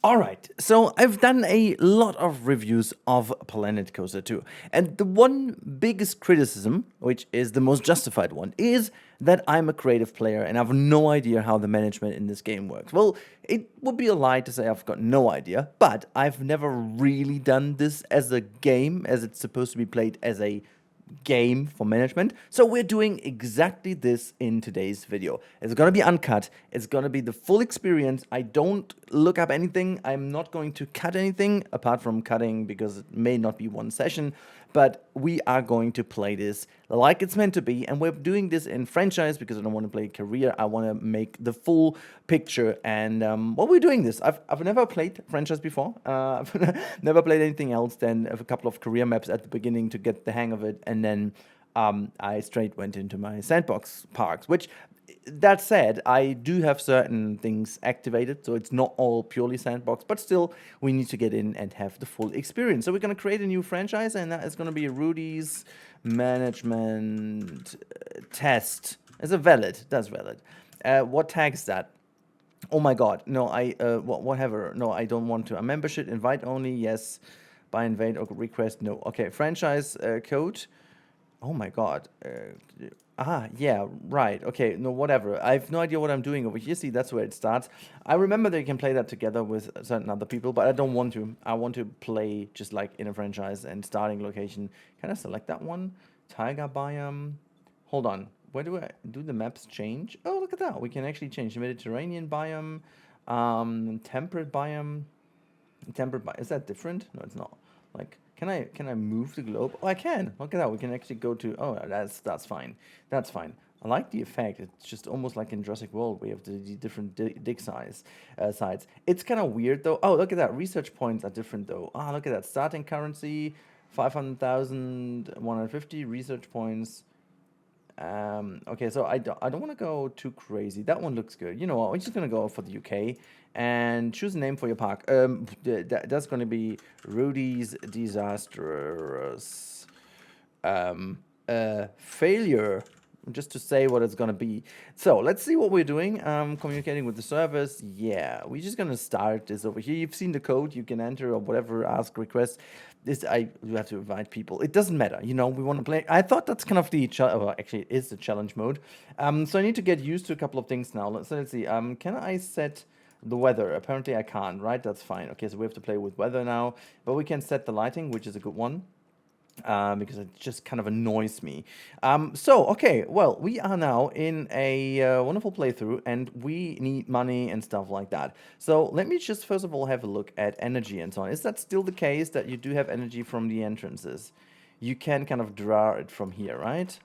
Alright, so I've done a lot of reviews of Planet Coaster 2, and the one biggest criticism, which is the most justified one, is that I'm a creative player and I have no idea how the management in this game works. Well, it would be a lie to say I've got no idea, but I've never really done this as a game, as it's supposed to be played as a game for management. So we're doing exactly this in today's video. It's gonna be uncut. It's gonna be the full experience. I don't look up anything. I'm not going to cut anything apart from cutting because it may not be one session, but we are going to play this like it's meant to be. And we're doing this in franchise because I don't want to play career. I want to make the full picture. And well, we're doing this. I've never played franchise before. I've never played anything else than a couple of career maps at the beginning to get the hang of it. And then I straight went into my Sandbox parks, which, that said, I do have certain things activated, so it's not all purely Sandbox, but still, we need to get in and have the full experience. So we're going to create a new franchise, and that is going to be Rudi's management test. Is it valid? That's valid. What tag is that? Oh my god, no, whatever. No, I don't want to. A membership, invite only, yes. Buy, invite, or request, no. Okay, franchise code. Oh my god. Yeah, right. Okay, no, whatever. I have no idea what I'm doing over here. See, that's where it starts. I remember that you can play that together with certain other people, but I don't want to. I want to play just like in a franchise and starting location. Can I select that one? Tiger biome. Hold on. Where do the maps change? Oh, look at that. We can actually change Mediterranean biome, temperate biome. Is that different? No, it's not. Like, can I move the globe? Oh, I can. Look at that. We can actually go to. Oh, that's fine. That's fine. I like the effect. It's just almost like in Jurassic World. We have the different dig sides. It's kind of weird though. Oh, look at that. Research points are different though. Ah, look at that. Starting currency, 500,150 research points. Okay, so I don't want to go too crazy. That one looks good. You know what? We're just gonna go for the UK and choose a name for your park. That's gonna be Rudi's Disastrous Failure. Just to say what it's gonna be. So let's see what we're doing. Communicating with the servers. Yeah, we're just gonna start this over here. You've seen the code. You can enter or whatever, ask, request. You have to invite people. It doesn't matter. You know, we want to play. I thought that's kind of the well, actually, it is the challenge mode. So I need to get used to a couple of things now. Let's see. Can I set the weather? Apparently I can't. Right? That's fine. Okay, so we have to play with weather now, but we can set the lighting, which is a good one. Because it just kind of annoys me. Okay, well, we are now in a wonderful playthrough, and we need money and stuff like that. So let me just first of all have a look at energy and so on. Is that still the case that you do have energy from the entrances? You can kind of draw it from here, right?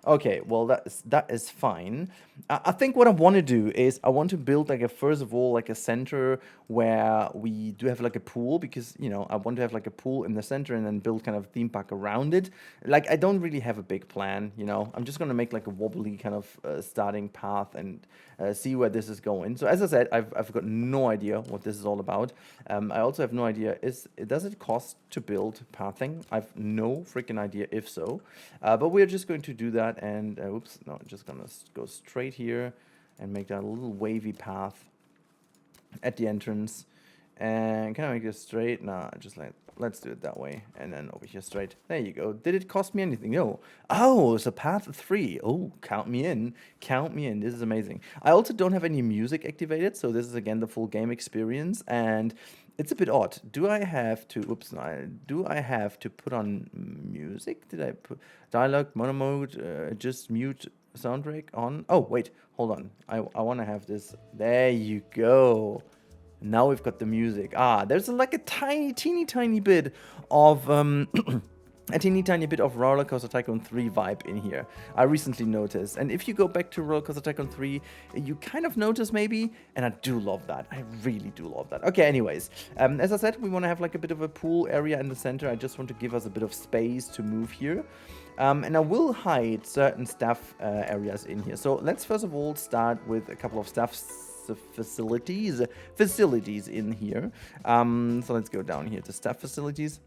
Okay, well, that is fine. I think what I want to do is I want to build like first of all, like a center where we do have like a pool, because, you know, I want to have like a pool in the center and then build kind of a theme park around it. Like, I don't really have a big plan, you know. I'm just going to make like a wobbly kind of starting path and see where this is going. So as I said, I've got no idea what this is all about. I also have no idea, does it cost to build pathing? I've no freaking idea if so. But we're just going to do that. And oops, no, I'm just gonna go straight here and make that a little wavy path at the entrance. And can I make this straight? No, just let's do it that way. And then over here straight. There you go. Did it cost me anything? No. Oh, it's a path 3. Oh, count me in. Count me in. This is amazing. I also don't have any music activated, so this is again the full game experience. And it's a bit odd. Do I have to? Oops! No, do I have to put on music? Did I put dialogue, mono mode, just mute soundtrack on? Oh wait, hold on. I want to have this. There you go. Now we've got the music. Ah, there's like a teeny tiny bit of a teeny tiny bit of Roller Coaster Tycoon 3 vibe in here. I recently noticed. And if you go back to Roller Coaster Tycoon 3, you kind of notice maybe, and I do love that. I really do love that. Okay, anyways, as I said, we want to have like a bit of a pool area in the center. I just want to give us a bit of space to move here. And I will hide certain staff areas in here. So let's first of all start with a couple of staff facilities in here. So let's go down here to staff facilities.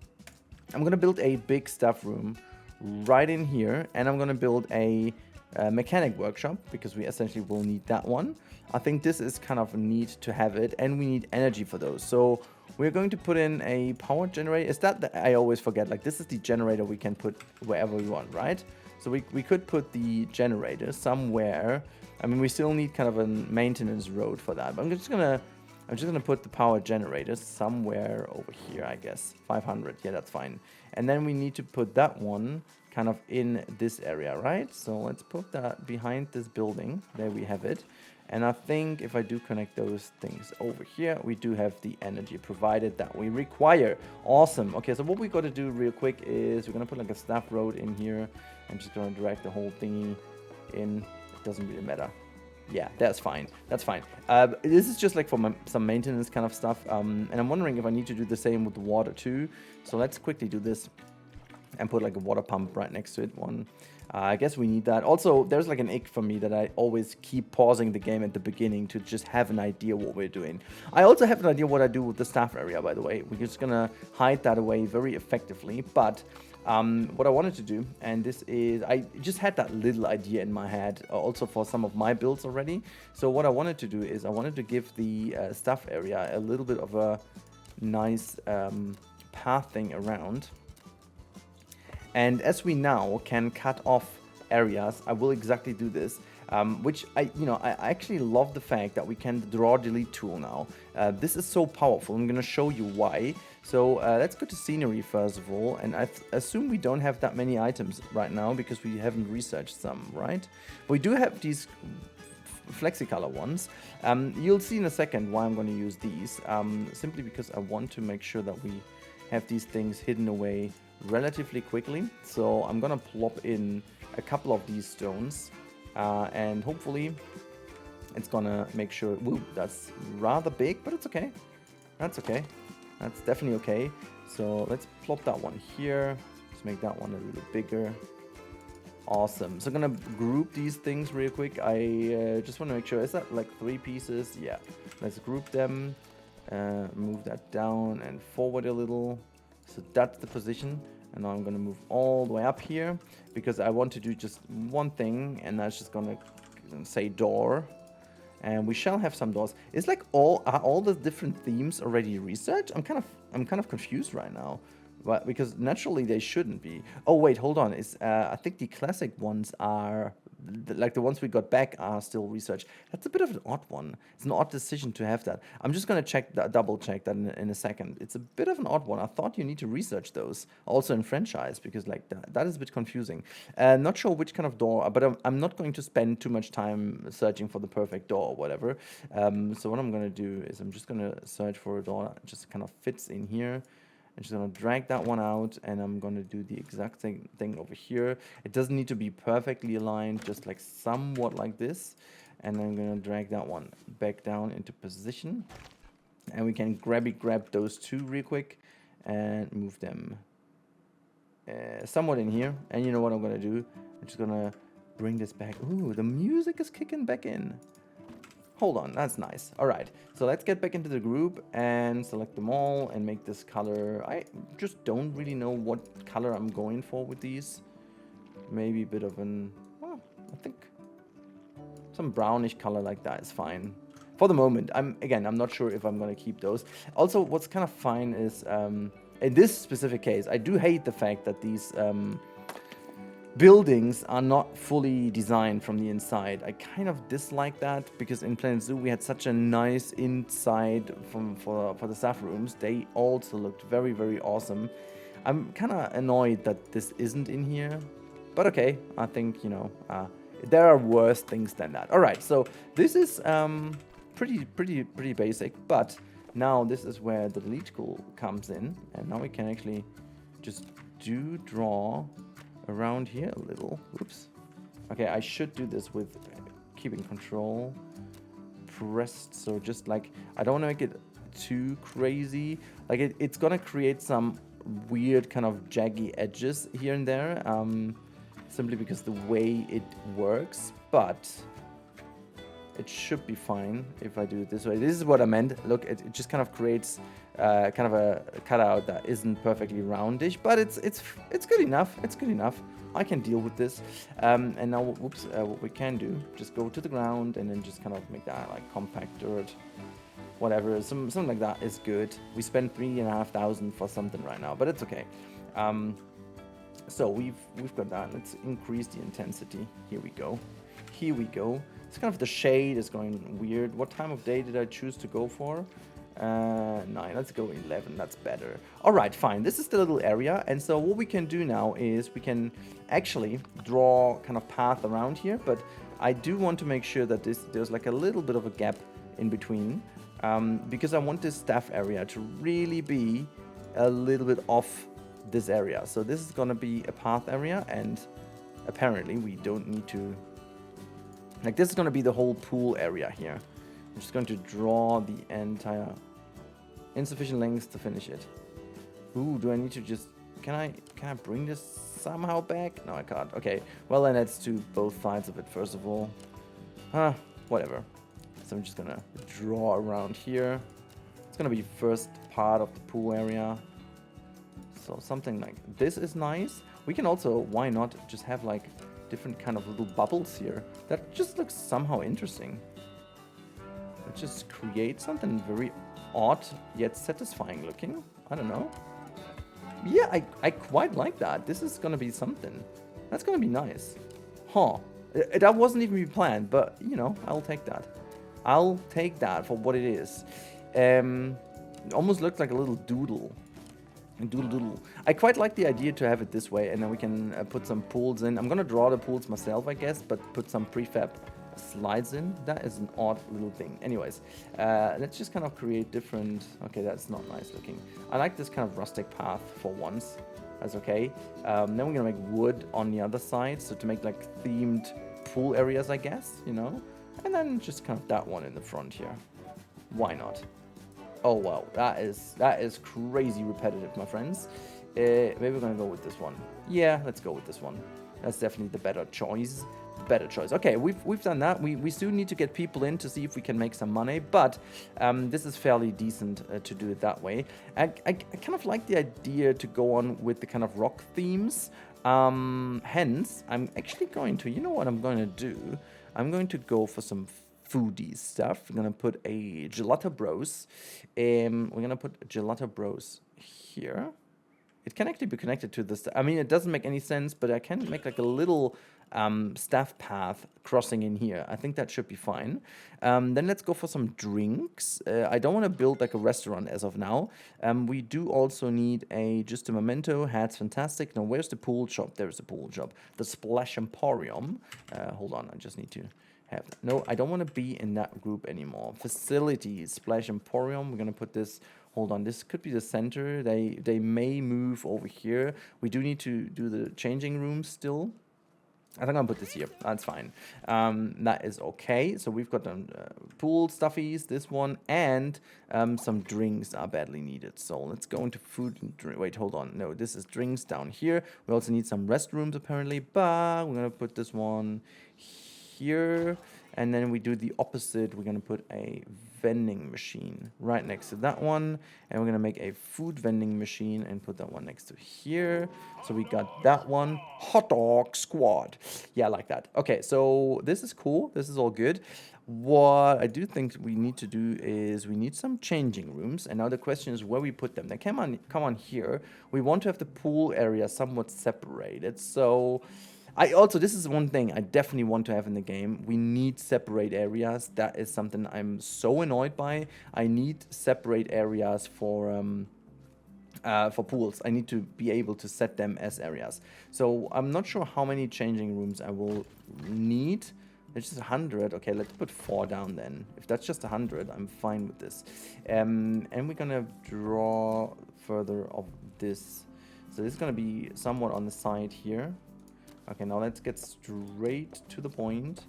I'm gonna build a big staff room right in here, and I'm gonna build a mechanic workshop, because we essentially will need that one. I think this is kind of neat to have it, and we need energy for those. So we're going to put in a power generator. Is that I always forget, like this is the generator we can put wherever we want, right? So we could put the generator somewhere. I mean, we still need kind of a maintenance road for that, but I'm just gonna put the power generator somewhere over here, I guess. 500, yeah, that's fine. And then we need to put that one kind of in this area, right? So let's put that behind this building. There we have it. And I think if I do connect those things over here, we do have the energy provided that we require. Awesome. Okay, so what we got to do real quick is we're going to put like a staff road in here. I'm just going to drag the whole thingy in. It doesn't really matter. Yeah, that's fine. That's fine. This is just like for some maintenance kind of stuff. And I'm wondering if I need to do the same with the water too. So let's quickly do this and put like a water pump right next to it. I guess we need that. Also, there's like an ick for me that I always keep pausing the game at the beginning to just have an idea what we're doing. I also have an idea what I do with the staff area, by the way. We're just gonna hide that away very effectively. But what I wanted to do, and this is, I just had that little idea in my head also for some of my builds already. So what I wanted to do is I wanted to give the staff area a little bit of a nice path thing around. And as we now can cut off areas, I will exactly do this, which I actually love the fact that we can draw delete tool now. This is so powerful. I'm going to show you why. So let's go to scenery first of all, and I assume we don't have that many items right now because we haven't researched some, right? We do have these flexicolor ones. You'll see in a second why I'm going to use these, simply because I want to make sure that we have these things hidden away relatively quickly. So I'm gonna plop in a couple of these stones and hopefully it's gonna make sure. Woo, that's rather big, but it's okay. That's okay. That's definitely okay. So let's plop that one here. Let's make that one a little bigger. Awesome. So I'm gonna group these things real quick. I just want to make sure, is that like 3 pieces? Yeah. Let's group them. Move that down and forward a little. So that's the position, and now I'm going to move all the way up here because I want to do just one thing, and that's just going to say door, and we shall have some doors. It's like all the different themes already researched? I'm kind of confused right now, but because naturally they shouldn't be. Oh wait, hold on. I think the classic ones are like the ones we got back are still researched. That's a bit of an odd one. It's an odd decision to have that. I'm just gonna double check that in a second. It's a bit of an odd one. I thought you need to research those also in franchise because like that is a bit confusing. Not sure which kind of door, but I'm not going to spend too much time searching for the perfect door or whatever. So what I'm gonna do is I'm just gonna search for a door that just kind of fits in here. I'm just going to drag that one out, and I'm going to do the exact same thing over here. It doesn't need to be perfectly aligned, just like somewhat like this. And I'm going to drag that one back down into position. And we can grab those two real quick and move them somewhat in here. And you know what I'm going to do? I'm just going to bring this back. Ooh, the music is kicking back in. Hold on, that's nice. All right, so let's get back into the group and select them all and make this color. I just don't really know what color I'm going for with these. Maybe a bit of an, well, I think some brownish color like that is fine. For the moment, I'm not sure if I'm gonna keep those. Also, what's kind of fine is, in this specific case, I do hate the fact that these buildings are not fully designed from the inside. I kind of dislike that because in Planet Zoo we had such a nice inside for the staff rooms. They also looked very, very awesome. I'm kind of annoyed that this isn't in here, but okay, I think, there are worse things than that. All right, so this is pretty basic, but now this is where the delete tool comes in, and now we can actually just draw around here a little. Oops. Okay, I should do this with keeping control pressed. So just like, I don't want to make it too crazy. Like it's gonna create some weird kind of jaggy edges here and there, simply because the way it works, but it should be fine if I do it this way. This is what I meant. Look, it just kind of creates kind of a cutout that isn't perfectly roundish, but it's good enough. It's good enough. I can deal with this. And now, whoops, what we can do, just go to the ground and then just kind of make that like compact dirt, whatever, something like that is good. We spent 3,500 for something right now, but it's okay. So we've got that. Let's increase the intensity. Here we go. Here we go. It's kind of the shade is going weird. What time of day did I choose to go for? 9. Let's go 11. That's better. All right, fine. This is the little area. And so what we can do now is we can actually draw kind of path around here. But I do want to make sure that there's like a little bit of a gap in between. Because I want this staff area to really be a little bit off this area. So this is going to be a path area, and apparently we don't need to, like, this is going to be the whole pool area here. I'm just going to draw the entire insufficient length to finish it. Ooh, do I need to just, can I bring this somehow back? No, I can't. Okay, well then let's do both sides of it first of all. Whatever. So I'm just gonna draw around here. It's gonna be first part of the pool area. So something like this is nice. We can also, why not, just have like different kind of little bubbles here. That just looks somehow interesting. Let's just create something very odd yet satisfying looking. I don't know. Yeah, I quite like that. This is gonna be something. That's gonna be nice. Huh. That wasn't even planned, but you know, I'll take that. I'll take that for what it is. It almost looks like a little doodle. Doodle. I quite like the idea to have it this way, and then we can put some pools in. I'm gonna draw the pools myself, I guess, but put some prefab slides in. That is an odd little thing. Anyways, let's just kind of create different. Okay, that's not nice looking. I like this kind of rustic path for once. That's okay. Then we're gonna make wood on the other side, so to make like themed pool areas, I guess, you know. And then just kind of that one in the front here. Why not? Oh wow, that is crazy repetitive, my friends. Maybe we're gonna go with this one. Yeah, let's go with this one. That's definitely the better choice. Okay, we've done that. We still need to get people in to see if we can make some money, but this is fairly decent to do it that way. I kind of like the idea to go on with the kind of rock themes. Hence, I'm actually going to, you know what I'm going to do? I'm going to go for some foodie stuff. We're gonna put a Gelato Bros. We're gonna put Gelato Bros here. It can actually be connected to this. I mean, it doesn't make any sense, but I can make like a little staff path crossing in here. I think that should be fine. Then let's go for some drinks. I don't want to build like a restaurant as of now. We do also need just a memento. Hat's fantastic. Now, where's the pool shop? There's a pool shop. The Splash Emporium. Hold on, I just need to have that. No, I don't want to be in that group anymore. Facilities, Splash Emporium. We're gonna put this. Hold on, this could be the center. They may move over here. We do need to do the changing rooms still. I think I'll put this here. That's fine. That is okay. So we've got pool stuffies, this one, and some drinks are badly needed. So let's go into food and drink. Wait, hold on. No, this is drinks down here. We also need some restrooms apparently, but we're gonna put this one here, and then we do the opposite. We're gonna put a vending machine right next to that one, and we're gonna make a food vending machine and put that one next to here. So we got that one. Hot dog squad. Yeah, I like that. Okay, so this is cool. This is all good. What I do think we need to do is we need some changing rooms, and now the question is where we put them. They come on here. We want to have the pool area somewhat separated, so this is one thing I definitely want to have in the game. We need separate areas. That is something I'm so annoyed by. I need separate areas for pools. I need to be able to set them as areas. So I'm not sure how many changing rooms I will need. It's just 100. Okay, let's put 4 down then. If that's just 100, I'm fine with this. And we're gonna draw further of this. So this is gonna be somewhat on the side here. Okay, now let's get straight to the point.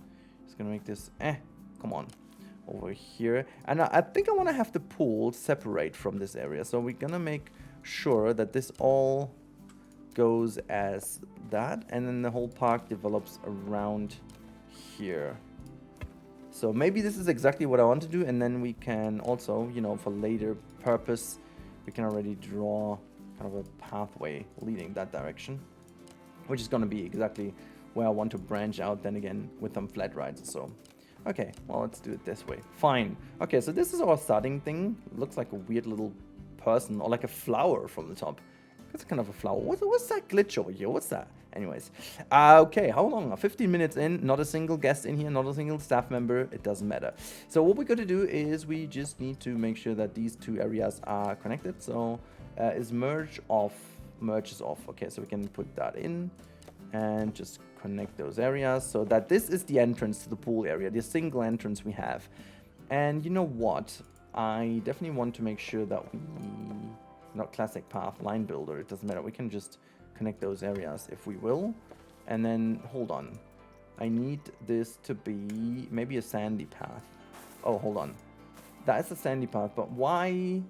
Just gonna make this, come on, over here. And I think I wanna have the pool separate from this area. So we're gonna make sure that this all goes as that. And then the whole park develops around here. So maybe this is exactly what I want to do. And then we can also, you know, for later purpose, we can already draw kind of a pathway leading that direction. which is going to be exactly where I want to branch out then again with some flat rides or so. Okay, well, let's do it this way. Fine. Okay, so this is our starting thing. It looks like a weird little person or like a flower from the top. It's kind of a flower. What's that glitch over here? What's that? Anyways. Okay, how long? 15 minutes in. Not a single guest in here. Not a single staff member. It doesn't matter. So what we're going to do is we just need to make sure that these two areas are connected. So is merge off. Merge is off. Okay, so we can put that in and just connect those areas so that this is the entrance to the pool area, the single entrance we have. And you know what? I definitely want to make sure that we, not classic path, line builder, it doesn't matter. We can just connect those areas if we will. And then, hold on. I need this to be maybe a sandy path. Oh, hold on. That is a sandy path, but why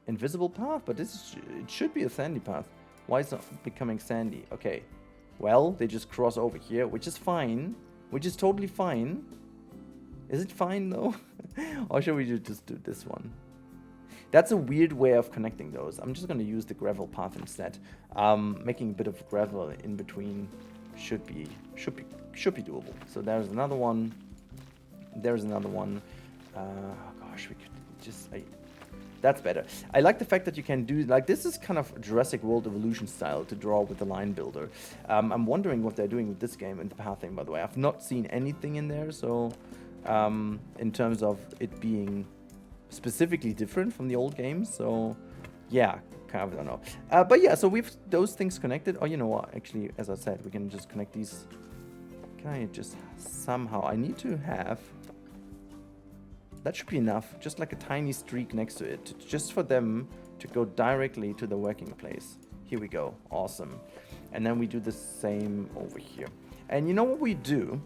invisible path? But this is, it should be a sandy path. Why is it not becoming sandy? Okay. Well, they just cross over here, which is fine. Which is totally fine. Is it fine, though? Or should we just do this one? That's a weird way of connecting those. I'm just going to use the gravel path instead. Making a bit of gravel in between should be doable. So there's another one. There's another one. Gosh, we could just... That's better. I like the fact that you can do, like, this is kind of Jurassic World Evolution style to draw with the line builder. I'm wondering what they're doing with this game and the pathing, by the way. I've not seen anything in there, so in terms of it being specifically different from the old games, so yeah, kind of, I don't know. But yeah, so we've those things connected. Oh, you know what? Actually, as I said, we can just connect these. Can I just somehow, I need to have... That should be enough, just like a tiny streak next to it, just for them to go directly to the working place. Here we go, awesome. And then we do the same over here. And you know what we do?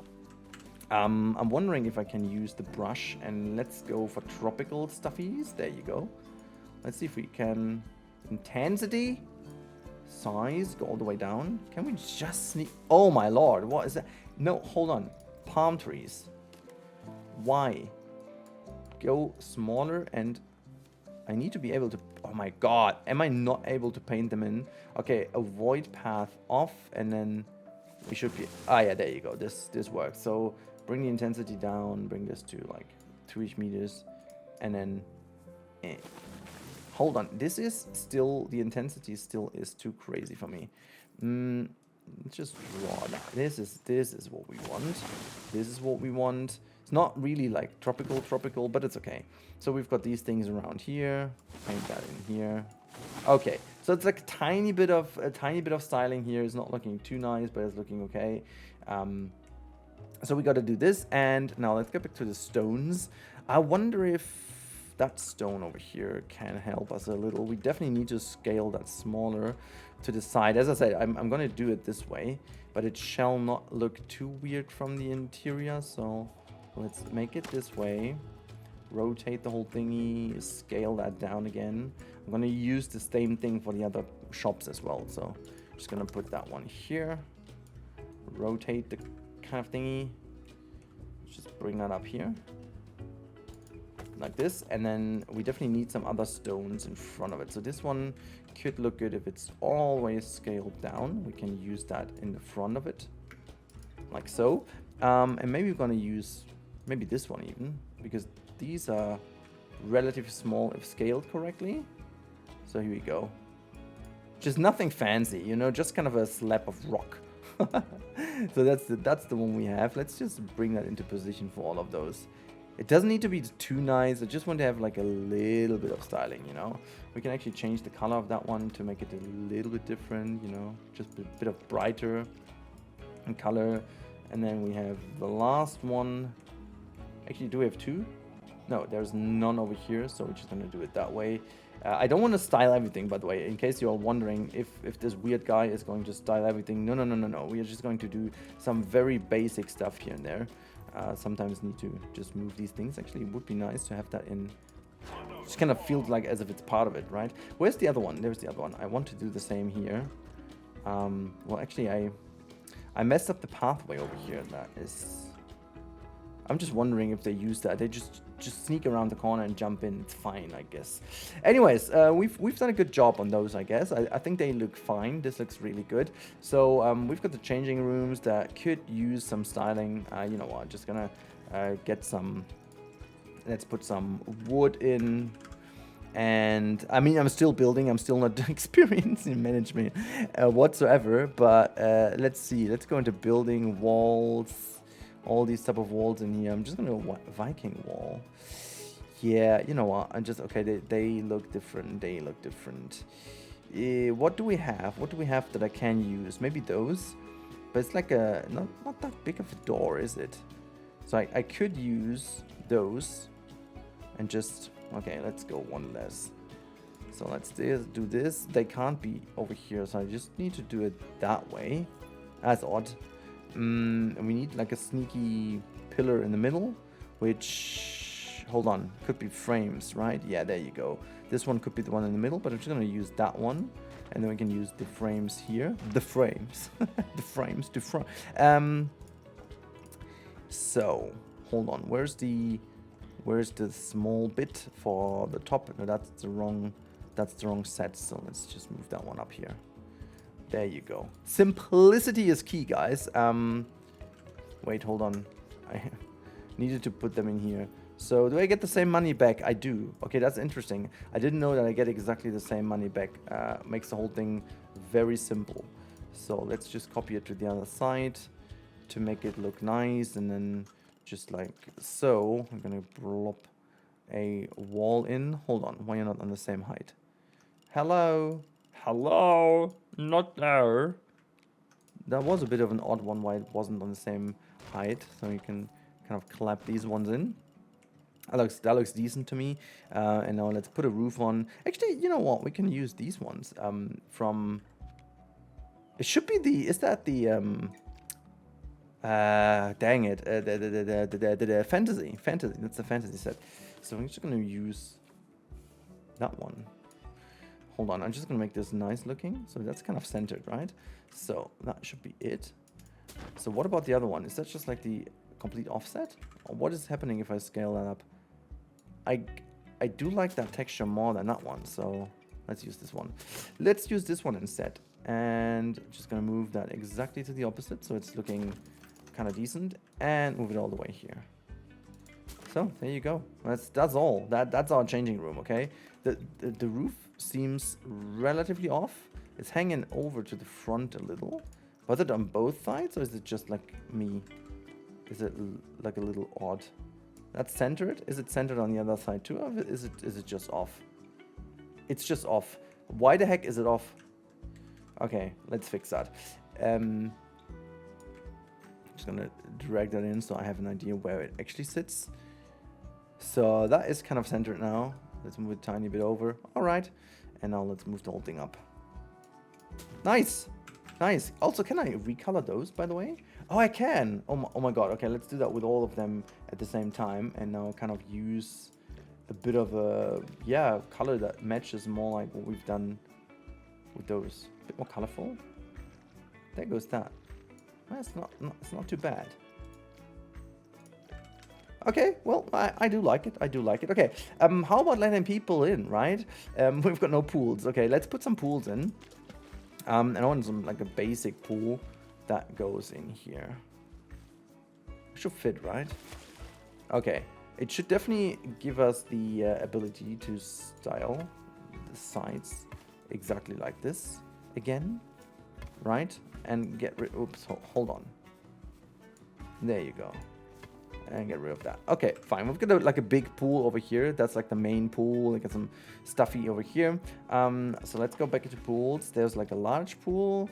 I'm wondering if I can use the brush, and let's go for tropical stuffies. There you go. Let's see if we can, intensity, size, go all the way down. Can we just sneak, oh my lord, what is that? No, hold on, palm trees. Why? Go smaller, and I need to be able to, oh my god, am I not able to paint them in? Okay, avoid path off, and then we should be, ah yeah, there you go, this works. So bring the intensity down, bring this to like 2-ish meters, and then hold on, this is still, the intensity still is too crazy for me. Let's just draw now. This is what we want. This is what we want. It's not really like tropical, but it's okay. So we've got these things around here. Paint that in here. Okay, so it's like a tiny bit of styling here. It's not looking too nice, but it's looking okay. So we got to do this, and now let's get back to the stones. I wonder if that stone over here can help us a little. We definitely need to scale that smaller to the side. As I said, I'm going to do it this way, but it shall not look too weird from the interior. So let's make it this way. Rotate the whole thingy, scale that down again. I'm going to use the same thing for the other shops as well. So I'm just going to put that one here. Rotate the kind of thingy. Just bring that up here. Like this, and then we definitely need some other stones in front of it. So this one could look good if it's always scaled down. We can use that in the front of it, like so. And maybe we're gonna use maybe this one even, because these are relatively small if scaled correctly. So here we go. Just nothing fancy, you know, just kind of a slab of rock. So that's the one we have. Let's just bring that into position for all of those. It doesn't need to be too nice. I just want to have like a little bit of styling, you know. We can actually change the color of that one to make it a little bit different, you know, just a bit of brighter in color. And then we have the last one. Actually, do we have two? No, there's none over here, so we're just going to do it that way. I don't want to style everything, by the way, in case you're wondering if this weird guy is going to style everything. No. We are just going to do some very basic stuff here and there. Sometimes need to just move these things. Actually, it would be nice to have that in. Just kind of feels like as if it's part of it, right? Where's the other one? There's the other one. I want to do the same here. Well, actually, I messed up the pathway over here. That is... I'm just wondering if they use that. They just sneak around the corner and jump in. It's fine, I guess. Anyways, we've done a good job on those, I guess. I think they look fine. This looks really good. So we've got the changing rooms that could use some styling. You know what? Just gonna get some. Let's put some wood in. And I mean, I'm still building. I'm still not experienced in management whatsoever. But let's see. Let's go into building walls. All these type of walls in here. I'm just gonna go Viking wall. Yeah, you know what? I'm just okay. They look different. They look different. What do we have? What do we have that I can use? Maybe those. But it's like a not that big of a door, is it? So I could use those and just. Okay, let's go one less. So let's do this. They can't be over here, so I just need to do it that way. That's odd. And we need like a sneaky pillar in the middle, which, hold on, could be frames, right? Yeah, there you go. This one could be the one in the middle, but I'm just gonna use that one. And then we can use the frames here. The frames. The frames. So, hold on, where's the small bit for the top? No, that's the wrong set. So let's just move that one up here. There you go. Simplicity is key, guys. Wait, hold on. I needed to put them in here. So do I get the same money back? I do. Okay, that's interesting. I didn't know that I get exactly the same money back. Makes the whole thing very simple. So let's just copy it to the other side to make it look nice, and then just like so, I'm gonna plop a wall in. Hold on, why are you not on the same height? Hello? Hello? Not there. That was a bit of an odd one, why it wasn't on the same height. So you can kind of clap these ones in. That looks decent to me. And now let's put a roof on. Actually, you know what? We can use these ones from... It should be the... Is that the... dang it, the fantasy, that's the fantasy set. So I'm just gonna use that one. Hold on, I'm just gonna make this nice looking, so that's kind of centered, right? So that should be it. So what about the other one? Is that just like the complete offset? Or what is happening if I scale that up? I do like that texture more than that one, so let's use this one. Let's use this one instead. And just gonna move that exactly to the opposite, so it's looking kind of decent, and move it all the way here. So there you go. That's all. That's our changing room. Okay. The roof seems relatively off. It's hanging over to the front a little. Was it on both sides, or is it just like me? Is it like a little odd? That's centered. Is it centered on the other side too? Or is it just off? It's just off. Why the heck is it off? Okay, let's fix that. Just gonna drag that in so I have an idea where it actually sits. So that is kind of centered now. Let's move it a tiny bit over. All right, and now let's move the whole thing up. Nice, nice. Also, can I recolor those, by the way? Oh, I can. Oh my god. Okay, let's do that with all of them at the same time, and now kind of use a bit of a color that matches more like what we've done with those. A bit more colorful. There goes that. Well, it's not too bad. Okay, well, I do like it. I do like it. Okay, how about letting people in, right? We've got no pools. Okay, let's put some pools in. And I want some like a basic pool that goes in here. Should fit, right? Okay, it should definitely give us the ability to style the sides exactly like this again, right? And get rid. Oops, hold on. There you go. And get rid of that. Okay, fine. We've got like a big pool over here. That's like the main pool. We got some stuffy over here. So let's go back into pools. There's like a large pool.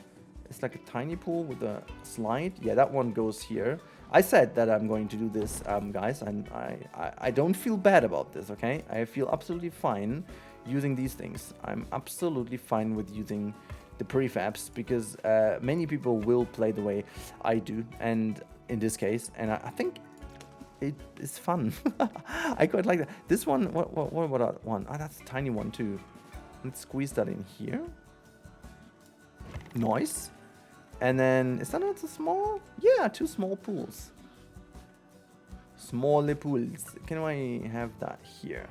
It's like a tiny pool with a slide. Yeah, that one goes here. I said that I'm going to do this, guys, and I don't feel bad about this, okay? I feel absolutely fine using these things. I'm absolutely fine with using the prefabs because many people will play the way I do, and in this case, and I think it is fun. I quite like that. This one, what about that one? Ah, that's a tiny one too. Let's squeeze that in here. Nice. And then, is that not too small? Yeah, 2 small pools. Smaller pools. Can I have that here?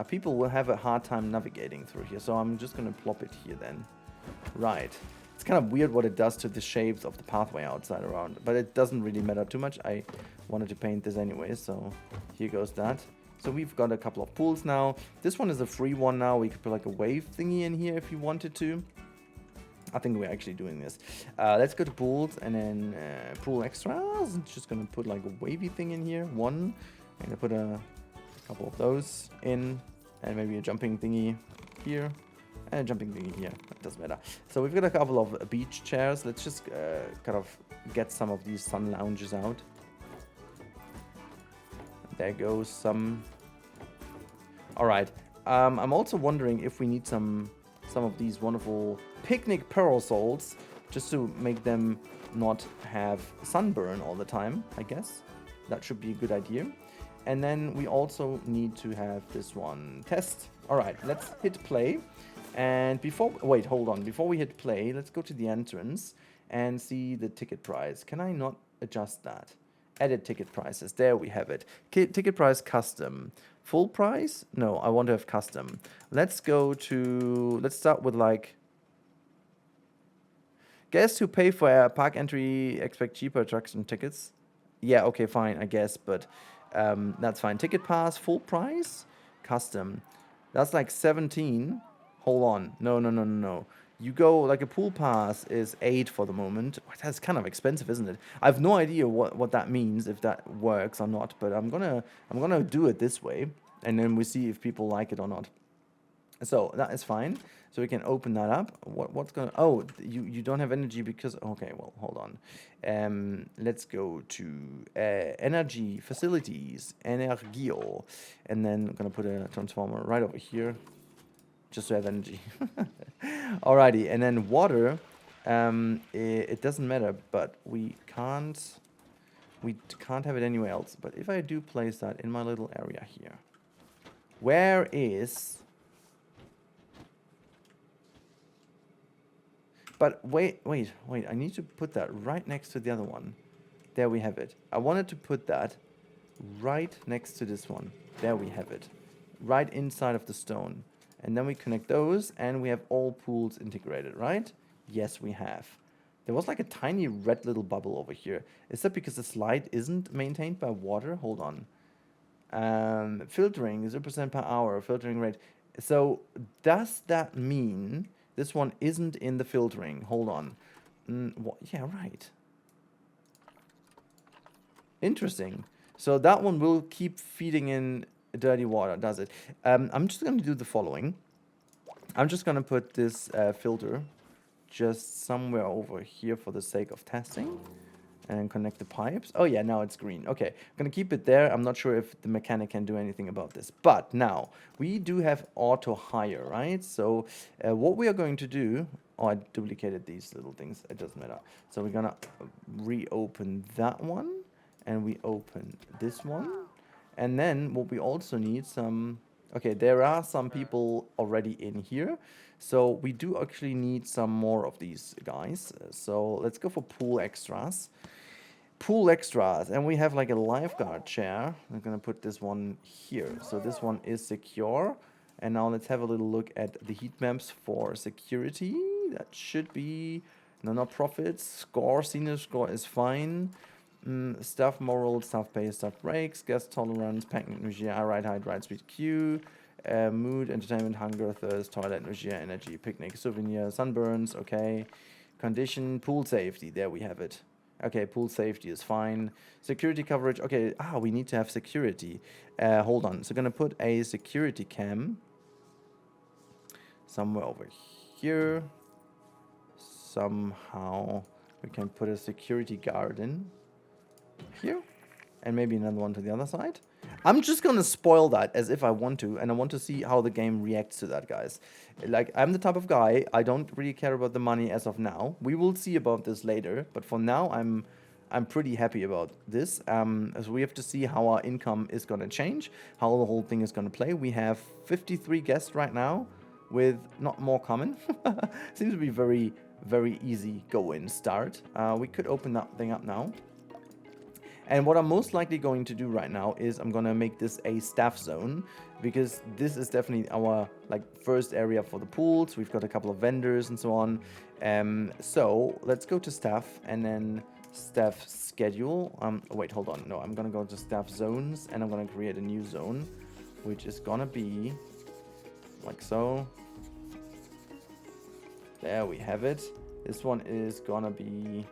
People will have a hard time navigating through here, so I'm just gonna plop it here then. Right. It's kind of weird what it does to the shapes of the pathway outside around, but it doesn't really matter too much. I wanted to paint this anyway, so here goes that. So we've got a couple of pools now. This one is a free one now. We could put like a wave thingy in here if you wanted to. I think we're actually doing this. Let's go to pools and then pool extras. I'm just gonna put like a wavy thing in here. One. I'm gonna put a couple of those in, and maybe a jumping thingy here, and a jumping thingy here. That doesn't matter. So we've got a couple of beach chairs. Let's just kind of get some of these sun lounges out. There goes some. All right. I'm also wondering if we need some of these wonderful picnic parasols just to make them not have sunburn all the time, I guess. That should be a good idea. And then we also need to have this one test. All right, let's hit play. And wait, hold on. Before we hit play, let's go to the entrance and see the ticket price. Can I not adjust that? Edit ticket prices. There we have it. Ticket price custom. Full price? No, I want to have custom. Let's start with like, guests who pay for a park entry expect cheaper attraction tickets. Yeah, okay, fine, I guess, but that's fine. Ticket pass, full price, custom. That's like 17. Hold on. No. You go, like a pool pass is 8 for the moment. That's kind of expensive, isn't it? I have no idea what that means, if that works or not, but I'm gonna do it this way, and then we see if people like it or not. So that is fine. So we can open that up. What's gonna? Oh, you don't have energy because. Okay, well, hold on. Let's go to energy facilities, Energio, and then I'm gonna put a transformer right over here, just to have energy. Alrighty, and then water. It doesn't matter, but we can't have it anywhere else. But if I do place that in my little area here, where is? But wait, I need to put that right next to the other one. There we have it. I wanted to put that right next to this one. There we have it. Right inside of the stone. And then we connect those, and we have all pools integrated, right? Yes, we have. There was like a tiny red little bubble over here. Is that because the slide isn't maintained by water? Hold on. Filtering, 0% per hour, filtering rate. So does that mean this one isn't in the filtering? Hold on. Yeah, right. Interesting. So that one will keep feeding in dirty water, does it? I'm just going to do the following. I'm just going to put this filter just somewhere over here for the sake of testing. And connect the pipes. Oh yeah, now it's green. Okay, I'm gonna keep it there. I'm not sure if the mechanic can do anything about this. But now, we do have auto hire, right? So what we are going to do... Oh, I duplicated these little things. It doesn't matter. So we're gonna reopen that one. And we open this one. And then what we also need some... Okay, there are some people already in here. So we do actually need some more of these guys. So let's go for pool extras. Pool extras. And we have like a lifeguard chair. I'm going to put this one here. So this one is secure. And now let's have a little look at the heat maps for security. That should be... No profits. Score, senior score is fine. Staff moral, staff pay, staff breaks, guest tolerance, packing energy, ride height, ride speed, queue, mood, entertainment, hunger, thirst, toilet, energy, picnic, souvenir, sunburns, okay. Condition, pool safety, there we have it. Okay, pool safety is fine. Security coverage, okay, we need to have security. Hold on, so gonna put a security cam somewhere over here. Somehow we can put a security guard in here, and maybe another one to the other side. I'm just gonna spoil that as if I want to, and I want to see how the game reacts to that, guys. Like, I'm the type of guy, I don't really care about the money as of now. We will see about this later, but for now, I'm pretty happy about this. As we have to see how our income is gonna change, how the whole thing is gonna play. We have 53 guests right now, with not more common. Seems to be very, very easy go-in start. We could open that thing up now. And what I'm most likely going to do right now is I'm gonna make this a staff zone, because this is definitely our like first area for the pools. We've got a couple of vendors and so on. So let's go to staff and then staff schedule. Wait, hold on. No, I'm gonna go to staff zones and I'm gonna create a new zone, which is gonna be like so. There we have it. This one is gonna be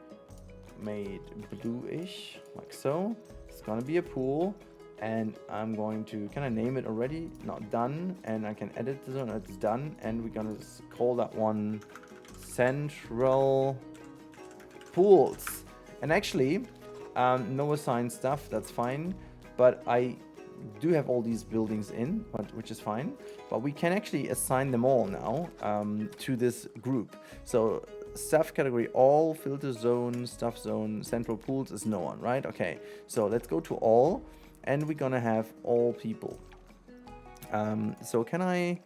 made bluish, like so. It's gonna be a pool, and I'm going to, can I name it already? Not done, and I can edit the zone. It's done, and we're gonna call that one Central Pools. And actually, no assigned stuff, that's fine, but I do have all these buildings in, which is fine, but we can actually assign them all now to this group. So staff category all, filter zone, stuff zone, central pools is no one, right? Okay, so let's go to all, and we're gonna have all people. So can I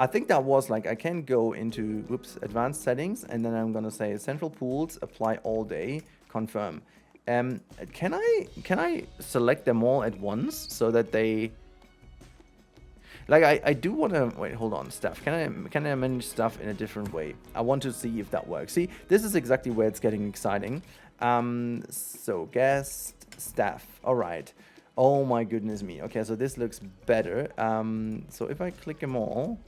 think that was like, I can go into, whoops, advanced settings, and then I'm gonna say central pools, apply all day, confirm. Can I select them all at once so that they, like, I do want to, wait, hold on, staff. Can I manage stuff in a different way? I want to see if that works. See, this is exactly where it's getting exciting. So guest, staff, all right. Oh my goodness me. Okay, so this looks better. So if I click them all,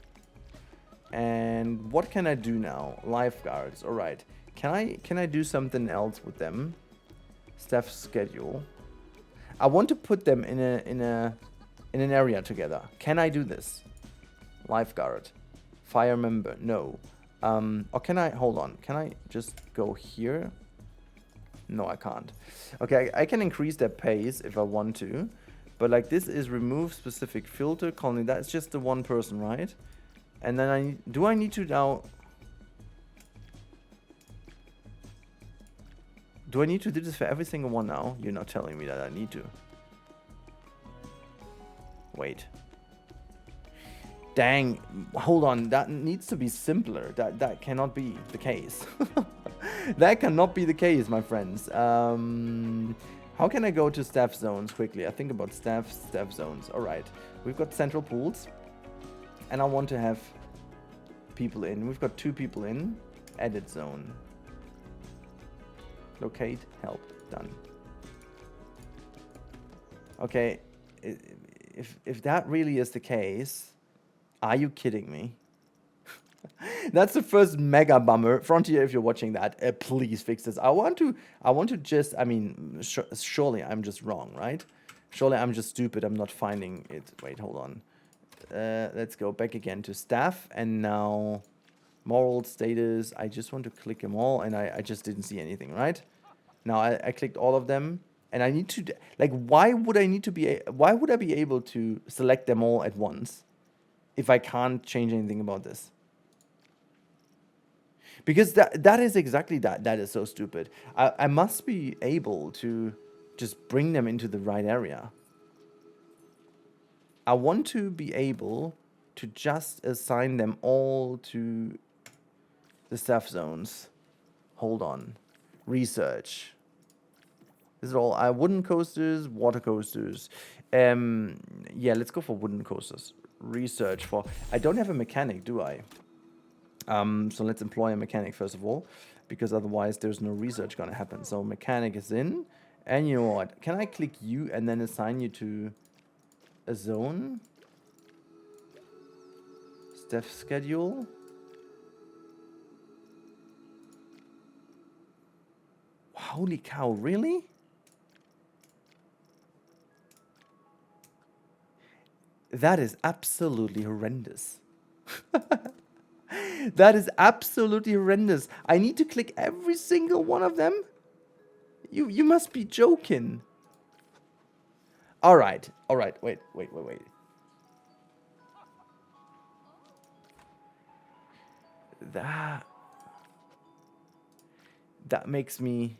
and what can I do now? Lifeguards, all right. Can I do something else with them? Staff schedule. I want to put them in an area together. Can I do this? Lifeguard, fire member, no. Or can I, hold on, can I just go here? No, I can't. Okay, I can increase their pace if I want to, but like this is remove specific filter colony. That's just the one person, right? And then do I need to now, do I need to do this for every single one now? You're not telling me that I need to. Wait. Dang, hold on, that needs to be simpler. That cannot be the case. That cannot be the case, my friends. How can I go to staff zones quickly? I think about staff zones. All right, we've got central pools, and I want to have people in. We've got 2 people in. Edit zone. Locate, help, done. Okay, if that really is the case, are you kidding me? That's the first mega bummer. Frontier, if you're watching that, please fix this. I want to just, I mean, surely I'm just wrong, right? Surely I'm just stupid. I'm not finding it. Wait, hold on. Let's go back again to staff, and now moral status. I just want to click them all, and I just didn't see anything, right? Now I clicked all of them, and I need to, like, why would I be able to select them all at once if I can't change anything about this? Because that is exactly that. That is so stupid. I must be able to just bring them into the right area. I want to be able to just assign them all to the staff zones. Hold on. Research. This is all wooden coasters, water coasters. Yeah, let's go for wooden coasters. Research for, I don't have a mechanic, do I? So let's employ a mechanic first of all, because otherwise there's no research gonna happen. So mechanic is in, and you know what? Can I click you and then assign you to a zone? Staff schedule. Holy cow, really? That is absolutely horrendous. That is absolutely horrendous. I need to click every single one of them? You must be joking. All right. Wait. That makes me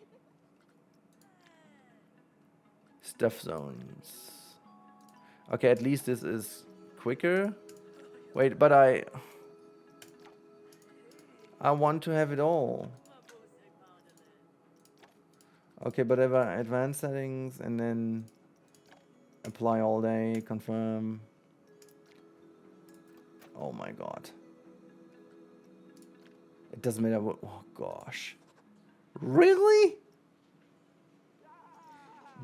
stuff zones. Okay, at least this is quicker. Wait, but I want to have it all. Okay, but advanced settings and then apply all day, confirm. Oh my god. It doesn't matter what, oh gosh. Really?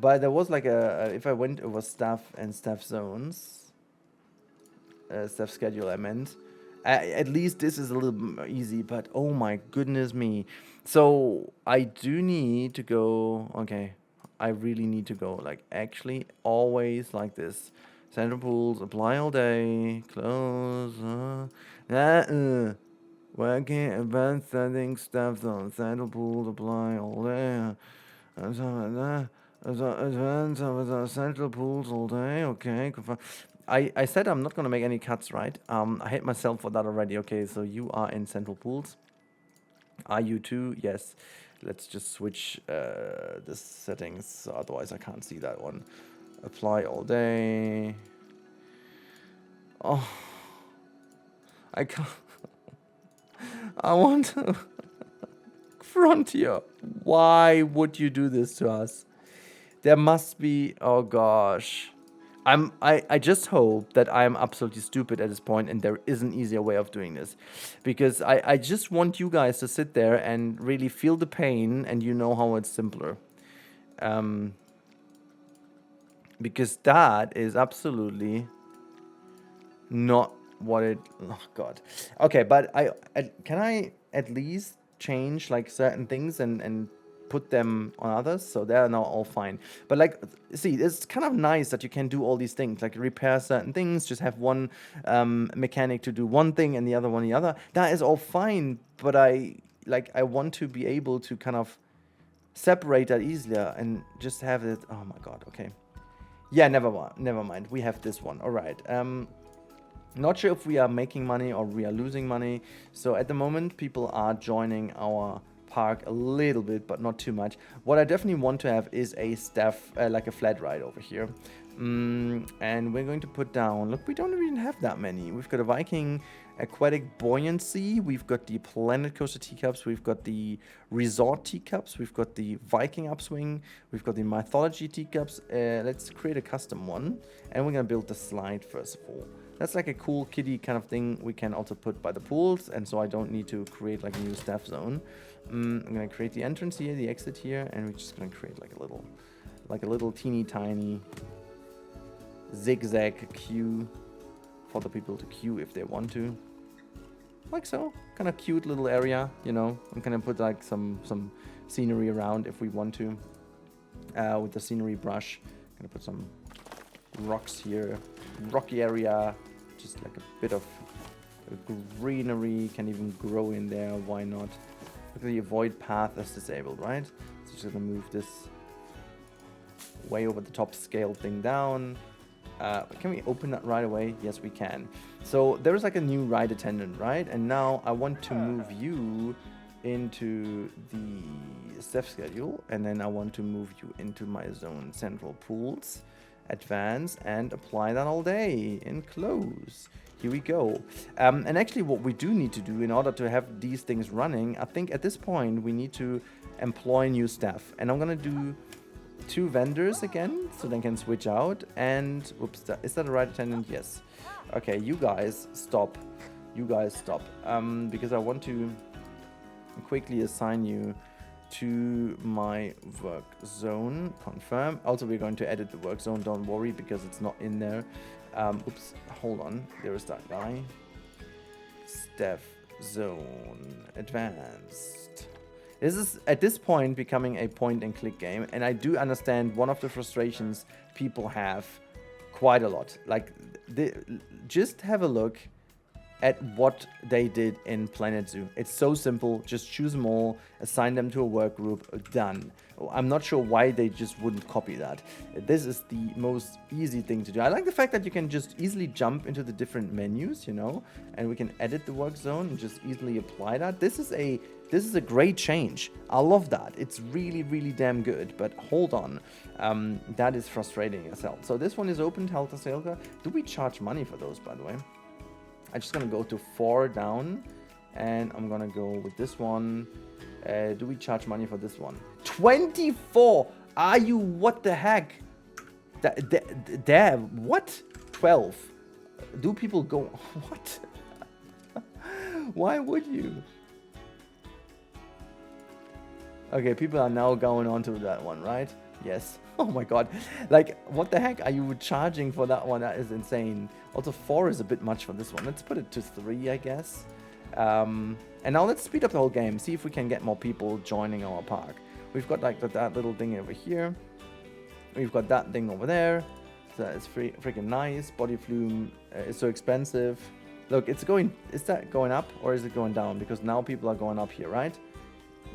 But there was like if I went over stuff and stuff zones, stuff schedule I meant, at least this is a little more easy, but oh my goodness me. So I do need to go, okay, I really need to go, like actually always like this. Central pools, apply all day, close, working, advanced settings, stuff zone, central pools, apply all day, advanced central pools all day, okay. I said I'm not gonna make any cuts, right? I hate myself for that already. Okay, so you are in central pools. Are you too? Yes. Let's just switch the settings, otherwise I can't see that one. Apply all day. Oh, I can't. I want to. Frontier. Why would you do this to us? There must be. Oh gosh. I just hope that I'm absolutely stupid at this point and there is an easier way of doing this. Because I just want you guys to sit there and really feel the pain and you know how it's simpler. Because that is absolutely not what it... Oh, God. Okay, but can I at least change like certain things and put them on others, so they're now all fine. But like, see, it's kind of nice that you can do all these things, like repair certain things, just have one mechanic to do one thing and the other one the other. That is all fine, but I want to be able to kind of separate that easier and just have it. Oh my god, okay. Yeah, never mind. We have this one. All right. Not sure if we are making money or we are losing money. So at the moment, people are joining our park a little bit, but not too much. What I definitely want to have is a staff, like a flat ride over here. And we're going to put down, look, we don't even have that many. We've got a Viking Aquatic Buoyancy, we've got the Planet Coaster teacups, we've got the Resort teacups, we've got the Viking Upswing, we've got the Mythology teacups. Let's create a custom one, and we're gonna build the slide first of all. That's like a cool kiddie kind of thing we can also put by the pools, and so I don't need to create like a new staff zone. I'm gonna create the entrance here, the exit here, and we're just gonna create like a little teeny tiny zigzag queue for the people to queue if they want to. Like so, kind of cute little area, you know. I'm gonna put like some scenery around if we want to. With the scenery brush, I'm gonna put some rocks here, rocky area, just like a bit of greenery can even grow in there. Why not? Look at the avoid path is disabled, right? So just gonna move this way over the top scale thing down. Can we open that right away? Yes, we can. So there is like a new ride attendant, right? And now I want to move you into the staff schedule, and then I want to move you into my zone central pools, advance, and apply that all day and close. Here we go. And actually what we do need to do in order to have these things running, I think at this point we need to employ new staff, and I'm gonna do 2 vendors again, so they can switch out. And whoops, is that a ride attendant? Yes. Okay, you guys stop. You guys stop. Because I want to quickly assign you to my work zone. Confirm. Also, we're going to edit the work zone. Don't worry, because it's not in there. Oops. Hold on. There is that guy. Staff zone advanced. This is, at this point, becoming a point-and-click game, and I do understand one of the frustrations people have quite a lot. Like, just have a look at what they did in Planet Zoo. It's so simple. Just choose them all, assign them to a work group, done. I'm not sure why they just wouldn't copy that. This is the most easy thing to do. I like the fact that you can just easily jump into the different menus, you know, and we can edit the work zone and just easily apply that. This is a great change. I love that. It's really, really damn good. But hold on, that is frustrating as hell. So this one is opened, Helter Skelter. Do we charge money for those, by the way? I'm just gonna go to 4 down, and I'm gonna go with this one. Do we charge money for this one? 24. Are you, what the heck? Damn, what? 12. Do people go, what? Why would you? Okay, people are now going on to that one, right? Yes. Oh my god. Like, what the heck are you charging for that one? That is insane. Also, 4 is a bit much for this one. Let's put it to 3, I guess. And now let's speed up the whole game. See if we can get more people joining our park. We've got like that little thing over here. We've got that thing over there. So it's freaking nice. Body flume is so expensive. Look, it's going... Is that going up or is it going down? Because now people are going up here, right?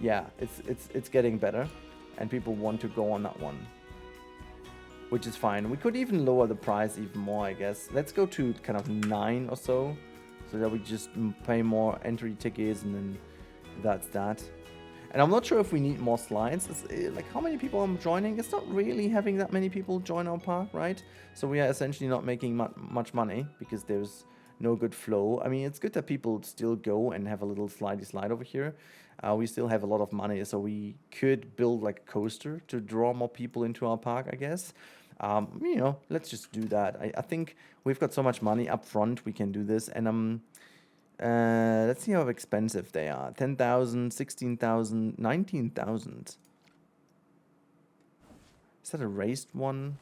Yeah, it's getting better. And people want to go on that one. Which is fine. We could even lower the price even more, I guess. Let's go to kind of 9 or so. So that we just pay more entry tickets and then that's that. And I'm not sure if we need more slides. It's, like, how many people are joining? It's not really having that many people join our park, right? So we are essentially not making much money because there's no good flow. I mean, it's good that people still go and have a little slide over here. We still have a lot of money, so we could build like a coaster to draw more people into our park, I guess. You know, let's just do that. I think we've got so much money up front, we can do this. And let's see how expensive they are. 10,000, 16,000, 19,000. Is that a raised one?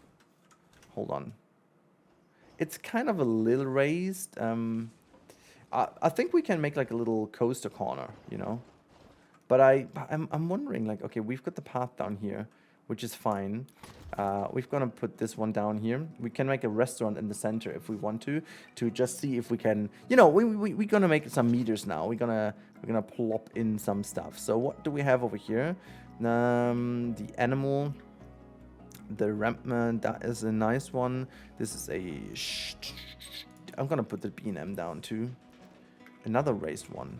Hold on. It's kind of a little raised. I think we can make like a little coaster corner, you know. But I'm wondering, like, okay, we've got the path down here, which is fine. We're gonna put this one down here. We can make a restaurant in the center if we want to just see if we can, you know, we're gonna make some meters now. We're gonna plop in some stuff. So what do we have over here? The animal, the rampman, that is a nice one. This is a, I'm gonna put the B&M down too. Another raised one.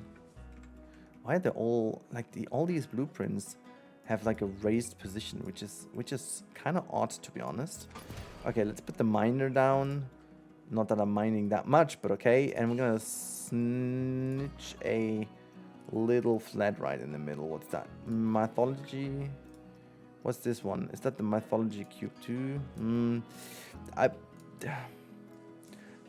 Why are they all like all these blueprints have like a raised position, which is kind of odd, to be honest. Okay, let's put the miner down. Not that I'm mining that much, but okay. And we're gonna snitch a little flat right in the middle. What's that? Mythology. What's this one? Is that the mythology cube too?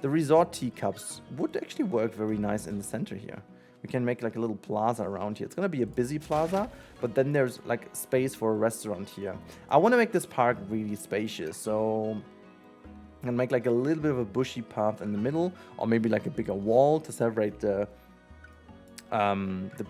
The resort teacups would actually work very nice in the center here. We can make like a little plaza around here. It's gonna be a busy plaza, but then there's like space for a restaurant here. I want to make this park really spacious, so I'm gonna make like a little bit of a bushy path in the middle, or maybe like a bigger wall to separate the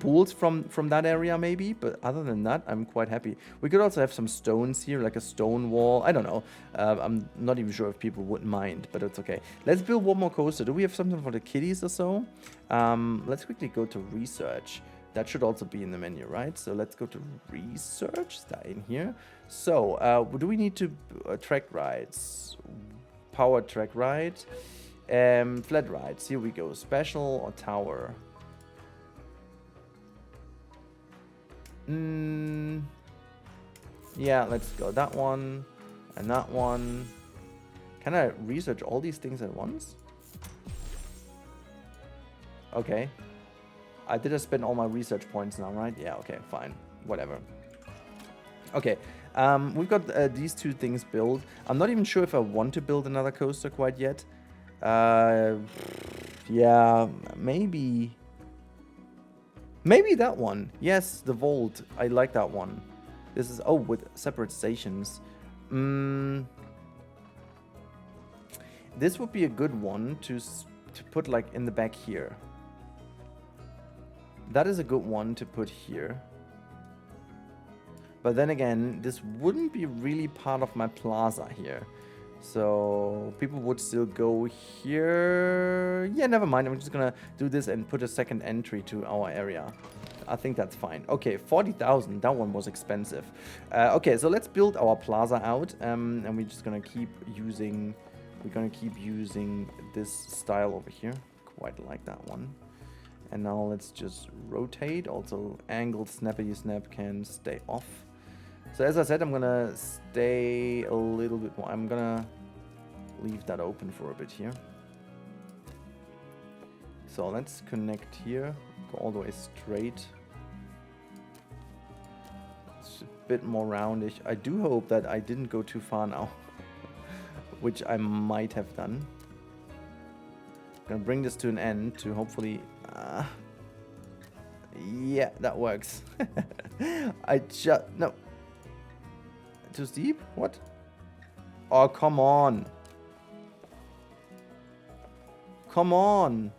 pools from that area maybe. But other than that, I'm quite happy. We could also have some stones here, like a stone wall. I don't know. I'm not even sure if people would mind, but it's okay. Let's build one more coaster. Do we have something for the kiddies or so? Let's quickly go to research. That should also be in the menu, right? So let's go to research. Is that in here? So do we need to track rides? Power track ride. Flat rides. Here we go. Special or tower? Yeah, let's go that one and that one. Can I research all these things at once? Okay. Did I spend all my research points now, right? Yeah, okay, fine. Whatever. Okay. We've got these two things built. I'm not even sure if I want to build another coaster quite yet. Yeah, maybe... Maybe that one. Yes, the vault. I like that one. This is... Oh, with separate stations. This would be a good one to put like in the back here. That is a good one to put here. But then again, this wouldn't be really part of my plaza here. So people would still go here. Yeah, never mind. I'm just gonna do this and put a second entry to our area. I think that's fine. Okay, 40,000. That one was expensive. Okay, so let's build our plaza out, and we're just gonna keep using. We're gonna keep using this style over here. Quite like that one. And now let's just rotate. Also, angled snappity snap can stay off. So as I said, I'm gonna stay a little bit more. I'm gonna leave that open for a bit here. So let's connect here, go all the way straight. It's a bit more roundish. I do hope that I didn't go too far now, which I might have done. Gonna bring this to an end to hopefully... yeah, that works. I just... No. Too steep? What? Oh, come on. Come on.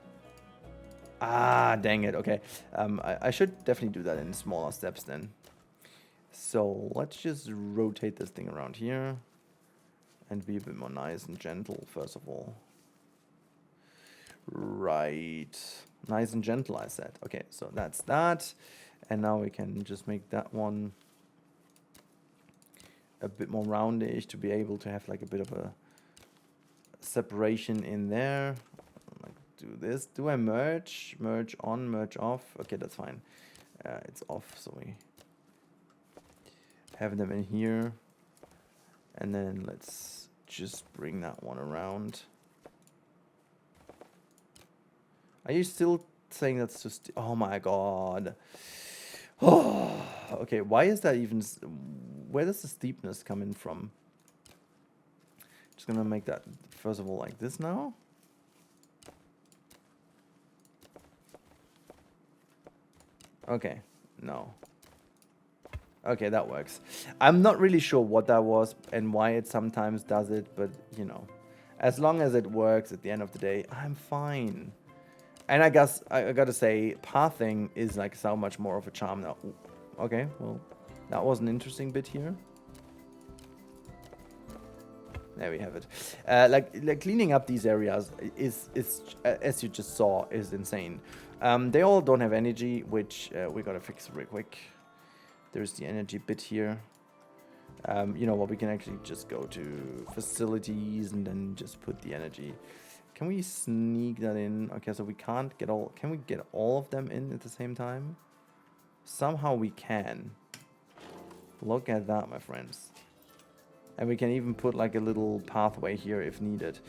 Ah, dang it. Okay. I should definitely do that in smaller steps then. So let's just rotate this thing around here and be a bit more nice and gentle, first of all. Right. Nice and gentle, I said. Okay, so that's that. And now we can just make that one a bit more roundish to be able to have like a bit of a separation in there. Like do this. Do I merge? Merge on, merge off. Okay, that's fine. It's off, so we have them in here. And then let's just bring that one around. Are you still saying that's just... Oh my god. Oh, okay, why is that even... Where does the steepness come in from? Just gonna make that, first of all, like this now. Okay, no. Okay, that works. I'm not really sure what that was and why it sometimes does it, but, you know. As long as it works at the end of the day, I'm fine. And I guess I gotta say, pathing is like so much more of a charm now. Ooh, okay, well, that was an interesting bit here. There we have it. Like cleaning up these areas is as you just saw, is insane. They all don't have energy, which we gotta fix real quick. There's the energy bit here. You know what? We can actually just go to facilities and then just put the energy. Can we sneak that in? Okay, so we can't get all... Can we get all of them in at the same time? Somehow we can. Look at that, my friends. And we can even put like a little pathway here if needed.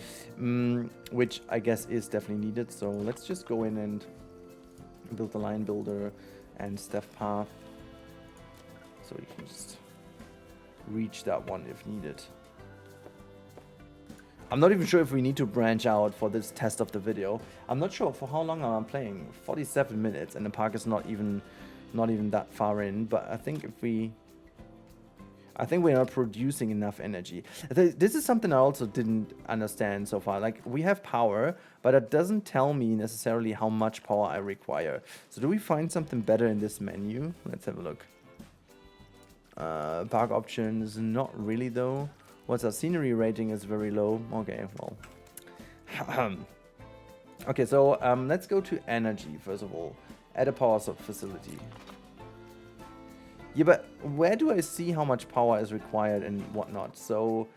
Which I guess is definitely needed. So let's just go in and build the line builder and step path. So we can just reach that one if needed. I'm not even sure if we need to branch out for this test of the video. I'm not sure for how long I'm playing. 47 minutes, and the park is not even that far in. But I think we are not producing enough energy. This is something I also didn't understand so far. Like, we have power, but it doesn't tell me necessarily how much power I require. So do we find something better in this menu? Let's have a look. Park options, not really though. What's our scenery rating is very low. Okay, well. Okay, so let's go to energy first of all. Add a power sub facility. Yeah, but where do I see how much power is required and whatnot? So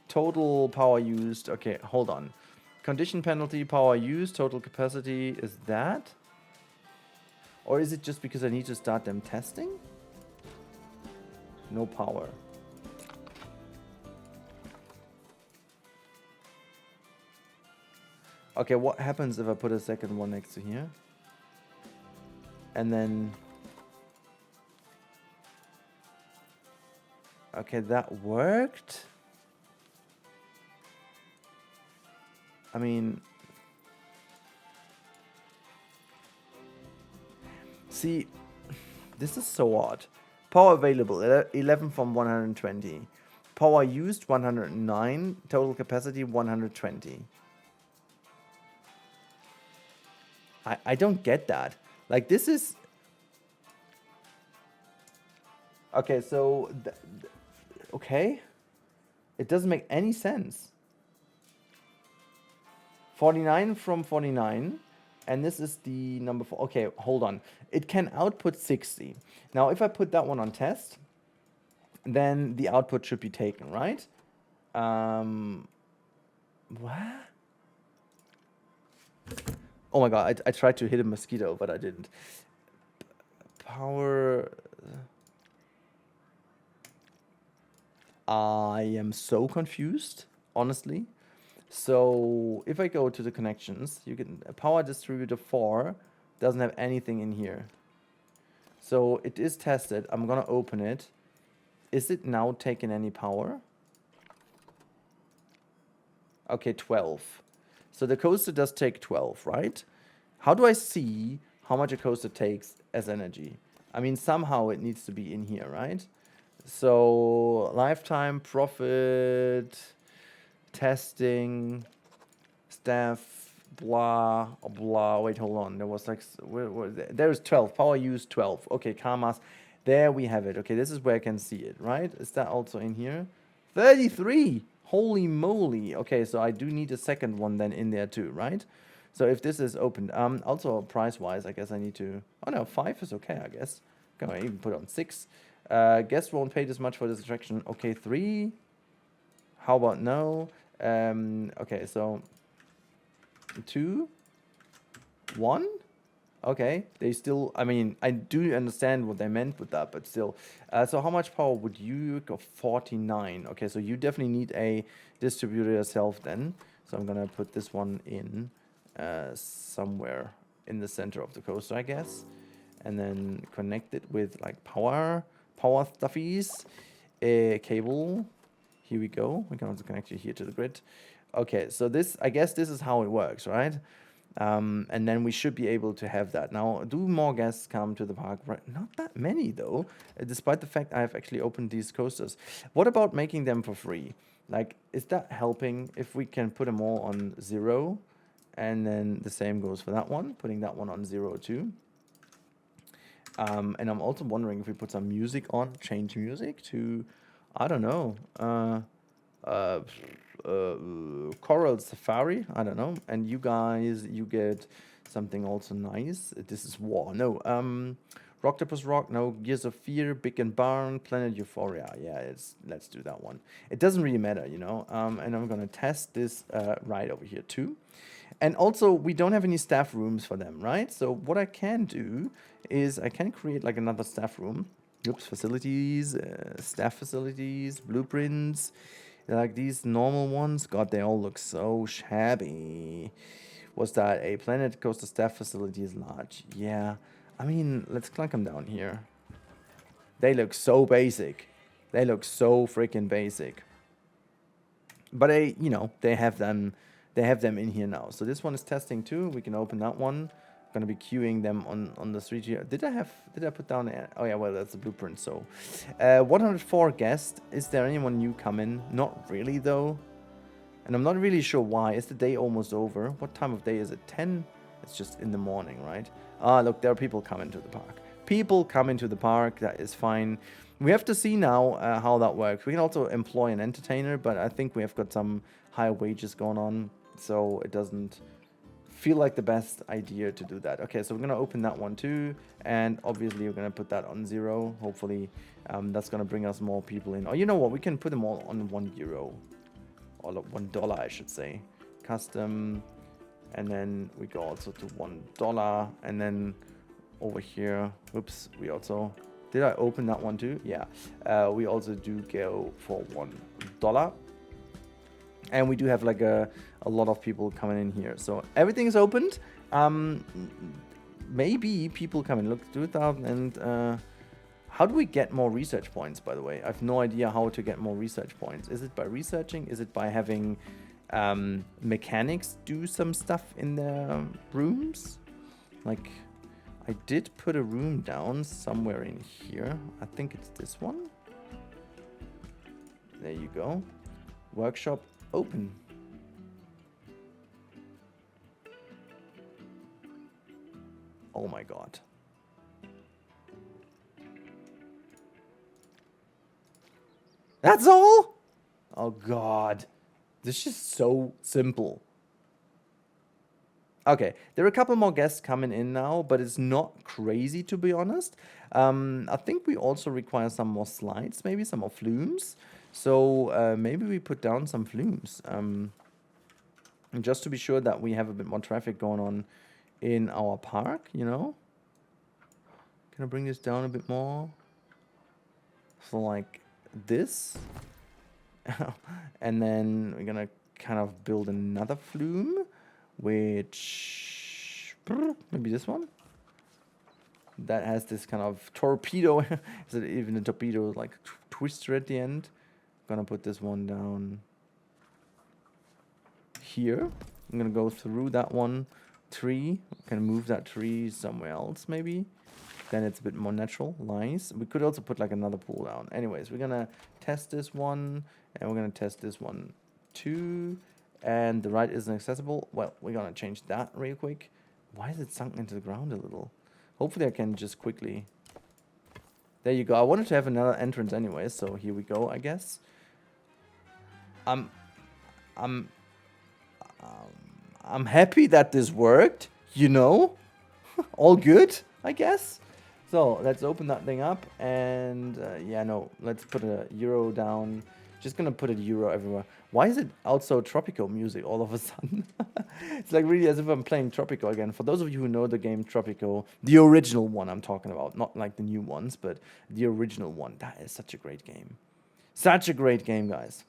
total power used. Okay, hold on. Condition penalty, power used, total capacity, is that? Or is it just because I need to start them testing? No power. Okay, what happens if I put a second one next to here? And then... Okay, that worked. I mean... See, this is so odd. Power available, 11 from 120. Power used, 109. Total capacity, 120. I don't get that. Like, this is... Okay, so... Okay. It doesn't make any sense. 49 from 49. And this is the number 4. Okay, hold on. It can output 60. Now, if I put that one on test, then the output should be taken, right? What? Oh my god, I tried to hit a mosquito, but I didn't. Power... I am so confused, honestly. So if I go to the connections, you can... Power distributor 4 doesn't have anything in here. So it is tested. I'm gonna open it. is it now taking any power? Okay, 12. So the coaster does take 12, right? How do I see how much a coaster takes as energy? I mean, somehow it needs to be in here, right? So lifetime profit, testing, staff, blah, blah. Wait, hold on. There was like, there's 12. Power use 12. Okay, Karmas. There we have it. Okay, this is where I can see it, right? Is that also in here? 33. Holy moly. Okay, so I do need a second one then in there too, right? So if this is opened, also price-wise, I guess I need to, oh no, 5 is okay, I guess. Can I even put on 6? Guest won't pay this much for this attraction. Okay, 3. How about no? Okay, so 2, 1. Okay, they still, I mean, I do understand what they meant with that, but still. So how much power would you go? 49. Okay, so you definitely need a distributor yourself then. So I'm gonna put this one in somewhere in the center of the coaster, I guess. And then connect it with like power stuffies, cable. Here we go. We can also connect it here to the grid. Okay, so this, I guess this is how it works, right? And then we should be able to have that. Now, do more guests come to the park? Right? Not that many, though, despite the fact I have actually opened these coasters. What about making them for free? Like, is that helping if we can put them all on 0? And then the same goes for that one, putting that one on 0 too. And I'm also wondering if we put some music on, change music to, I don't know, Coral Safari, I don't know. And you guys, you get something also nice. This is War. No, Rocktopus Rock, no, Gears of Fear, Big and Barn, Planet Euphoria. Yeah, let's do that one. It doesn't really matter, you know. And I'm gonna test this right over here too. And also, we don't have any staff rooms for them, right? So what I can do is I can create like another staff room. Oops, facilities, staff facilities, blueprints, like these normal ones. God, they all look so shabby. Was that a Planet Coaster staff facility is large? Yeah. I mean, let's clank them down here. They look so basic. They look so freaking basic. But you know, they have them in here now. So this one is testing too. We can open that one. Going to be queuing them on the 3G. Did I put down? Oh yeah, well that's the blueprint. So, 104 guests. Is there anyone new coming? Not really though. And I'm not really sure why. Is the day almost over? What time of day is it? 10? It's just in the morning, right? Ah, look, there are people coming to the park. People coming to the park. That is fine. We have to see now how that works. We can also employ an entertainer, but I think we have got some higher wages going on, so it doesn't feel like the best idea to do that. Okay, so we're going to open that one too, and obviously we're going to put that on 0. Hopefully that's going to bring us more people in. Or you know what, we can put them all on €1, or $1 I should say. Custom, and then we go also to $1, and then over here, oops, we also, did I open that one too? Yeah, we also do go for $1. And we do have like a lot of people coming in here. So everything is opened. Maybe people come in. Look, 2000 and... how do we get more research points, by the way? I have no idea how to get more research points. Is it by researching? Is it by having mechanics do some stuff in their rooms? Like, I did put a room down somewhere in here. I think it's this one. There you go. Workshop open. Oh my god. That's all? Oh god. This is just so simple. Okay, there are a couple more guests coming in now, but it's not crazy to be honest. I think we also require some more slides, maybe some more flumes. So maybe we put down some flumes. Just to be sure that we have a bit more traffic going on in our park, you know? Can I bring this down a bit more? So like this. And then we're gonna kind of build another flume, which maybe this one that has this kind of torpedo. Is it even a torpedo? Like twister at the end. Gonna put this one down here. I'm gonna go through that one tree. Can move that tree somewhere else maybe. Then it's a bit more natural. Nice. We could also put like another pool down. Anyways, we're gonna test this one, and we're gonna test this one too. And the right isn't accessible. Well, we're gonna change that real quick. Why is it sunk into the ground a little? Hopefully I can just quickly... There you go. I wanted to have another entrance anyway, so here we go, I guess. I'm happy that this worked, you know? All good, I guess. So, let's open that thing up, and yeah, no, let's put a euro down. Just gonna put a euro everywhere. Why is it also tropical music all of a sudden? It's like really as if I'm playing Tropico again. For those of you who know the game Tropico, the original one I'm talking about, not like the new ones, but the original one. That is such a great game. Such a great game, guys.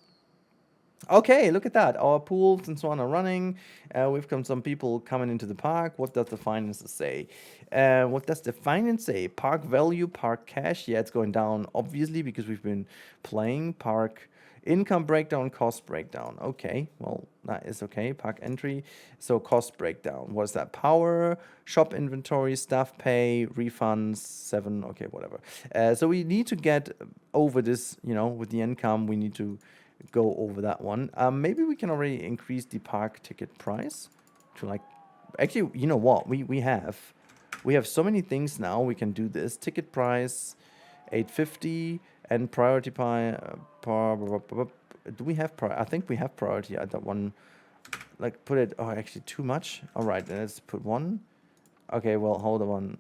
Okay, look at that. Our pools and so on are running. We've got some people coming into the park. What does the finances say? What does the finance say? Park value, park cash. Yeah, it's going down, obviously, because we've been playing. Park income breakdown, cost breakdown. Okay, well, that is okay. Park entry. So cost breakdown. What is that? Power, shop inventory, staff pay, refunds, 7. Okay, whatever. So we need to get over this, you know, with the income. We need to go over that one. Maybe we can already increase the park ticket price to like... Actually, you know what? We have so many things now. We can do this. Ticket price, 850, and priority pie. Do we have priority? I think we have priority at that one. Like put it... Oh, actually too much. All right, then let's put 1. Okay, well, hold on.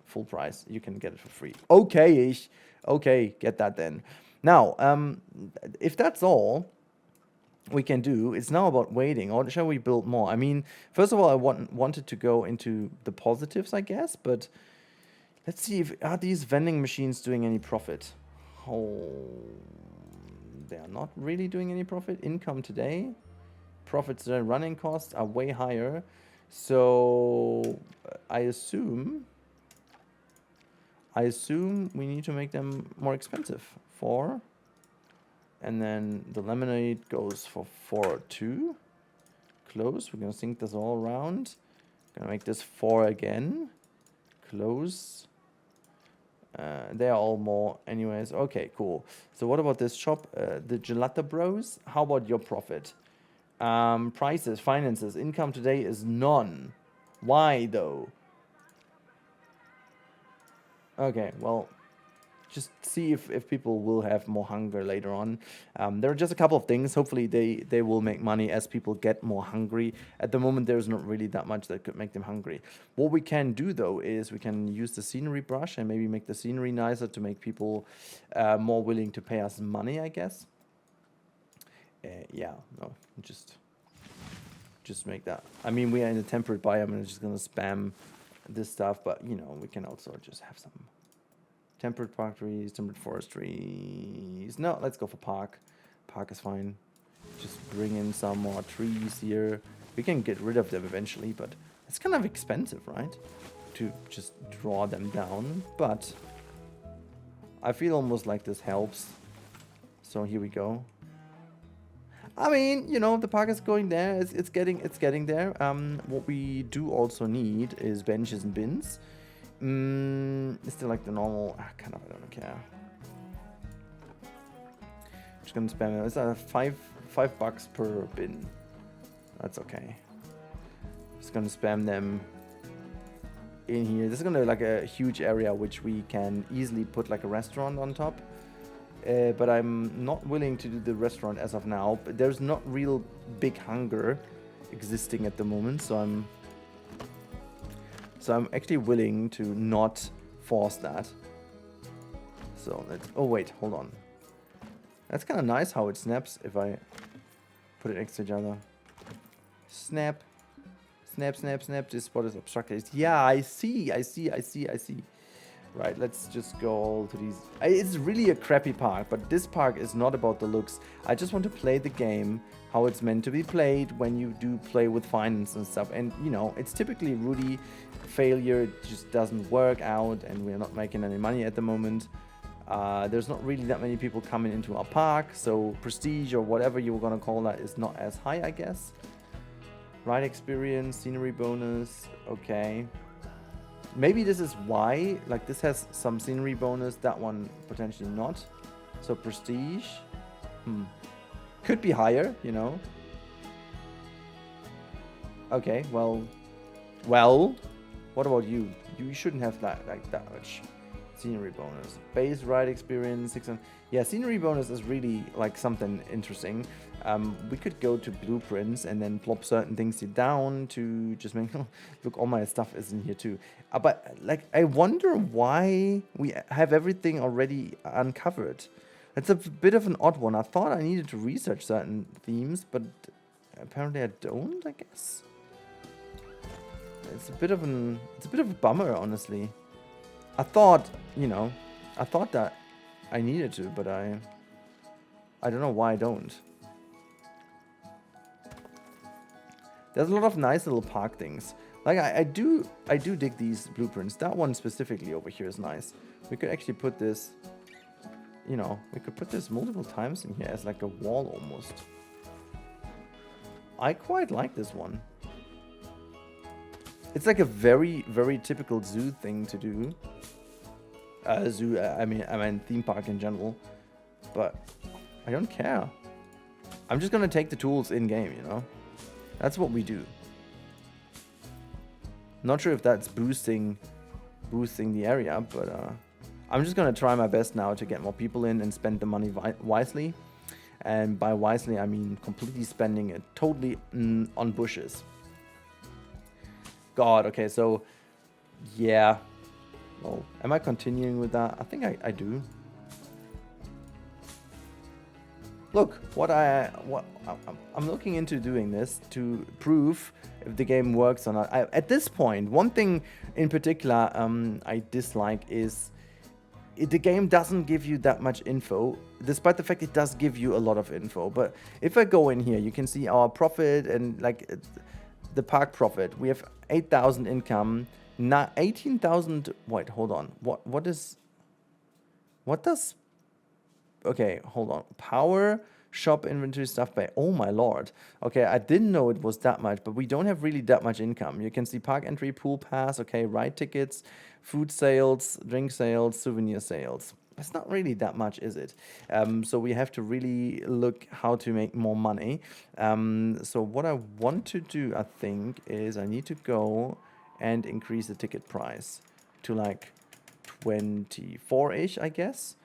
Full price. You can get it for free. Okay-ish. Okay, get that then. Now, if that's all we can do, it's now about waiting. Or shall we build more? I mean, first of all, I wanted to go into the positives, I guess. But let's see if... Are these vending machines doing any profit? Oh, they are not really doing any profit. Income today. Profits and running costs are way higher. So, I assume we need to make them more expensive. 4. And then the lemonade goes for 4 too. Close. We're going to sync this all around. Going to make this 4 again. Close. They are all more anyways. Okay, cool. So what about this shop? The Gelato Bros. How about your profit? Prices, finances. Income today is none. Why though? Okay, well... Just see if people will have more hunger later on. There are just a couple of things. Hopefully they will make money as people get more hungry. At the moment, there's not really that much that could make them hungry. What we can do, though, is we can use the scenery brush and maybe make the scenery nicer to make people more willing to pay us money, I guess. Yeah, no, just make that. I mean, we are in a temperate biome and I'm just going to spam this stuff. But, you know, we can also just have some... Temperate park trees, temperate forest trees. No, let's go for park. Park is fine. Just bring in some more trees here. We can get rid of them eventually, but it's kind of expensive, right? To just draw them down. But I feel almost like this helps. So here we go. I mean, you know, the park is going there. It's getting there. What we do also need is benches and bins. Is there like the normal... kind of, I don't care. Just gonna spam it. Is that $5 per bin? That's okay. Just gonna spam them in here. This is gonna be like a huge area which we can easily put like a restaurant on top. But I'm not willing to do the restaurant as of now. But there's not real big hunger existing at the moment, so I'm actually willing to not force that. So let's... Oh wait, hold on. That's kind of nice how it snaps if I put it next to each other. Snap. Snap, snap, snap. This spot is obstructed. Yeah, I see. Right, let's just go all to these... It's really a crappy park, but this park is not about the looks. I just want to play the game how it's meant to be played when you do play with finance and stuff. And, you know, it's typically Rudi failure. It just doesn't work out, and we're not making any money at the moment. There's not really that many people coming into our park, so prestige or whatever you were gonna call that is not as high, I guess. Ride experience, scenery bonus, okay. Maybe this is why, like this has some scenery bonus, that one potentially not. So prestige, could be higher, you know. Okay, well, what about you? You shouldn't have that, like that much scenery bonus. Base ride experience, 600. Yeah, scenery bonus is really like something interesting. We could go to blueprints and then plop certain things here down to just make, look, all my stuff is in here too. But like, I wonder why we have everything already uncovered. It's a bit of an odd one. I thought I needed to research certain themes, but apparently I don't, I guess. It's a bit of a bummer, honestly. I thought, you know, that I needed to, but I don't know why I don't. There's a lot of nice little park things. Like I do dig these blueprints. That one specifically over here is nice. We could actually put this, you know, we could put this multiple times in here as like a wall almost. I quite like this one. It's like a very, very typical zoo thing to do. Zoo, I mean theme park in general. But I don't care. I'm just gonna take the tools in game, you know. That's what we do. Not sure if that's boosting the area, but I'm just gonna try my best now to get more people in and spend the money wisely. And by wisely, I mean completely spending it totally on bushes. God, okay, so yeah. Well, am I continuing with that? I think I do. Look, I'm looking into doing this to prove if the game works or not. At this point, one thing in particular I dislike is the game doesn't give you that much info, despite the fact it does give you a lot of info. But if I go in here, you can see our profit and like the park profit. We have 8,000 income, not 18,000. Wait, hold on. What does? Okay, hold on. Power, shop, inventory, stuff by. Oh my lord. Okay, I didn't know it was that much, but we don't have really that much income. You can see park entry, pool pass, okay, ride tickets, food sales, drink sales, souvenir sales. It's not really that much, is it? So we have to really look how to make more money. So what I want to do, I think, is I need to go and increase the ticket price to like 24-ish, I guess.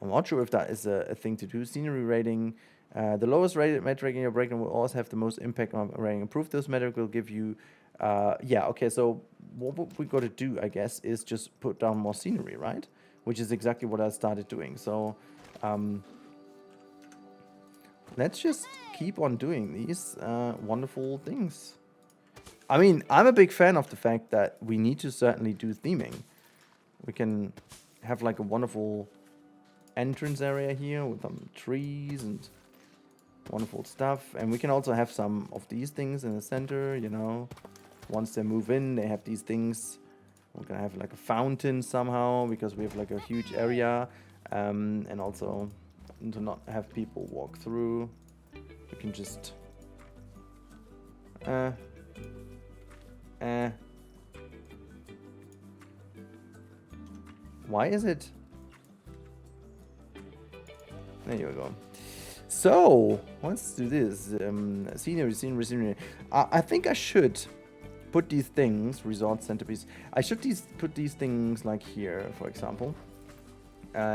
I'm not sure if that is a thing to do. Scenery rating. The lowest rated metric in your breakdown will always have the most impact on rating. Improve those metric will give you... yeah, okay, so what we got to do, I guess, is just put down more scenery, right? Which is exactly what I started doing. So let's just keep on doing these wonderful things. I mean, I'm a big fan of the fact that we need to certainly do theming. We can have like a wonderful entrance area here with some trees and wonderful stuff. And we can also have some of these things in the center, you know. Once they move in, they have these things. We're gonna have like a fountain somehow because we have like a huge area. And also to not have people walk through. We can just... Why is it? There you go. So let's do this. Scenery. I think I should put these things, resort centerpiece. I should put these things like here, for example,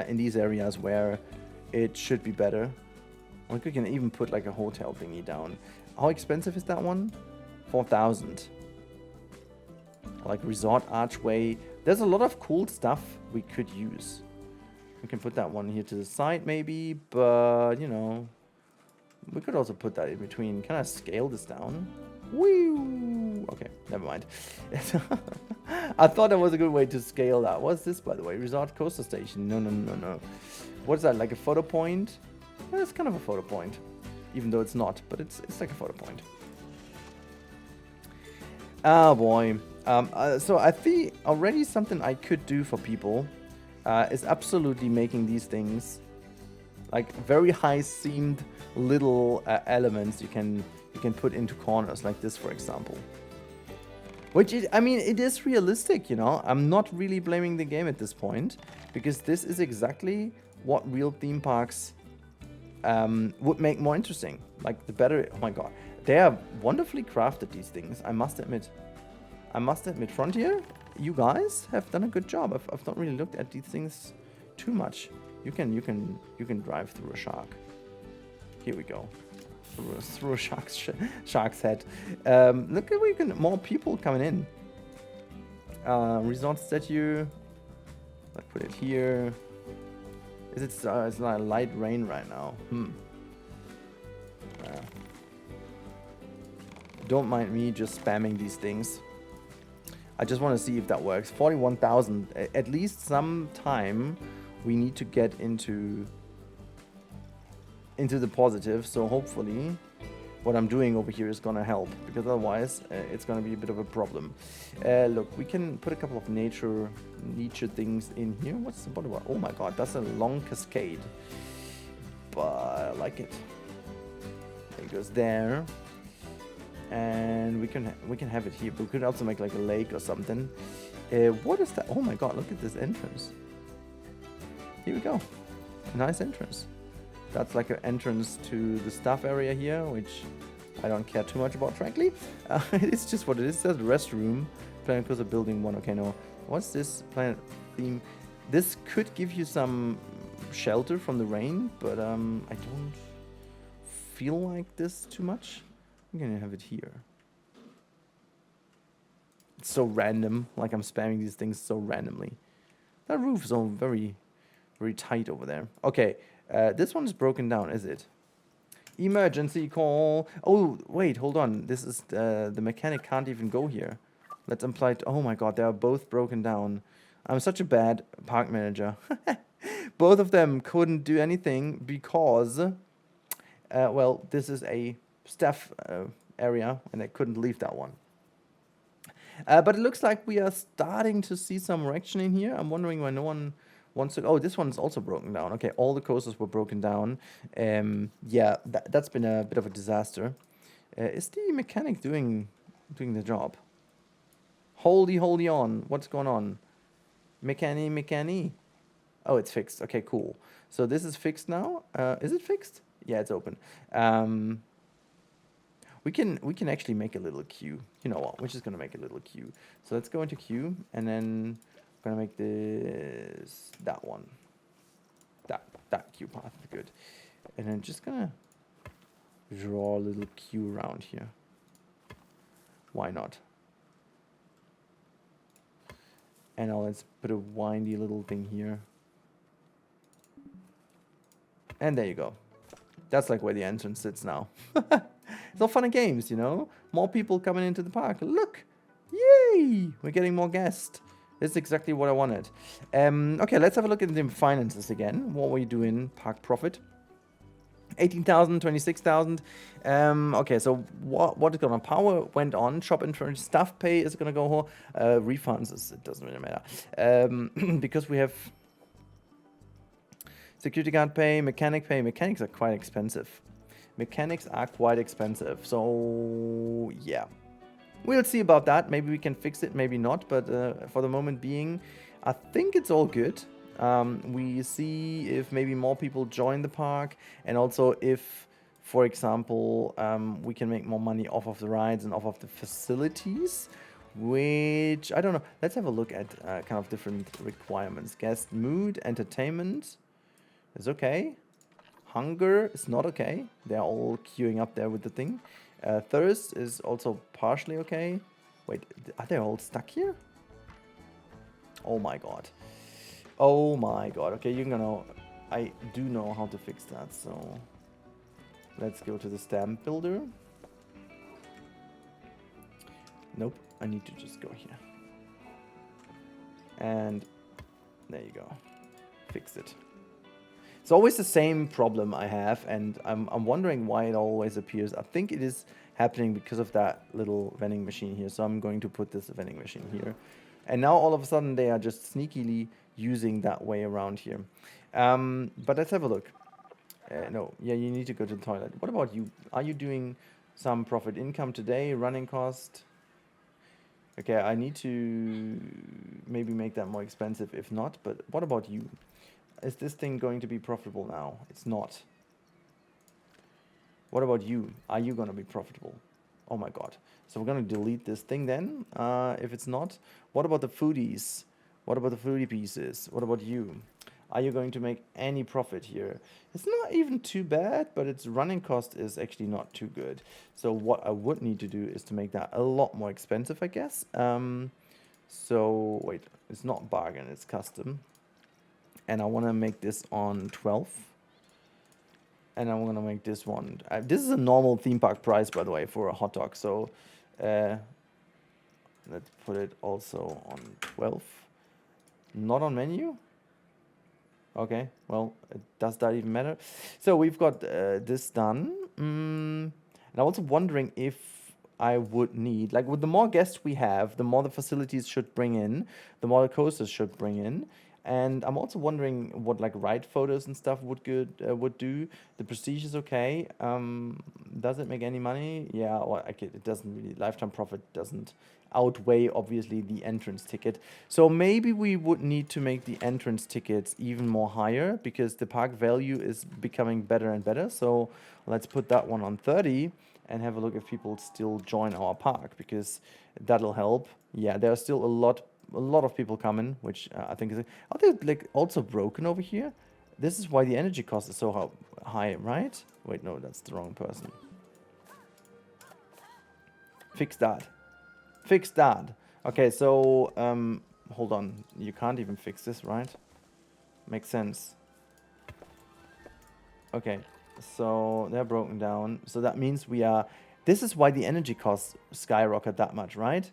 in these areas where it should be better. Or we can even put like a hotel thingy down. How expensive is that one? 4,000. Like resort archway. There's a lot of cool stuff we could use. We can put that one here to the side maybe, but you know, we could also put that in between. Can I scale this down? Woo! Okay, never mind. I thought that was a good way to scale that. What's this, by the way? Resort coaster station. No. What is that, like a photo point? Well, it's kind of a photo point. Even though it's not, but it's like a photo point. Oh boy. So I think already something I could do for people is absolutely making these things like very high seamed little elements you can put into corners like this, for example. Which I mean, it is realistic, you know. I'm not really blaming the game at this point, because this is exactly what real theme parks would make more interesting. Like the better. Oh my god, they are wonderfully crafted, these things. I must admit. Frontier, you guys have done a good job. I've not really looked at these things too much. You can drive through a shark. Here we go. Through a shark's head. Look at more people coming in. Resort statue. Let's put it here. It's like light rain right now. Don't mind me just spamming these things. I just want to see if that works. 41,000. At least some time we need to get into the positive. So hopefully what I'm doing over here is gonna help, because otherwise it's gonna be a bit of a problem. Look, we can put a couple of nature things in here. What's the bottom? Oh my god, that's a long cascade, but I like it. It goes there, and we can have it here, but we could also make like a lake or something. What is that? Oh my god, look at this entrance. Here we go. A nice entrance. That's like an entrance to the staff area here, which I don't care too much about, frankly. It's just what it is. There's a restroom. Planet Coaster Building 1. Okay, no. What's this planet theme? This could give you some shelter from the rain, but I don't feel like this too much. I'm gonna have it here. It's so random. Like I'm spamming these things so randomly. That roof is all very, very tight over there. Okay. This one's broken down, is it? Emergency call. Oh, wait, hold on. This is the mechanic can't even go here. Let's imply. Oh my god, they are both broken down. I'm such a bad park manager. Both of them couldn't do anything because, well, this is a staff area and they couldn't leave that one. But it looks like we are starting to see some action in here. I'm wondering why no one wants to. Oh, this one's also broken down. Okay, all the coasters were broken down. Yeah, that's been a bit of a disaster. Is the mechanic doing the job? Holdy on. What's going on? Mechani. Oh, it's fixed. Okay, cool. So this is fixed now. Is it fixed? Yeah, it's open. We can actually make a little queue. You know what? We're just gonna make a little queue. So let's go into queue, and then I'm gonna make this that one. That queue path is good. And then just gonna draw a little queue around here. Why not? And now let's put a windy little thing here. And there you go. That's like where the entrance sits now. It's all fun and games, you know? More people coming into the park. Look! Yay! We're getting more guests. This is exactly what I wanted. Okay, let's have a look at the finances again. What were you doing? Park profit. 18,000, 26,000. Okay, so what is going on? Power went on. Shop insurance, staff pay is going to go. Refunds, it doesn't really matter. Because we have security guard pay, mechanic pay. Mechanics are quite expensive. So, yeah. We'll see about that. Maybe we can fix it, maybe not. But for the moment being, I think it's all good. We see if maybe more people join the park, and also if, for example, we can make more money off of the rides and off of the facilities, which I don't know. Let's have a look at kind of different requirements. Guest mood, entertainment is okay. Hunger is not okay. They're all queuing up there with the thing. Thirst is also partially okay. Wait, are they all stuck here? Oh my god. Oh my god. Okay, you're gonna... I do know how to fix that, so... Let's go to the stamp builder. Nope, I need to just go here. And... there you go. Fixed it. It's always the same problem I have, and I'm wondering why it always appears. I think it is happening because of that little vending machine here, so I'm going to put this vending machine here. And now all of a sudden they are just sneakily using that way around here. But let's have a look. No, yeah, you need to go to the toilet. What about you? Are you doing some profit income today? Running cost? Okay, I need to maybe make that more expensive if not, but what about you? Is this thing going to be profitable now? It's not. What about you? Are you going to be profitable? Oh my god. So we're going to delete this thing then, if it's not. What about the foodies? What about the foodie pieces? What about you? Are you going to make any profit here? It's not even too bad, but its running cost is actually not too good. So what I would need to do is to make that a lot more expensive, I guess. So wait, it's not bargain, it's custom. And I want to make this on 12. And I'm going to make this one. This is a normal theme park price, by the way, for a hot dog. So let's put it also on 12. Not on menu. Okay, well, does that even matter? So we've got this done. And I'm also wondering if I would need, like with the more guests we have, the more the facilities should bring in, the more the coasters should bring in. And I'm also wondering what like ride photos and stuff would do. The prestige is okay. Does it make any money? Yeah, well, it doesn't really. Lifetime profit doesn't outweigh obviously the entrance ticket. So maybe we would need to make the entrance tickets even more higher because the park value is becoming better and better. So let's put that one on 30 and have a look if people still join our park because that'll help. Yeah, there are still a lot of people coming, which I think is... Are they like also broken over here? This is why the energy cost is so high, right? Wait, no, that's the wrong person. Fix that. Fix that. Okay, so hold on. You can't even fix this, right? Makes sense. Okay, so they're broken down. So that means we are... This is why the energy costs skyrocket that much, right?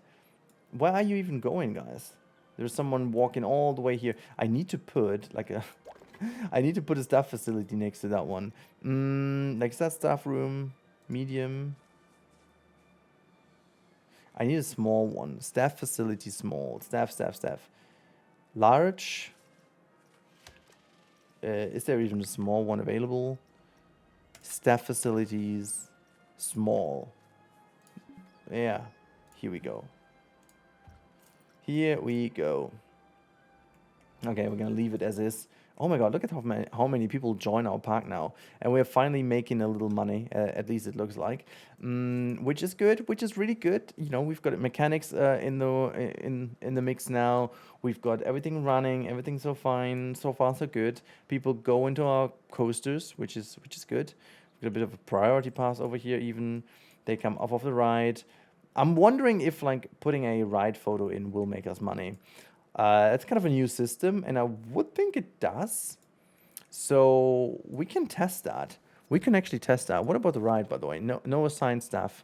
Where are you even going, guys? There's someone walking all the way here. I need to put like a... I need to put a staff facility next to that one. Like is that staff room? Medium? I need a small one. Staff facility small. Staff. Large? Is there even a small one available? Staff facilities small. Yeah, here we go. Here we go. Okay, we're gonna leave it as is. Oh my god, look at how many people join our park now. And we're finally making a little money, at least it looks like. Which is good, which is really good. You know, we've got mechanics in the mix now. We've got everything running, everything's so fine, so far so good. People go into our coasters, which is good. We've got a bit of a priority pass over here even. They come off of the ride. I'm wondering if like putting a ride photo in will make us money. It's kind of a new system, and I would think it does. So we can test that. We can actually test that. What about the ride, by the way? No assigned staff.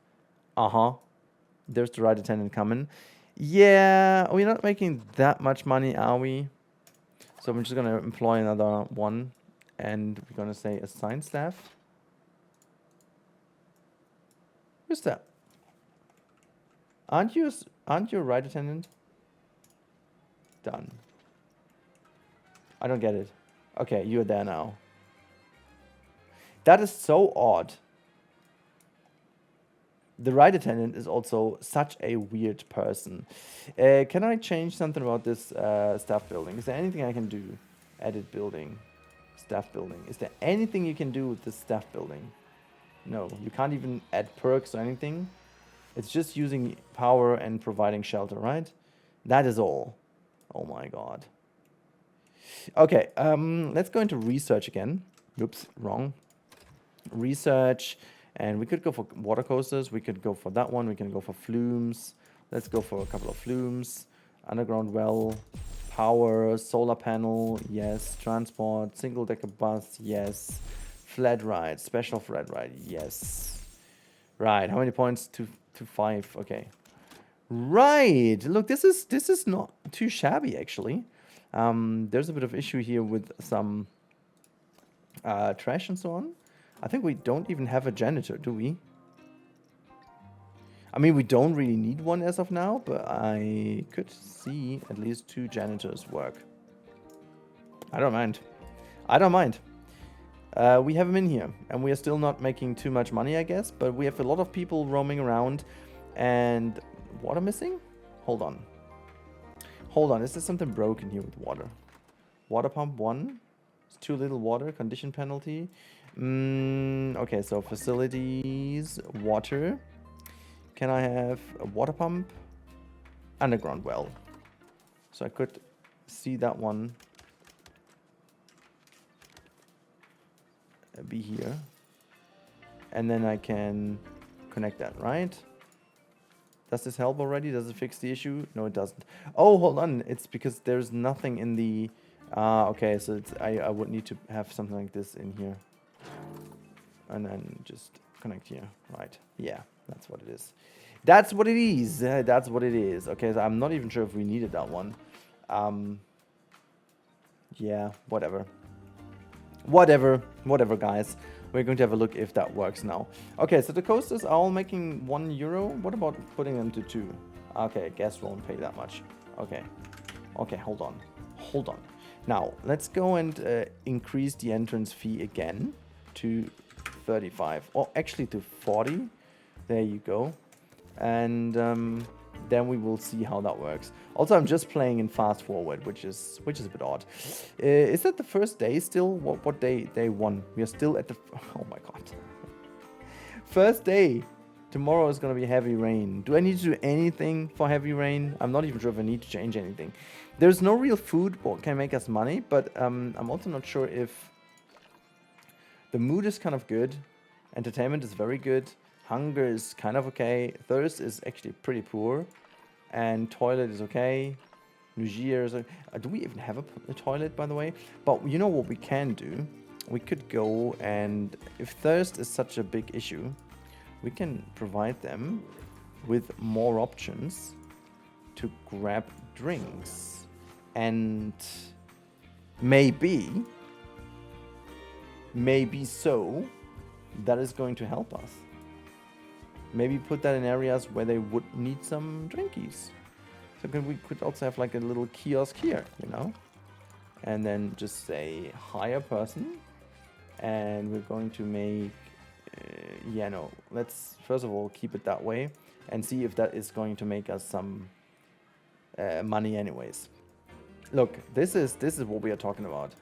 There's the ride attendant coming. Yeah, we're not making that much money, are we? So I'm just gonna employ another one, and we're gonna say assigned staff. Who's that? Aren't you a ride attendant? Done. I don't get it. Okay, you're there now. That is so odd. The ride attendant is also such a weird person. Can I change something about this staff building? Is there anything I can do? Edit building. Staff building. Is there anything you can do with this staff building? No, you can't even add perks or anything. It's just using power and providing shelter, right? That is all. Oh my god. Okay, let's go into research again. Oops, wrong. Research, and we could go for water coasters. We could go for that one. We can go for flumes. Let's go for a couple of flumes. Underground well, power, solar panel, yes. Transport, single decker bus, yes. Flat ride, special flat ride, yes. Right, how many points? to 5, okay. Right, look, this is not too shabby actually. There's a bit of issue here with some trash and so on. I think we don't even have a janitor, do we? I mean, we don't really need one as of now, but I could see at least 2 janitors work. I don't mind. I don't mind. We have him in here, and we are still not making too much money, I guess, but we have a lot of people roaming around, and water missing? Hold on. Hold on, is there something broken here with water? Water pump 1. It's too little water, condition penalty. Okay, so facilities, water. Can I have a water pump? Underground well. So I could see that one be here. And then I can connect that, right? Does this help already? Does it fix the issue? No, it doesn't. Oh, hold on. It's because there's nothing in the... okay, so it's, I would need to have something like this in here. And then just connect here. Right. Yeah, that's what it is. That's what it is. That's what it is. Okay, so I'm not even sure if we needed that one. Yeah, whatever. Whatever, guys. We're going to have a look if that works now. Okay, so the coasters are all making €1. What about putting them to 2? Okay, guess won't pay that much. Okay. Okay, hold on. Hold on. Now, let's go and increase the entrance fee again to 35. Or actually to 40. There you go. And then we will see how that works. Also, I'm just playing in fast forward, which is a bit odd. Is that the first day still? What day? Day 1. We are still at the... Oh my god. First day. Tomorrow is going to be heavy rain. Do I need to do anything for heavy rain? I'm not even sure if I need to change anything. There's no real food what can make us money, but I'm also not sure if... The mood is kind of good. Entertainment is very good. Hunger is kind of okay. Thirst is actually pretty poor. And toilet is okay. Nugier is... do we even have a toilet, by the way? But you know what we can do? We could go and... If thirst is such a big issue, we can provide them with more options to grab drinks. And maybe so, that is going to help us. Maybe put that in areas where they would need some drinkies. So we could also have like a little kiosk here, you know? And then just say, hire person. And we're going to make... yeah, no. Let's first of all keep it that way. And see if that is going to make us some money anyways. Look, this is what we are talking about.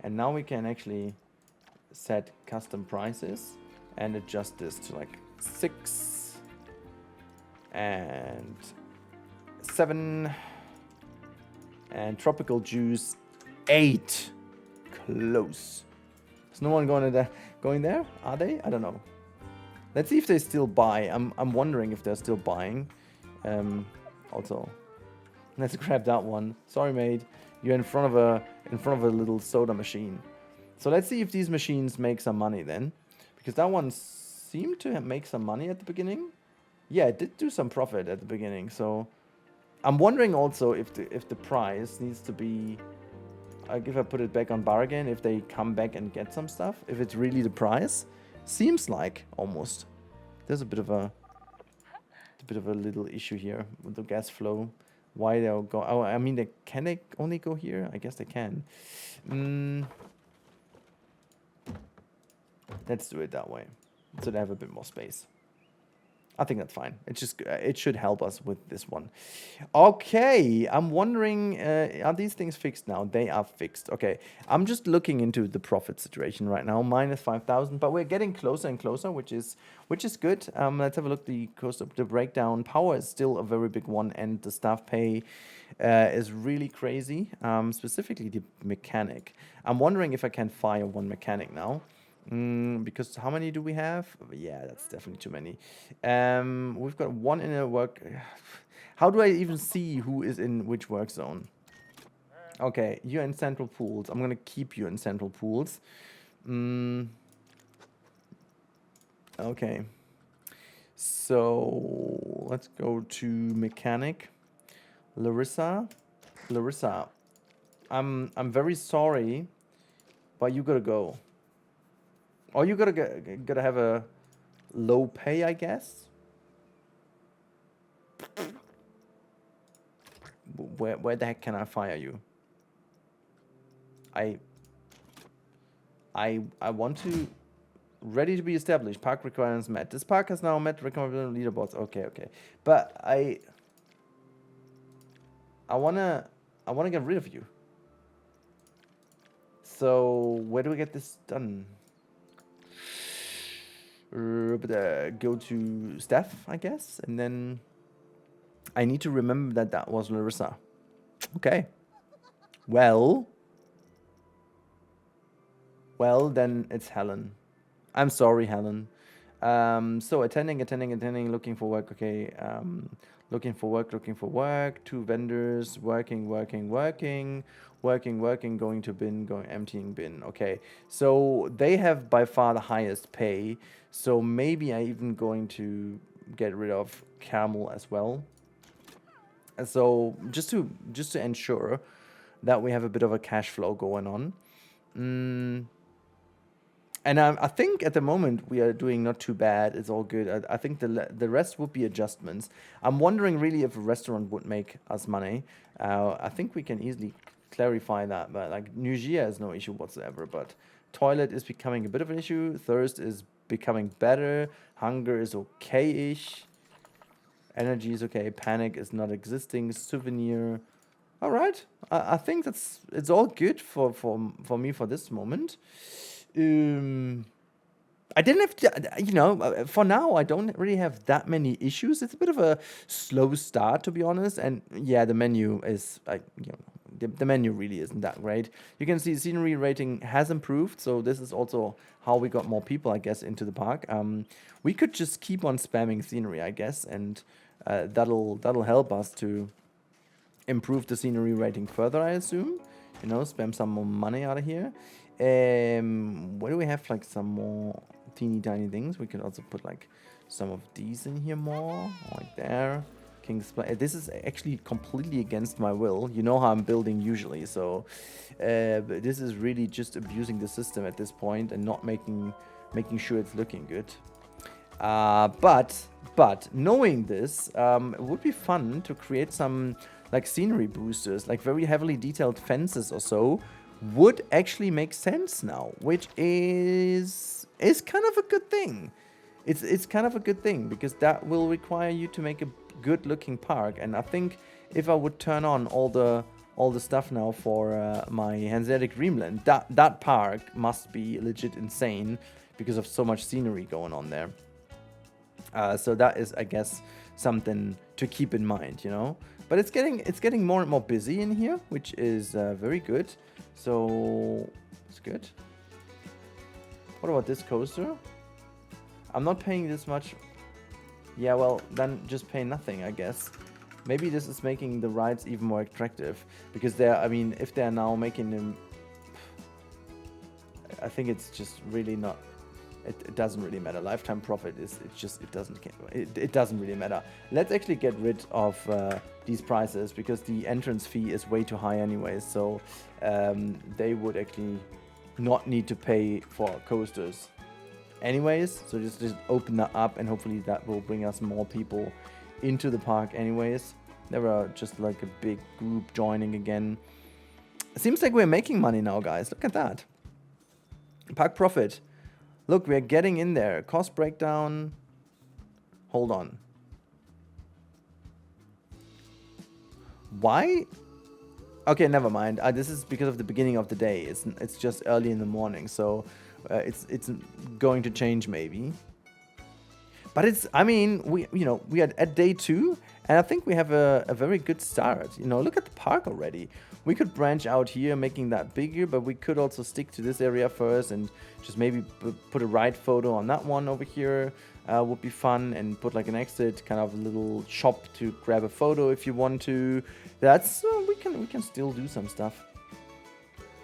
And now we can actually set custom prices. And adjust this to like 6... and 7, and tropical juice 8. Close. Is no one going there? Are they? I don't know. Let's see if they still buy. I'm wondering if they're still buying. Also, let's grab that one. Sorry, mate. You're in front of a little soda machine. So let's see if these machines make some money then, because that one seemed to make some money at the beginning. Yeah, it did do some profit at the beginning, so I'm wondering also if the price needs to be, if I put it back on bargain, if they come back and get some stuff, if it's really the price. Seems like almost. There's a bit of a little issue here with the gas flow. Why they'll go? Oh, I mean, can they only go here? I guess they can. Let's do it that way, so they have a bit more space. I think that's fine. It's just it should help us with this one. Okay, I'm wondering, are these things fixed now? They are fixed. Okay, I'm just looking into the profit situation right now. Minus 5,000, but we're getting closer and closer, which is good. Let's have a look. The cost of the breakdown. Power is still a very big one, and the staff pay is really crazy. Specifically the mechanic. I'm wondering if I can fire one mechanic now. Because how many do we have? Yeah, that's definitely too many. We've got one in a work. How do I even see who is in which work zone? Okay, you're in central pools. I'm gonna keep you in central pools. Okay. So let's go to mechanic. Larissa, I'm very sorry, but you gotta go. Or you gotta have a low pay, I guess. Where the heck can I fire you? I want to ready to be established. Park requirements met. This park has now met recommended leaderboards. Okay, okay. But I wanna get rid of you. So where do we get this done? Go to staff, I guess, and then I need to remember that that was Larissa. Okay. Well, then it's Helen. I'm sorry, Helen. So attending, looking for work. Okay. Looking for work. 2 vendors, working, going to bin, emptying bin. Okay. So they have by far the highest pay. So maybe I even going to get rid of Camel as well. And so just to ensure that we have a bit of a cash flow going on. And I think at the moment we are doing not too bad. It's all good. I think the rest would be adjustments. I'm wondering really if a restaurant would make us money. I think we can easily clarify that. But like Nugia is no issue whatsoever. But toilet is becoming a bit of an issue. Thirst is becoming better. Hunger is okay-ish. Energy is okay. Panic is not existing. Souvenir. All right. I think it's all good for me for this moment. I didn't have to, for now, I don't really have that many issues. It's a bit of a slow start, to be honest. And yeah, the menu is, the menu really isn't that great. You can see scenery rating has improved. So this is also how we got more people, I guess, into the park. We could just keep on spamming scenery, I guess. And that'll help us to improve the scenery rating further, I assume. Spam some more money out of here. Where do we have like some more teeny tiny things? We could also put like some of these in here more, like there. King's Play. This is actually completely against my will. You know how I'm building usually, so but this is really just abusing the system at this point and not making sure it's looking good. But knowing this, it would be fun to create some like scenery boosters, like very heavily detailed fences or so. Would actually make sense now, which is kind of a good thing. It's kind of a good thing because that will require you to make a good looking park. And I think if I would turn on all the stuff now for my Hanseatic Dreamland, that park must be legit insane because of so much scenery going on there. So that is, I guess, something to keep in mind, But it's getting more and more busy in here, which is very good. So it's good. What about this coaster? I'm not paying this much. Yeah, well, then just pay nothing, I guess. Maybe this is making the rides even more attractive because if they're now making them, I think it's just really not. It doesn't really matter. Lifetime profit it doesn't really matter. Let's actually get rid of these prices because the entrance fee is way too high anyways. So they would actually not need to pay for coasters anyways. So just open that up and hopefully that will bring us more people into the park anyways. There are just like a big group joining again. It seems like we're making money now, guys. Look at that. Park profit. Look, we're getting in there. Cost breakdown. Hold on. Why? Okay, never mind. This is because of the beginning of the day. It's just early in the morning, so it's going to change maybe. But we are at day 2, and I think we have a very good start. Look at the park already. We could branch out here, making that bigger, but we could also stick to this area first and just maybe put a ride photo on that one over here. Would be fun, and put like an exit, kind of a little shop to grab a photo if you want to. That's we can still do some stuff.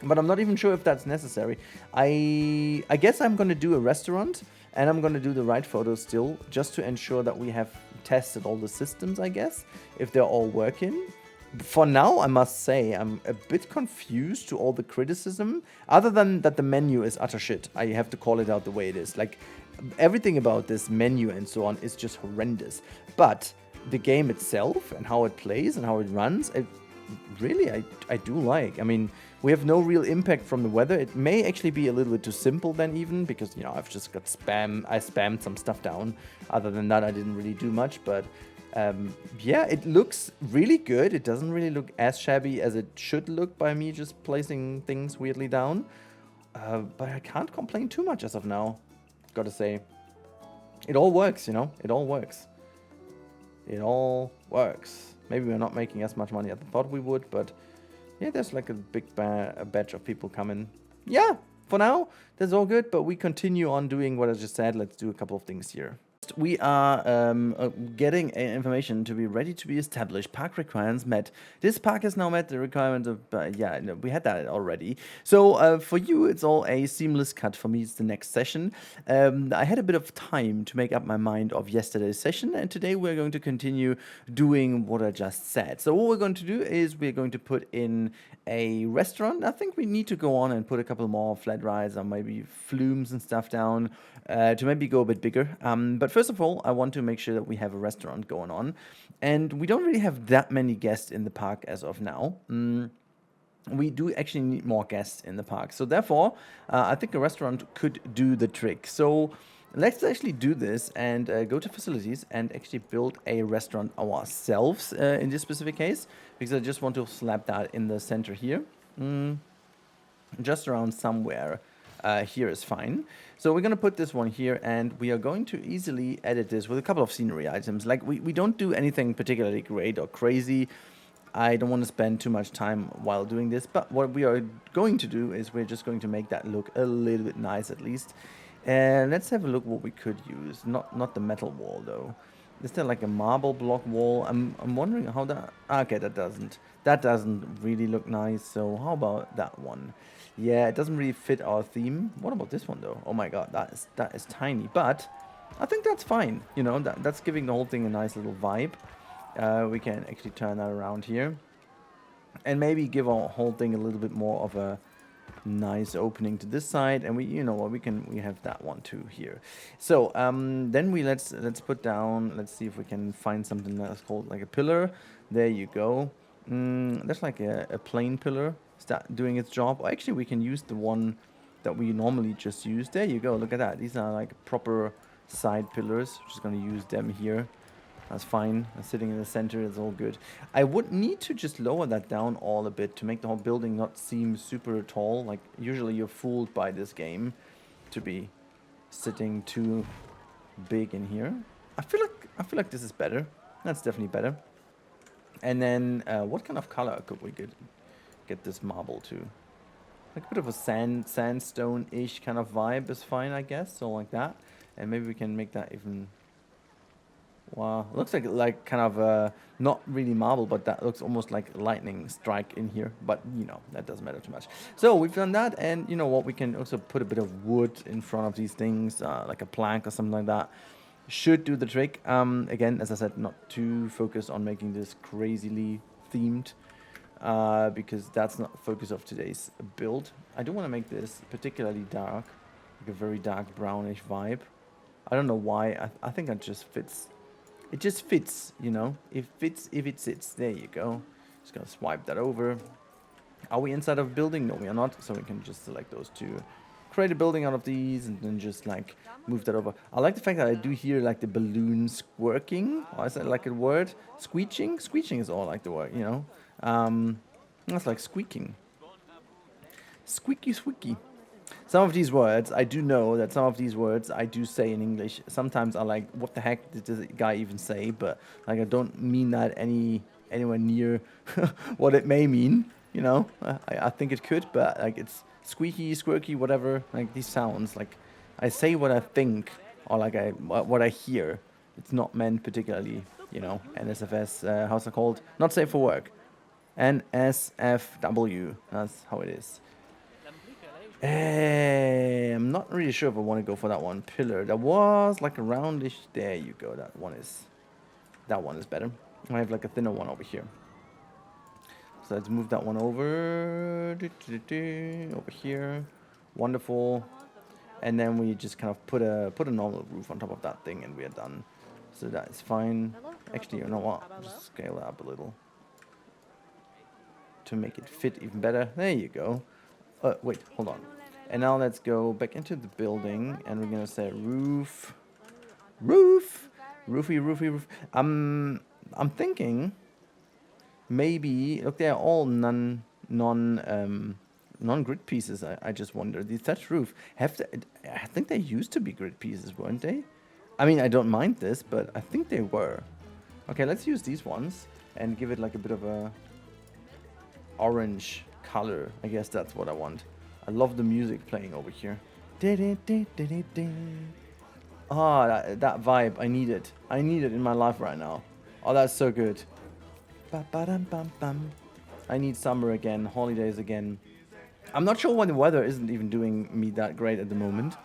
But I'm not even sure if that's necessary. I guess I'm gonna do a restaurant. And I'm going to do the right photos still, just to ensure that we have tested all the systems, I guess, if they're all working. For now, I must say, I'm a bit confused to all the criticism, other than that the menu is utter shit. I have to call it out the way it is. Like, everything about this menu and so on is just horrendous. But the game itself and how it plays and how it runs, really, I do like. I mean, we have no real impact from the weather. It may actually be a little bit too simple then even, because, you know, I've just got I spammed some stuff down. Other than that, I didn't really do much, but yeah, it looks really good. It doesn't really look as shabby as it should look by me just placing things weirdly down. But I can't complain too much as of now, gotta say. It all works, you know? It all works. It all works. Maybe we're not making as much money as I thought we would, but yeah, there's like a big batch of people coming. Yeah, for now, that's all good, but we continue on doing what I just said. Let's do a couple of things here. We are getting information to be ready to be established. Park requirements met. This park has now met the requirement of, yeah, no, we had that already. So for you, it's all a seamless cut. For me, it's the next session. I had a bit of time to make up my mind of yesterday's session, and today we're going to continue doing what I just said. So what we're going to do is we're going to put in a restaurant. I think we need to go on and put a couple more flat rides or maybe flumes and stuff down to maybe go a bit bigger. But first of all, I want to make sure that we have a restaurant going on. And we don't really have that many guests in the park as of now. We do actually need more guests in the park. So therefore, I think a restaurant could do the trick. So let's actually do this and go to facilities and actually build a restaurant ourselves in this specific case, because I just want to slap that in the center here. Just around somewhere here is fine. So we're going to put this one here, and we are going to easily edit this with a couple of scenery items. Like we don't do anything particularly great or crazy. I don't want to spend too much time while doing this, but what we are going to do is we're just going to make that look a little bit nice at least. And let's have a look what we could use. Not the metal wall though. Is there like a marble block wall? I'm wondering how that... Okay, that doesn't really look nice. So how about that one? Yeah, it doesn't really fit our theme. What about this one though? Oh my god, that is tiny, but I think that's fine. You know, that's giving the whole thing a nice little vibe. We can actually turn that around here and maybe give our whole thing a little bit more of a nice opening to this side, and you know what, we have that one too here. So then let's put down, let's see if we can find something that's called like a pillar. There you go. There's like a plain pillar start doing its job. Or actually we can use the one that we normally just use. There you go, look at that. These are like proper side pillars. Just gonna use them here. That's fine. That's sitting in the center. It's all good. I would need to just lower that down all a bit to make the whole building not seem super tall. Like usually you're fooled by this game to be sitting too big in here. I feel like this is better. That's definitely better. And then what kind of color could we get this marble to? Like a bit of a sandstone-ish kind of vibe is fine, I guess. So like that. And maybe we can make that even... Wow, looks like kind of not really marble, but that looks almost like lightning strike in here. But you know, that doesn't matter too much. So we've done that, and you know what, we can also put a bit of wood in front of these things, like a plank or something like that. Should do the trick. Again, as I said, not too focused on making this crazily themed, because that's not the focus of today's build. I do want to make this particularly dark, like a very dark brownish vibe. I don't know why. I think it just fits. It just fits, you know. It fits if it sits. There you go. Just gonna swipe that over. Are we inside of a building? No, we are not. So we can just select those two. Create a building out of these and then just like move that over. I like the fact that I do hear like the balloon squirking. Or is that like a word? Squeeching? Squeeching is all like the word, you know. That's like squeaking. Squeaky, squeaky. Some of these words, I do know that some of these words I do say in English. Sometimes I like, what the heck did this guy even say? But like, I don't mean that anywhere near what it may mean. You know, I think it could, but like it's squeaky, squirky, whatever. Like these sounds, like I say what I think or like what I hear. It's not meant particularly, you know. NSFS, how's it called? Not safe for work. NSFW. That's how it is. I'm not really sure if I want to go for that one pillar. That was like a roundish. There you go. That one is better. I have like a thinner one over here. So let's move that one over over here. Wonderful. And then we just kind of put a normal roof on top of that thing, and we are done. So that is fine. Actually, you know what? I'll just scale it up a little. to make it fit even better. There you go. Wait, hold on. And now let's go back into the building, and we're gonna say roof, roof, roofy, roofy, roof. I'm thinking maybe look, they're all non-grid pieces. I just wonder, the thatched roof I think they used to be grid pieces, weren't they? I mean, I don't mind this, but I think they were. Okay, let's use these ones and give it like a bit of a orange color. I guess that's what I want. I love the music playing over here. Ah, that vibe. I need it. I need it in my life right now. Oh, that's so good. I need summer again, holidays again. I'm not sure why the weather isn't even doing me that great at the moment.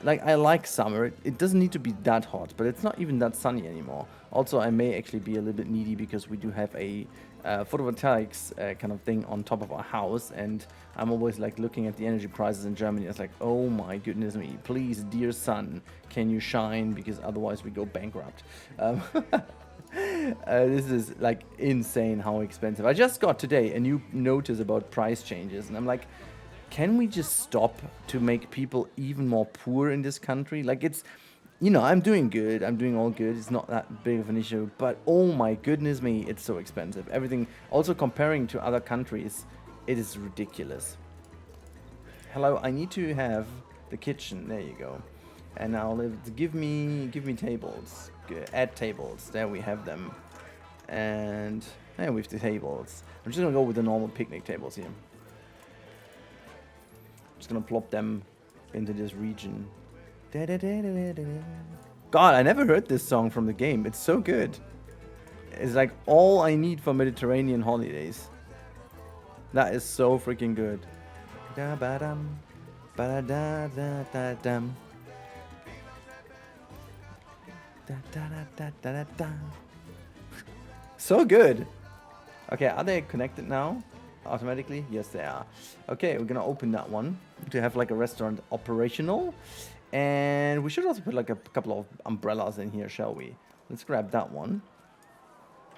Like, I like summer. It doesn't need to be that hot, but it's not even that sunny anymore. Also, I may actually be a little bit needy because we do have a photovoltaics kind of thing on top of our house, and I'm always like looking at the energy prices in Germany. It's like, oh my goodness me, please, dear sun, can you shine? Because otherwise we go bankrupt. This is like insane how expensive. I just got today a new notice about price changes, and I'm like, can we just stop to make people even more poor in this country? Like, it's, you know, I'm doing good. I'm doing all good. It's not that big of an issue. But oh my goodness me, it's so expensive. Everything, also comparing to other countries, it is ridiculous. Hello, I need to have the kitchen. There you go. And now give me tables. Add tables. There we have them. And there we have the tables. I'm just gonna go with the normal picnic tables here. Just gonna plop them into this region. God, I never heard this song from the game. It's so good. It's like all I need for Mediterranean holidays. That is so freaking good. So good. Okay, are they connected now? Automatically? Yes, they are. Okay, we're gonna open that one to have like a restaurant operational. And we should also put like a couple of umbrellas in here, shall we? Let's grab that one.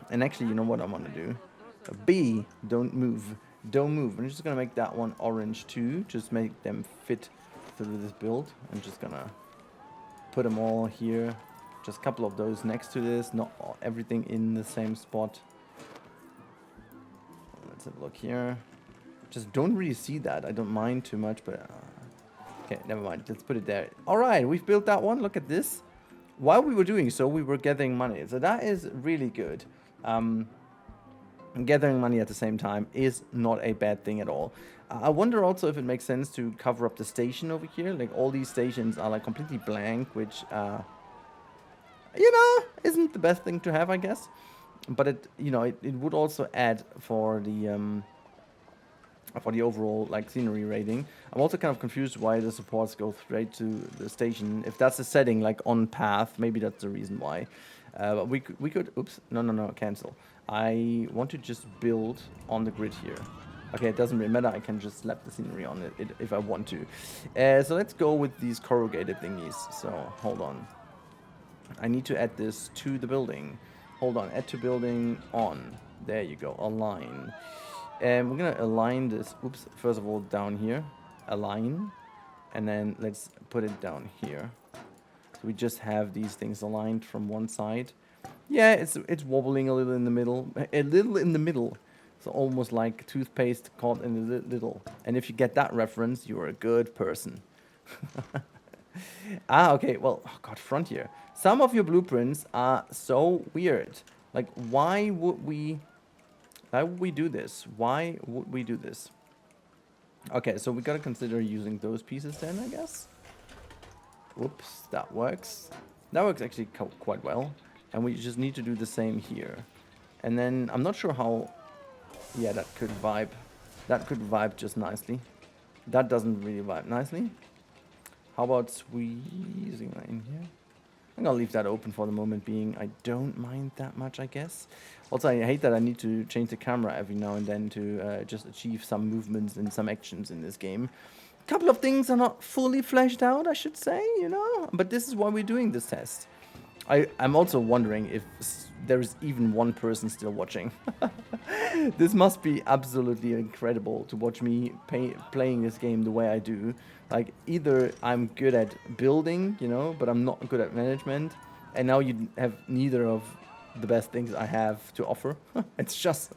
And actually, you know what I want to do? A B, don't move. Don't move. I'm just gonna make that one orange too. Just make them fit through this build. I'm just gonna put them all here. Just a couple of those next to this, not everything in the same spot. Let's have a look here. Just don't really see that. I don't mind too much, but okay, never mind. Let's put it there. All right, we've built that one. Look at this. While we were doing so, we were gathering money. So that is really good. Gathering money at the same time is not a bad thing at all. I wonder also if it makes sense to cover up the station over here. Like, all these stations are like completely blank, which you know, isn't the best thing to have, I guess. But it, you know, it would also add for the overall like scenery rating. I'm also kind of confused why the supports go straight to the station. If that's a setting like on path, maybe that's the reason why. But we could, oops, no, cancel. I want to just build on the grid here. Okay, it doesn't really matter. I can just slap the scenery on it if I want to. So let's go with these corrugated thingies. So hold on. I need to add this to the building. Hold on, add to building on. There you go, align. And we're gonna align this, oops, first of all down here, align. And then let's put it down here. So we just have these things aligned from one side. Yeah, it's wobbling a little in the middle. A little in the middle. So almost like toothpaste caught in the little. And if you get that reference, you're a good person. Ah, okay, well, oh God, Frontier. Some of your blueprints are so weird. Like, why would we do this? Why would we do this? Okay, so we gotta consider using those pieces then, I guess. Whoops, that works. That works actually quite well. And we just need to do the same here. And then, I'm not sure how... Yeah, that could vibe. That could vibe just nicely. That doesn't really vibe nicely. How about squeezing that in here? I'm gonna leave that open for the moment being. I don't mind that much, I guess. Also, I hate that I need to change the camera every now and then to just achieve some movements and some actions in this game. A couple of things are not fully fleshed out, I should say, you know? But this is why we're doing this test. I'm also wondering if there is even one person still watching. This must be absolutely incredible to watch me playing this game the way I do. Like, either I'm good at building, you know, but I'm not good at management, and now you have neither of the best things I have to offer. It's just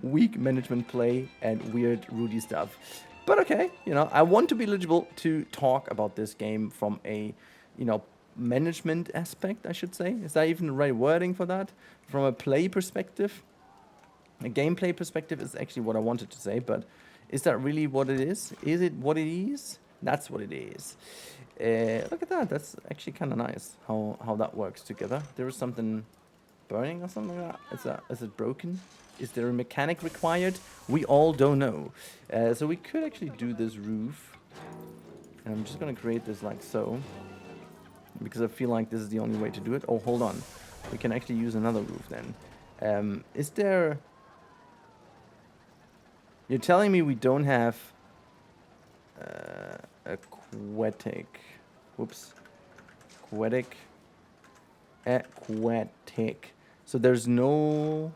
weak management play and weird Rudi stuff. But okay, you know, I want to be eligible to talk about this game from a, you know, management aspect, I should say. Is that even the right wording for that? From a play perspective? A gameplay perspective is actually what I wanted to say, but is that really what it is? Is it what it is? That's what it is. Look at that. That's actually kind of nice how that works together. There is something burning or something like that. Is it broken? Is there a mechanic required? We all don't know. So we could actually do this roof. And I'm just going to create this like so, because I feel like this is the only way to do it. Oh, hold on. We can actually use another roof then. Is there... You're telling me we don't have aquatic. Whoops. Aquatic. So there's no...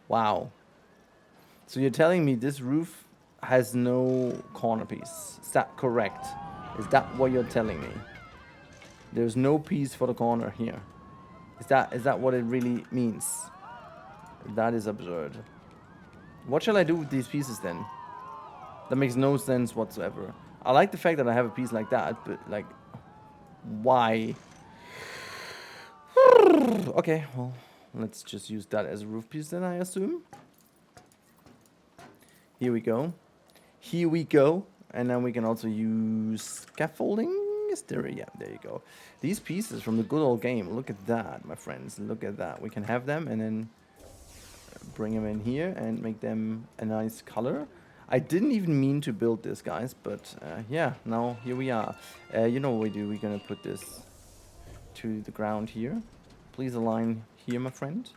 Wow. So you're telling me this roof has no corner piece. Is that correct? Is that what you're telling me? There's no piece for the corner here. Is that what it really means? That is absurd. What shall I do with these pieces then? That makes no sense whatsoever. I like the fact that I have a piece like that, but like, why? Okay, well, let's just use that as a roof piece then, I assume. Here we go. Here we go. And then we can also use scaffolding. Is there? Yeah, there you go. These pieces from the good old game. Look at that, my friends. Look at that. We can have them and then bring them in here and make them a nice color. I didn't even mean to build this, guys, but yeah, now here we are. You know what we do? We're gonna put this to the ground here. Please align here, my friend.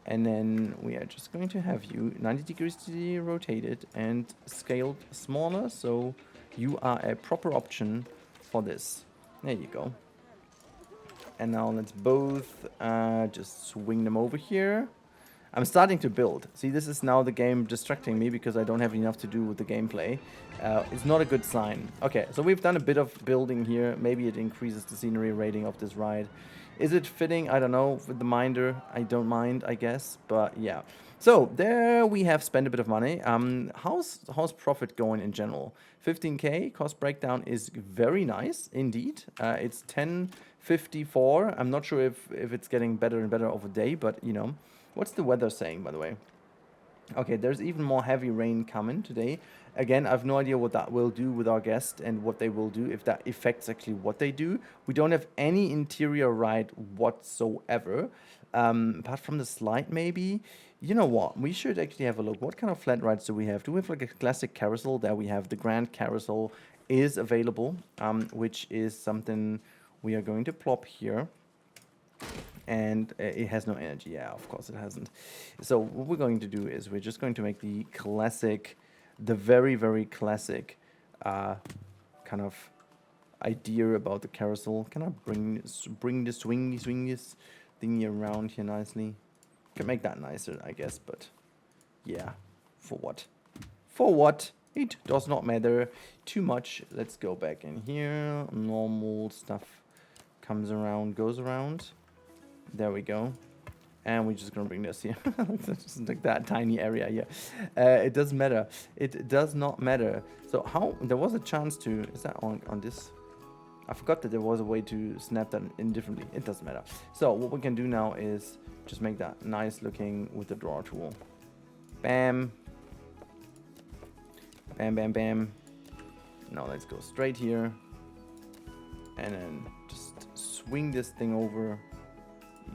And then we are just going to have you 90 degrees rotated and scaled smaller, so you are a proper option for this. There you go. And now let's both just swing them over here. I'm starting to build. See, this is now the game distracting me because I don't have enough to do with the gameplay. It's not a good sign. Okay, so we've done a bit of building here. Maybe it increases the scenery rating of this ride. Is it fitting? I don't know. With the minder, I don't mind, I guess. But yeah. So there we have spent a bit of money. How's profit going in general? 15k. Cost breakdown is very nice indeed. It's 10.54. I'm not sure if it's getting better and better over the day, but you know. What's the weather saying, by the way? Okay, there's even more heavy rain coming today. Again, I have no idea what that will do with our guest and what they will do, if that affects actually what they do. We don't have any interior ride whatsoever. Apart from the slide, maybe. You know what? We should actually have a look. What kind of flat rides do we have? Do we have like a classic carousel? There we have the Grand Carousel is available, which is something we are going to plop here. And it has no energy. Yeah, of course it hasn't. So what we're going to do is we're just going to make the classic, the very, very classic kind of idea about the carousel. Can I bring the swing this thingy around here nicely? Can make that nicer, I guess, but yeah, for what? For what? It does not matter too much. Let's go back in here. Normal stuff comes around, goes around. There we go. And we're just gonna bring this here. Just like that tiny area here. It doesn't matter. It does not matter. So how, there was a chance to, is that on this? I forgot that there was a way to snap that in differently. It doesn't matter. So what we can do now is just make that nice looking with the draw tool. Bam. Bam, bam, bam. Now let's go straight here. And then just swing this thing over.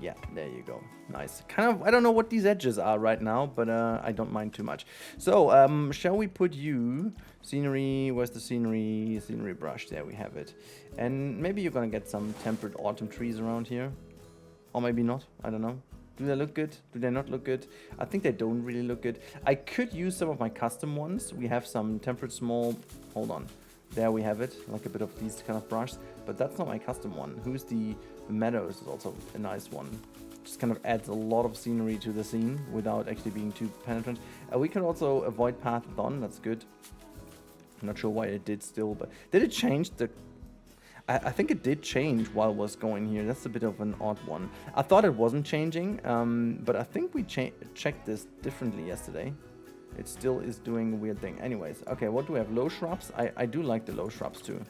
Yeah, there you go. Nice. Kind of, I don't know what these edges are right now, but I don't mind too much. So, shall we put you, scenery, where's the scenery? Scenery brush, there we have it. And maybe you're gonna get some tempered autumn trees around here. Or maybe not, I don't know. Do they look good? Do they not look good? I think they don't really look good. I could use some of my custom ones. We have some tempered small, hold on. There we have it, like a bit of these kind of brush, but that's not my custom one. Who's the The meadows is also a nice one. Just kind of adds a lot of scenery to the scene without actually being too penetrant. We can also avoid path on, that's good. I'm not sure why it did still, but did it change the... I think it did change while it was going here. That's a bit of an odd one. I thought it wasn't changing, but I think we checked this differently yesterday. It still is doing a weird thing. Anyways, okay, what do we have? Low shrubs? I do like the low shrubs too.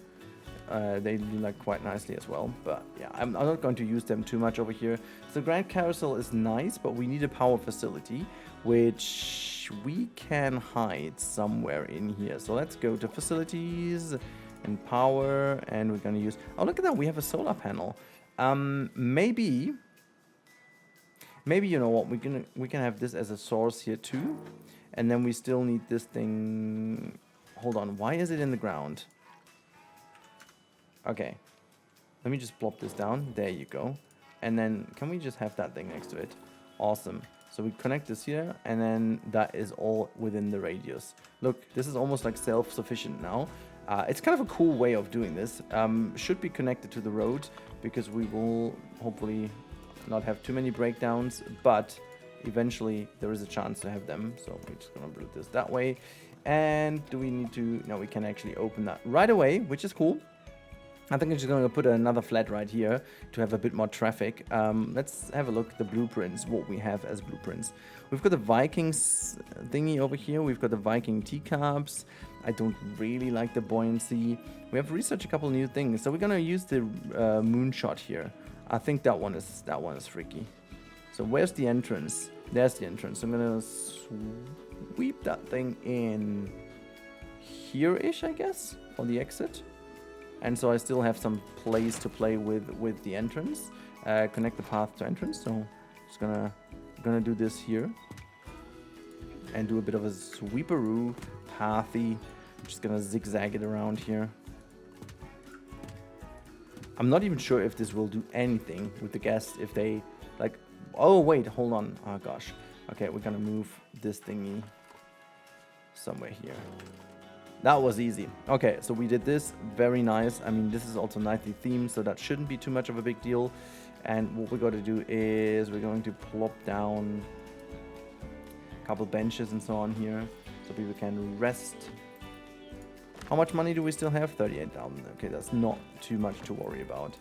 They do like quite nicely as well, but yeah, I'm not going to use them too much over here. So Grand Carousel is nice, but we need a power facility, which we can hide somewhere in here. So let's go to facilities and power, and we're gonna use... Oh, look at that, we have a solar panel. Maybe you know what, we can have this as a source here too, and then we still need this thing. Hold on, why is it in the ground? Okay, let me just plop this down. There you go. And then can we just have that thing next to it? Awesome. So we connect this here, and then that is all within the radius. Look, this is almost like self-sufficient now. It's kind of a cool way of doing this. Should be connected to the road, because we will hopefully not have too many breakdowns, but eventually there is a chance to have them. So we're just gonna build this that way. And do we need to... No, we can actually open that right away, which is cool. I think I'm just going to put another flat right here to have a bit more traffic. Let's have a look at the blueprints, what we have as blueprints. We've got the Vikings thingy over here. We've got the Viking teacups. I don't really like the buoyancy. We have researched a couple new things. So we're going to use the moonshot here. I think that one is freaky. So where's the entrance? There's the entrance. I'm going to sweep that thing in here-ish, I guess, for the exit. And so I still have some place to play with the entrance. Connect the path to entrance. So just gonna do this here. And do a bit of a sweeperoo pathy. I'm just gonna zigzag it around here. I'm not even sure if this will do anything with the guests. If they like... Oh wait, hold on. Oh gosh. Okay, we're gonna move this thingy somewhere here. That was easy. Okay, so we did this. Very nice. I mean, this is also nicely themed, so that shouldn't be too much of a big deal. And what we're going to do is we're going to plop down a couple benches and so on here, so people can rest. How much money do we still have? 38,000. Okay, that's not too much to worry about.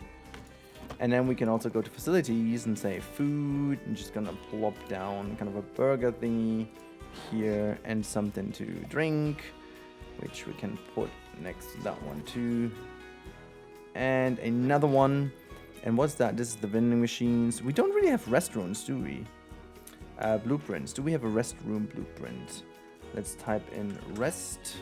And then we can also go to facilities and say food. I'm just going to plop down kind of a burger thingy here and something to drink, which we can put next to that one too. And another one. And what's that? This is the vending machines. We don't really have restrooms, do we? Blueprints. Do we have a restroom blueprint? Let's type in rest.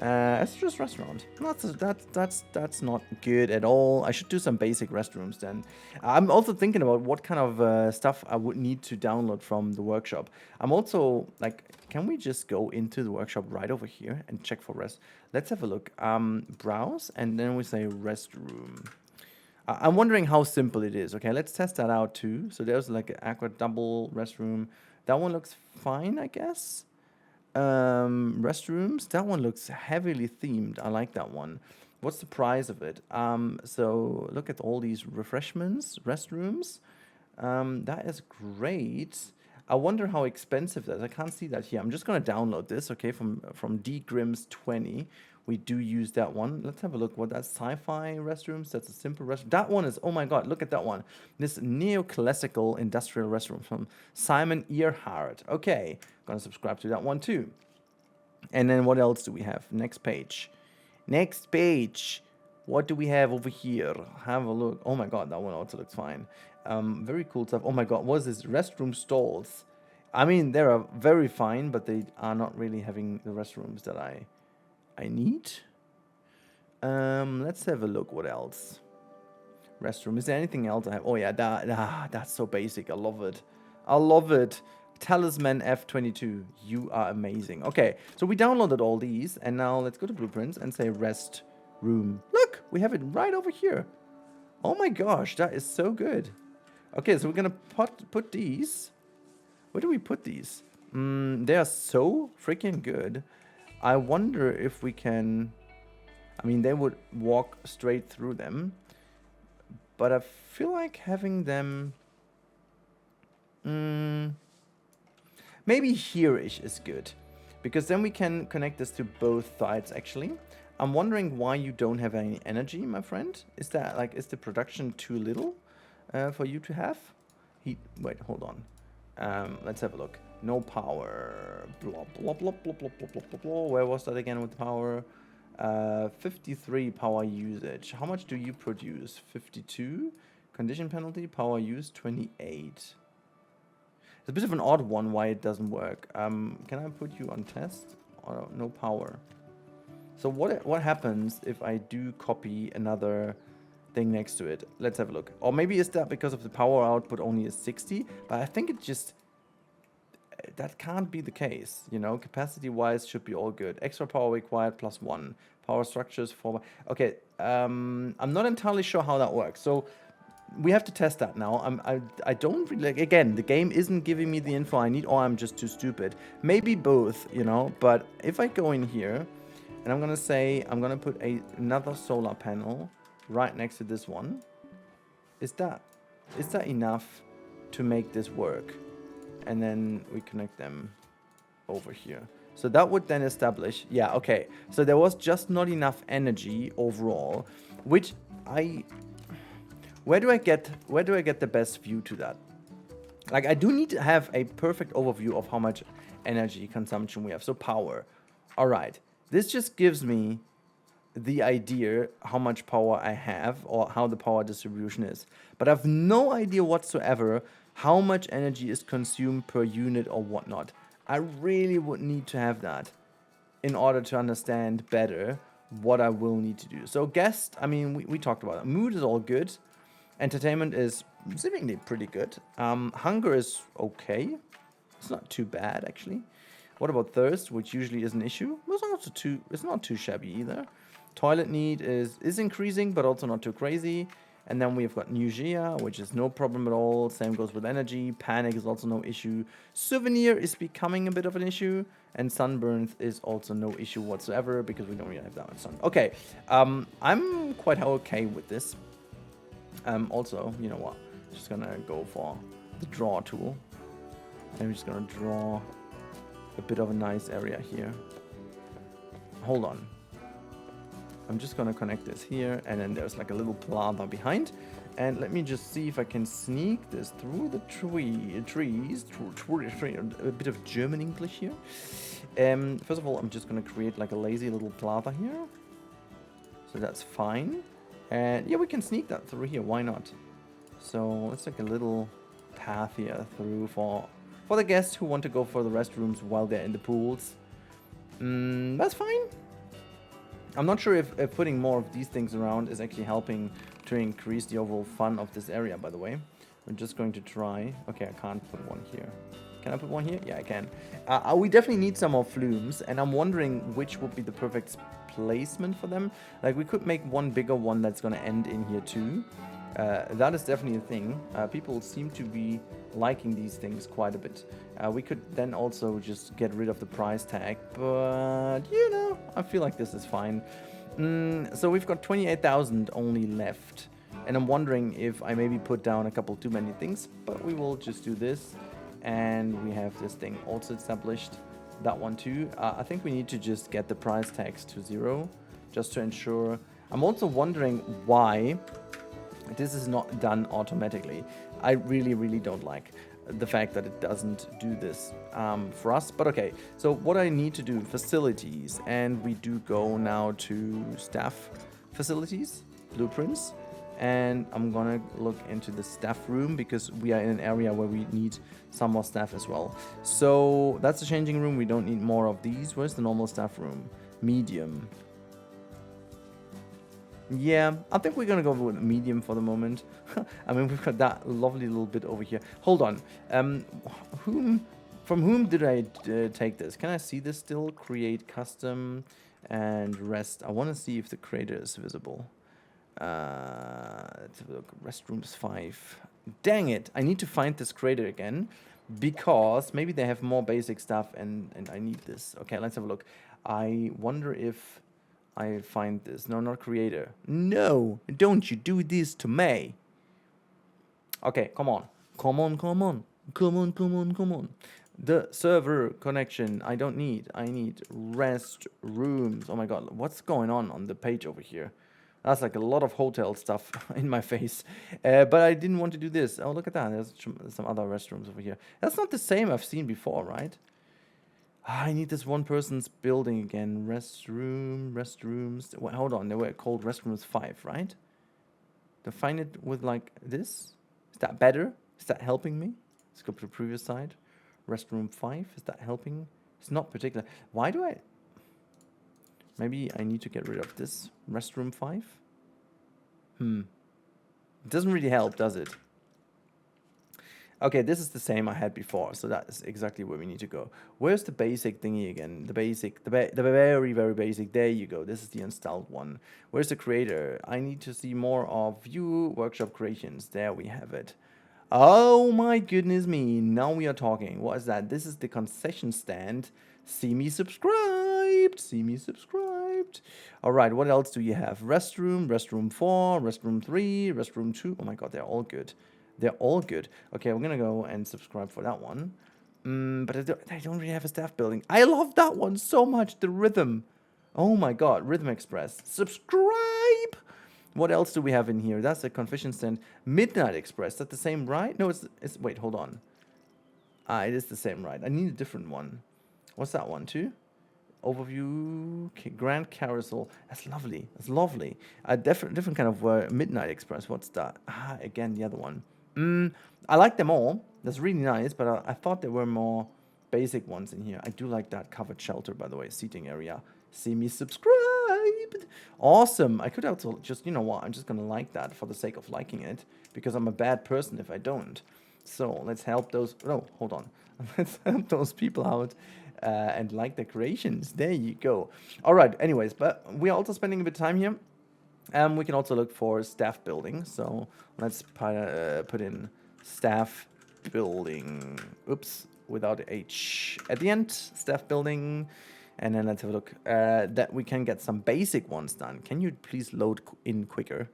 It's just restaurant. That's not good at all. I should do some basic restrooms then. I'm also thinking about what kind of stuff I would need to download from the workshop. I'm also like, can we just go into the workshop right over here and check for rest? Let's have a look. Browse, and then we say restroom. I'm wondering how simple it is. Okay, let's test that out too. So there's like an aqua double restroom. That one looks fine, I guess. Restrooms, that one looks heavily themed. I like that one. What's the price of it? So look at all these refreshments, restrooms. That is great. I wonder how expensive that is. I can't see that here. I'm just going to download this, okay, from dgrims20. We do use that one. Let's have a look. What that's sci-fi restrooms. That's a simple restroom. That one is, oh my god, look at that one. This neoclassical industrial restroom from Simon Earhart. Okay, gonna subscribe to that one too. And then what else do we have? Next page. Next page. What do we have over here? Have a look. Oh my god, that one also looks fine. Very cool stuff. Oh my god, what is this? Restroom stalls. I mean, they are very fine, but they are not really having the restrooms that I need. Let's have a look. What else? Restroom. Is there anything else I have? Oh yeah, that's so basic. I love it. I love it. Talisman F22. You are amazing. Okay, so we downloaded all these, and now let's go to blueprints and say rest room. Look, we have it right over here. Oh my gosh, that is so good. Okay, so we're gonna put these. Where do we put these? They are so freaking good. I wonder if we can... I mean, they would walk straight through them. but I feel like having them... maybe here-ish is good, because then we can connect this to both sides, actually. I'm wondering why you don't have any energy, my friend. Is that, like, is the production too little for you to have? Wait, hold on. Let's have a look. No power. Blah, blah, blah, blah, blah, blah, blah, blah, blah. Where was that again with the power? 53 power usage. How much do you produce? 52. Condition penalty, power use, 28. It's a bit of an odd one why it doesn't work. Can I put you on test? Oh, no power. So what happens if I do copy another thing next to it? Let's have a look. Or maybe is that because of the power output only is 60? But I think it just... that can't be the case, you know. Capacity wise should be all good. Extra power required +1. Power structures for... okay, I'm not entirely sure how that works. So we have to test that now. I don't really... again, the game isn't giving me the info I need, or I'm just too stupid. Maybe both, you know. But if I go in here and I'm gonna say I'm gonna put another solar panel right next to this one, is that enough to make this work? And then we connect them over here. So that would then establish, yeah, okay. So there was just not enough energy overall, which where do I get the best view to that? Like, I do need to have a perfect overview of how much energy consumption we have. So power. All right. This just gives me the idea how much power I have or how the power distribution is. But I have no idea whatsoever how much energy is consumed per unit or whatnot. I really would need to have that in order to understand better what I will need to do. So guest, I mean, we talked about it. Mood is all good. Entertainment is seemingly pretty good. Hunger is okay. It's not too bad, actually. What about thirst, which usually is an issue? It's not too shabby either. Toilet need is increasing, but also not too crazy. And then we've got nausea, which is no problem at all. Same goes with energy. Panic is also no issue. Souvenir is becoming a bit of an issue. And sunburn is also no issue whatsoever, because we don't really have that much sun. Okay, I'm quite okay with this. Also, you know what? Just gonna go for the draw tool. And we're just gonna draw a bit of a nice area here. Hold on. I'm just gonna connect this here, and then there's like a little plaza behind. And let me just see if I can sneak this through the trees, a bit of German English here. First of all, I'm just gonna create like a lazy little plaza here. So that's fine. And yeah, we can sneak that through here, why not? So it's like a little path here through for the guests who want to go for the restrooms while they're in the pools. That's fine. I'm not sure if putting more of these things around is actually helping to increase the overall fun of this area, by the way. I'm just going to try. Okay, I can't put one here. Can I put one here? Yeah, I can. We definitely need some more flumes, and I'm wondering which would be the perfect placement for them. Like, we could make one bigger one that's going to end in here too. That is definitely a thing. People seem to be liking these things quite a bit. We could then also just get rid of the price tag, but you know, I feel like this is fine. So we've got 28,000 only left, and I'm wondering if I maybe put down a couple too many things, but we will just do this, and we have this thing also established, that one too. I think we need to just get the price tags to 0, just to ensure. I'm also wondering why this is not done automatically. I really don't like the fact that it doesn't do this for us. But okay, so what I need to do, facilities, and we do go now to staff facilities, blueprints, and I'm gonna look into the staff room because we are in an area where we need some more staff as well. So that's the changing room. We don't need more of these. Where's the normal staff room? Medium. Yeah, I think we're gonna go with medium for the moment. I mean, we've got that lovely little bit over here. Hold on. From whom did I take this? Can I see this still? Create custom and rest. I want to see if the creator is visible. Let's have a look. Restrooms 5. Dang it! I need to find this creator again because maybe they have more basic stuff and I need this. Okay, let's have a look. I wonder if I find this. No, not creator. No, don't you do this to me. Okay, come on. Come on, come on. Come on, come on, come on. The server connection I don't need. I need restrooms. Oh my god, what's going on the page over here? That's like a lot of hotel stuff in my face. But I didn't want to do this. Oh, look at that. There's some other restrooms over here. That's not the same I've seen before, right? I need this one person's building again. Restrooms. Wait, hold on. They were called restrooms 5, right? Define it with like this. Is that better? Is that helping me? Let's go to the previous side. Restroom 5. Is that helping? It's not particular. Why do I... Maybe I need to get rid of this. Restroom 5? It doesn't really help, does it? Okay, this is the same I had before, so that's exactly where we need to go. Where's the basic thingy again? The basic, the very, very basic. There you go. This is the installed one. Where's the creator? I need to see more of view workshop creations. There we have it. Oh my goodness me. Now we are talking. What is that? This is the concession stand. See me subscribed. See me subscribed. All right, what else do you have? Restroom, restroom 4, restroom 3, restroom 2. Oh my god, they're all good. They're all good. Okay, we're gonna go and subscribe for that one. But I don't really have a staff building. I love that one so much. The rhythm. Oh my god, Rhythm Express. Subscribe. What else do we have in here? That's a confession stand. Midnight Express. That's the same, right? No, it's wait, hold on. It is the same, right? I need a different one. What's that one too? Overview, Grand Carousel. That's lovely. That's lovely. A different kind of Midnight Express. What's that? Again, the other one. I like them all. That's really nice, but I thought there were more basic ones in here. I do like that covered shelter, by the way, seating area. See me subscribed. Awesome. I could also just, you know what, I'm just going to like that for the sake of liking it, because I'm a bad person if I don't. So let's help those, no, hold on. Let's help those people out and like the creations. There you go. All right, anyways, but we're also spending a bit of time here. We can also look for staff building. So let's put in staff building. Oops, without H at the end. Staff building. And then let's have a look that we can get some basic ones done. Can you please load in quicker?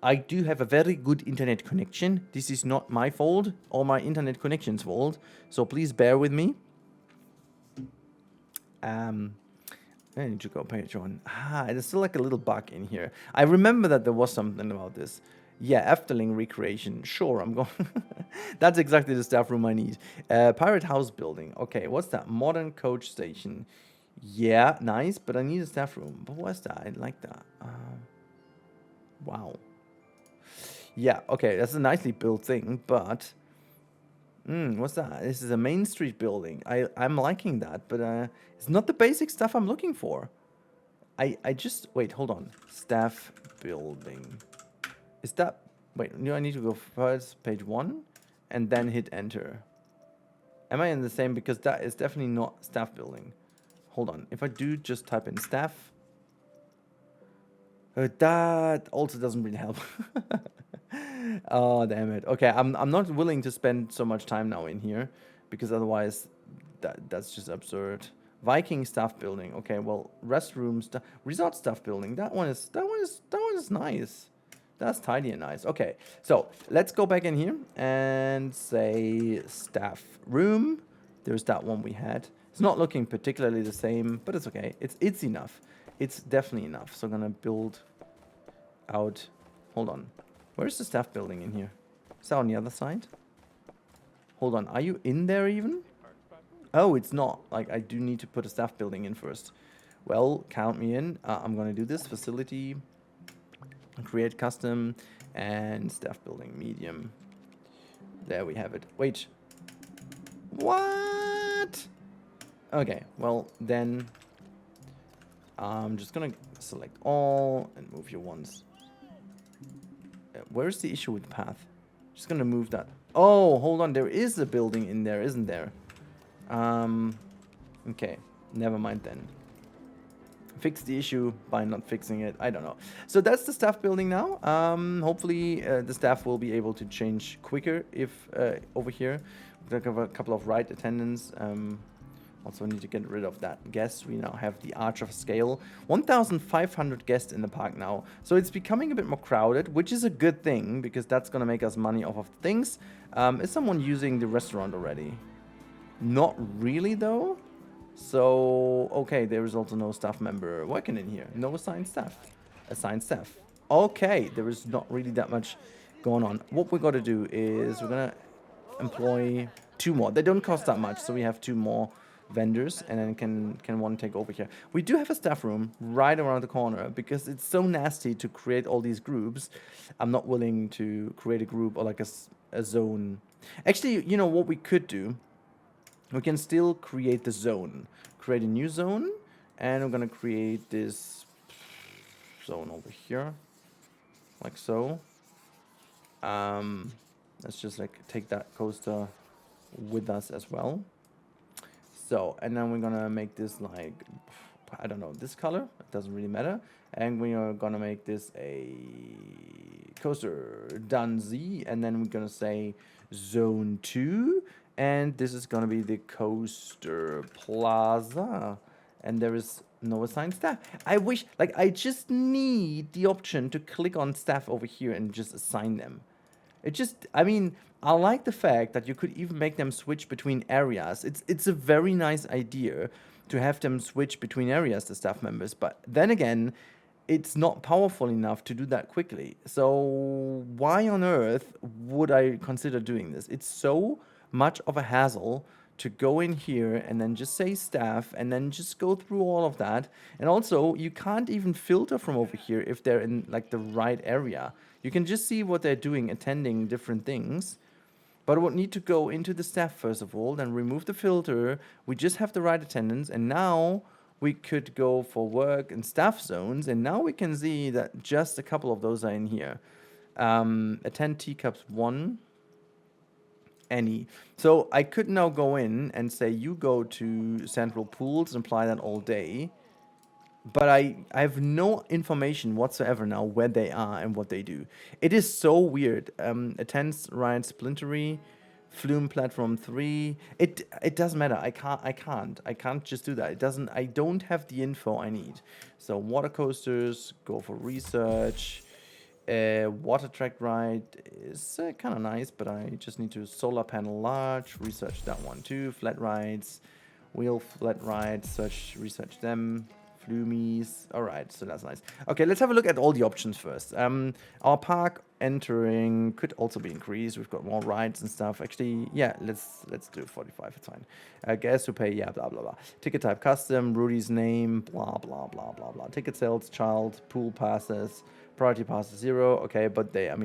I do have a very good internet connection. This is not my fault or my internet connection's fault. So please bear with me. I need to go page one. There's still like a little bug in here. I remember that there was something about this. Yeah, Efteling recreation. Sure, I'm going. That's exactly the staff room I need. Pirate house building. Okay, what's that? Modern coach station. Yeah, nice, but I need a staff room. But what's that? I like that. Wow. Yeah, okay, that's a nicely built thing, but... what's that? This is a Main Street building. I'm liking that, but it's not the basic stuff I'm looking for. I just... Wait, hold on. Staff building. Is that... Wait, no, I need to go first, page 1, and then hit enter. Am I in the same? Because that is definitely not staff building. Hold on. If I do just type in staff... that also doesn't really help. Oh, damn it. Okay, I'm not willing to spend so much time now in here, because otherwise that's just absurd. Viking staff building. Okay, well, restroom stuff, resort staff building. That one is nice. That's tidy and nice. Okay, so let's go back in here and say staff room. There's that one we had. It's not looking particularly the same, but it's okay. It's enough. It's definitely enough. So I'm gonna build out. Hold on. Where's the staff building in here? Is that on the other side? Hold on. Are you in there even? Oh, it's not. Like, I do need to put a staff building in first. Well, count me in. I'm going to do this. Facility. Create custom. And staff building medium. There we have it. Wait. What? Okay. Well, then... I'm just going to select all and move your ones. Where's the issue with path? Just gonna move that. Oh, hold on. There is a building in there, isn't there? Okay. Never mind then. Fix the issue by not fixing it. I don't know. So that's the staff building now. Hopefully the staff will be able to change quicker if over here. We have a couple of ride attendants. Also need to get rid of that guest. We now have the Arch of Scale. 1,500 guests in the park now. So it's becoming a bit more crowded, which is a good thing because that's going to make us money off of things. Is someone using the restaurant already? Not really though. So, okay, there is also no staff member working in here. No assigned staff. Assigned staff. Okay, there is not really that much going on. What we got to do is we're going to employ 2 more. They don't cost that much, so we have 2 more vendors, and then can one take over here. We do have a staff room right around the corner because it's so nasty to create all these groups. I'm not willing to create a group or like a zone. Actually, you know what we could do? We can still create the zone. Create a new zone, and we're gonna create this zone over here, like so. Let's just like take that coaster with us as well. So, and then we're gonna make this like, I don't know, this color. It doesn't really matter. And we are gonna make this a coaster done Z, and then we're gonna say zone 2. And this is going to be the Coaster Plaza. And there is no assigned staff. I wish, like, I just need the option to click on staff over here and just assign them. It just, I mean, I like the fact that you could even make them switch between areas. It's a very nice idea to have them switch between areas, the staff members. But then again, it's not powerful enough to do that quickly. So why on earth would I consider doing this? It's so much of a hassle to go in here and then just say staff and then just go through all of that. And also, you can't even filter from over here if they're in like the right area. You can just see what they're doing, attending different things. But I would need to go into the staff first of all, then remove the filter. We just have the right attendance, and now we could go for work and staff zones, and now we can see that just a couple of those are in here. Attend teacups 1. Any. So I could now go in and say you go to central pools and apply that all day. But I have no information whatsoever now where they are and what they do. It is so weird. Attends Ryan Splintery, Flume Platform 3. It doesn't matter. I can't just do that. It doesn't. I don't have the info I need. So water coasters, go for research. Water track ride is kind of nice, but I just need to solar panel large, research that one too. Flat rides, wheel flat rides, research them. Flumies. All right, so that's nice. Okay, let's have a look at all the options first. Our park entering could also be increased. We've got more rides and stuff. Actually, yeah, let's do 45. It's fine. Guests who pay, yeah, blah blah blah. Ticket type custom, Rudi's name, blah blah blah blah blah. Ticket sales, child, pool passes. Priority pass is 0, okay, but they're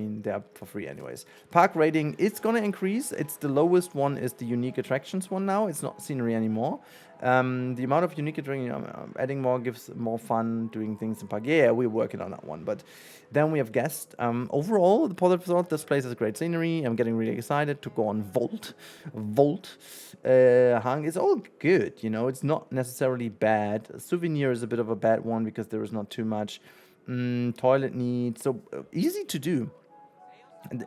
for free anyways. Park rating, it's gonna increase. It's the lowest one is the unique attractions one now. It's not scenery anymore. The amount of unique attractions, adding more gives more fun doing things in park. Yeah, we're working on that one. But then we have guest. Overall, the positive thought, this place has great scenery. I'm getting really excited to go on Volt. Hang is all good, you know. It's not necessarily bad. Souvenir is a bit of a bad one because there is not too much. Toilet needs, so easy to do.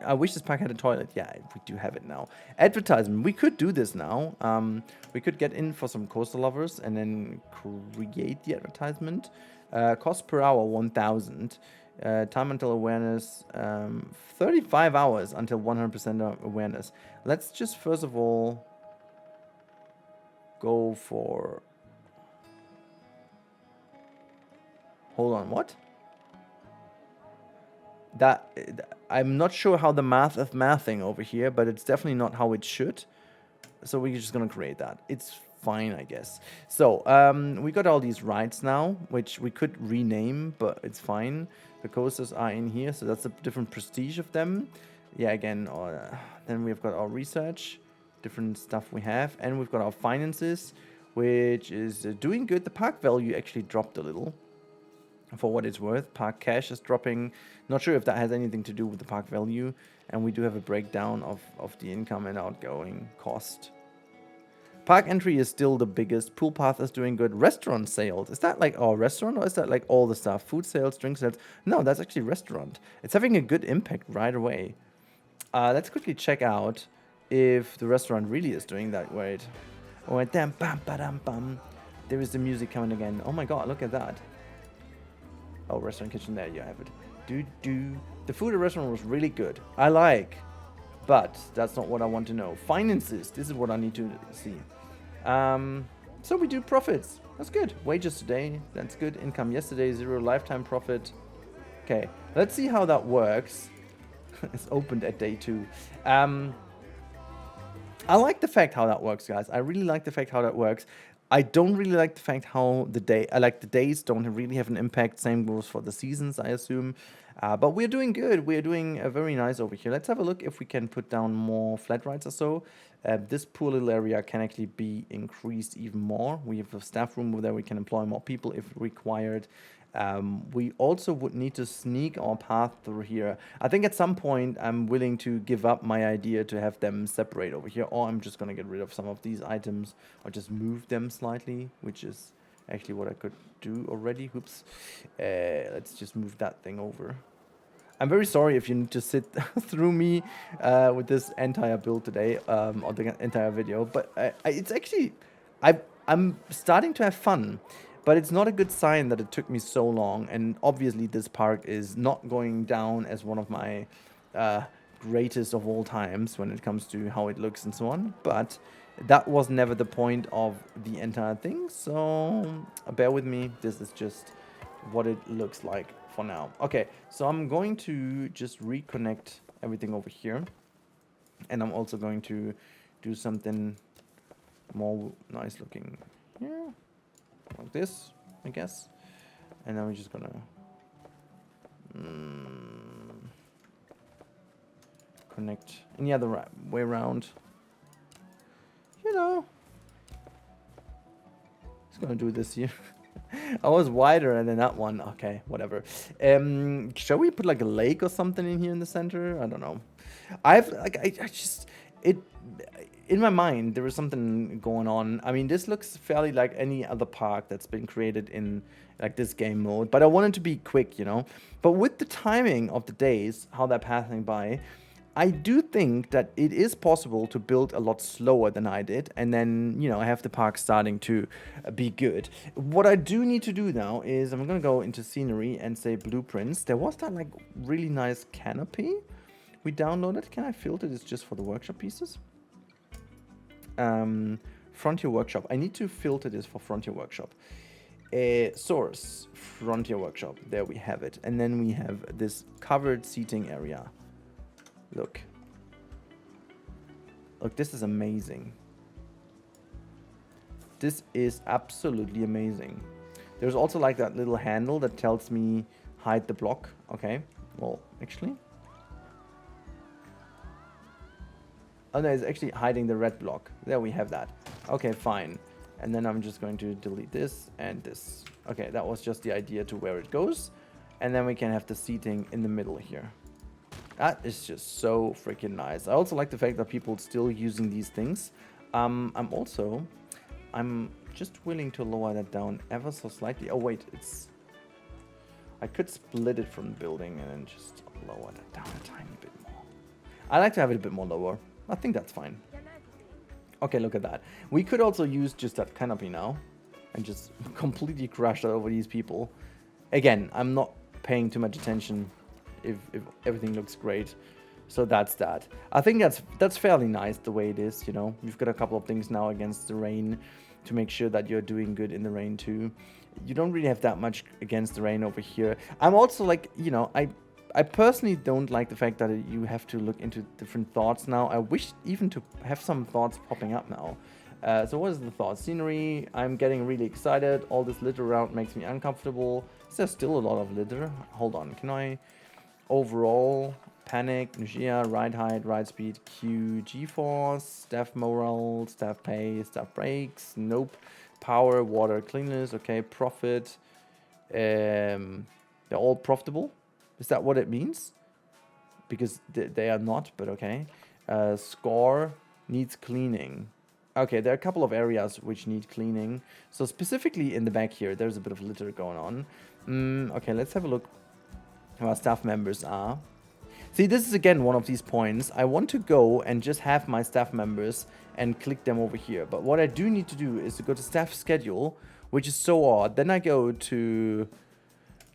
I wish this pack had a toilet. Yeah, we do have it now. Advertisement, we could do this now. We could get in for some coaster lovers and then create the advertisement. Cost per hour 1,000. Time until awareness 35 hours until 100% awareness. Let's just first of all go for, hold on, what? That I'm not sure how the math of mathing over here, but it's definitely not how it should. So we're just gonna create that. It's fine, I guess. So we got all these rides now, which we could rename, but it's fine. The coasters are in here, so that's a different prestige of them. Yeah, again, then we've got our research, different stuff we have, and we've got our finances, which is doing good. The park value actually dropped a little. For what it's worth, park cash is dropping. Not sure if that has anything to do with the park value. And we do have a breakdown of the income and outgoing cost. Park entry is still the biggest. Pool path is doing good. Restaurant sales. Is that like our restaurant or is that like all the stuff? Food sales, drink sales? No, that's actually restaurant. It's having a good impact right away. Let's quickly check out if the restaurant really is doing that great. Or dam bam ba dam bum. There is the music coming again. Oh my god, look at that. Oh, restaurant kitchen, there you have it. The food at the restaurant was really good. I like. But that's not what I want to know. Finances, this is what I need to see. So we do profits. That's good. Wages today, that's good. Income yesterday, 0. Lifetime profit. Okay, let's see how that works. It's opened at day 2. I like the fact how that works, guys. I really like the fact how that works. I don't really like the fact how the days don't really have an impact. Same goes for the seasons, I assume. But we're doing good. We're doing very nice over here. Let's have a look if we can put down more flat rights or so. This poor little area can actually be increased even more. We have a staff room where we can employ more people if required. We also would need to sneak our path through here. I think at some point I'm willing to give up my idea to have them separate over here, or I'm just going to get rid of some of these items or just move them slightly, which is actually what I could do already. Oops. Let's just move that thing over. I'm very sorry if you need to sit through me with this entire build today, or the entire video, but it's actually, I'm starting to have fun. But it's not a good sign that it took me so long, and obviously this park is not going down as one of my greatest of all times when it comes to how it looks and so on, but that was never the point of the entire thing, so bear with me, this is just what it looks like for now. Okay, so I'm going to just reconnect everything over here, and I'm also going to do something more nice looking here. Like this, I guess. And then we're just gonna connect any other way around. You know. Just gonna do this here. I was wider than that one. Okay, whatever. Shall we put like a lake or something in here in the center? I don't know. I just in my mind, there was something going on. I mean, this looks fairly like any other park that's been created in like this game mode, but I wanted to be quick, you know. But with the timing of the days, how they're passing by, I do think that it is possible to build a lot slower than I did, and then, you know, I have the park starting to be good. What I do need to do now is I'm gonna go into scenery and say blueprints. There was that like really nice canopy we downloaded. Can I filter this just for the workshop pieces? Frontier Workshop. I need to filter this for Frontier Workshop. Source, Frontier Workshop. There we have it. And then we have this covered seating area. Look. Look, this is amazing. This is absolutely amazing. There's also like that little handle that tells me hide the block. Okay. Well, actually. Oh no, it's actually hiding the red block. There we have that. Okay, fine. And then I'm just going to delete this and this. Okay, that was just the idea to where it goes. And then we can have the seating in the middle here. That is just so freaking nice. I also like the fact that people still using these things. I'm just willing to lower that down ever so slightly. Oh wait, I could split it from the building and then just lower that down a tiny bit more. I like to have it a bit more lower. I think that's fine. Okay, look at that. We could also use just that canopy now and just completely crush that over these people. Again, I'm not paying too much attention if everything looks great. So that's that. I think that's fairly nice the way it is, you know. We've got a couple of things now against the rain to make sure that you're doing good in the rain too. You don't really have that much against the rain over here. I'm also like, you know, I personally don't like the fact that you have to look into different thoughts now. I wish even to have some thoughts popping up now. So what is the thought? Scenery, I'm getting really excited. All this litter around makes me uncomfortable. Is there still a lot of litter? Hold on, can I? Overall, panic, nausea, ride height, ride speed, Q, G-force, staff morale, staff pay, staff breaks, nope. Power, water, cleanliness, okay, profit. They're all profitable. Is that what it means? Because they are not, but okay. Score needs cleaning. Okay, there are a couple of areas which need cleaning. So specifically in the back here, there's a bit of litter going on. Okay, let's have a look how our staff members are. See, this is again one of these points. I want to go and just have my staff members and click them over here. But what I do need to do is to go to staff schedule, which is so odd. Then I go to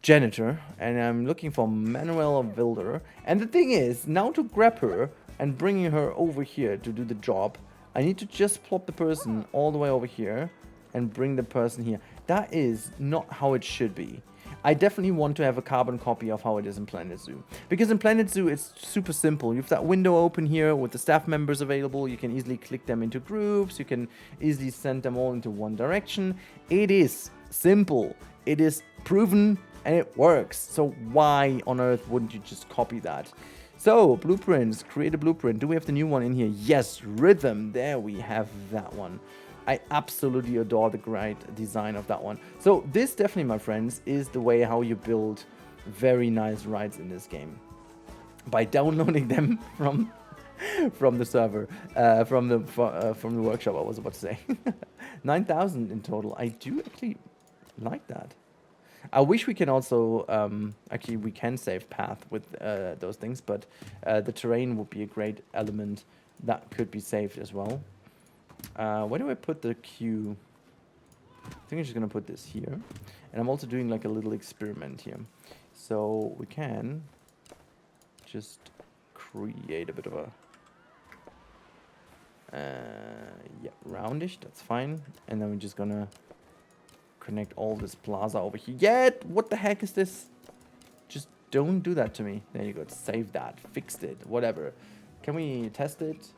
janitor and I'm looking for Manuel Wilder. And the thing is, now to grab her and bringing her over here to do the job, I need to just plop the person all the way over here and bring the person here. That is not how it should be. I definitely want to have a carbon copy of how it is in Planet Zoo. Because in Planet Zoo, it's super simple. You have that window open here with the staff members available. You can easily click them into groups. You can easily send them all into one direction. It is simple. It is proven and it works. So why on earth wouldn't you just copy that? So, blueprints. Create a blueprint. Do we have the new one in here? Yes, rhythm. There we have that one. I absolutely adore the great design of that one. So this definitely, my friends, is the way how you build very nice rides in this game. By downloading them from the server, from the workshop, I was about to say. 9,000 in total. I do actually like that. I wish we can also, actually we can save path with those things, but the terrain would be a great element that could be saved as well. Where do I put the queue? I think I'm just going to put this here. And I'm also doing like a little experiment here. So we can just create a bit of a... yeah, roundish, that's fine. And then we're just going to connect all this plaza over here. Yeah, what the heck is this? Just don't do that to me. There you go, save that, fixed it, whatever. Can we test it?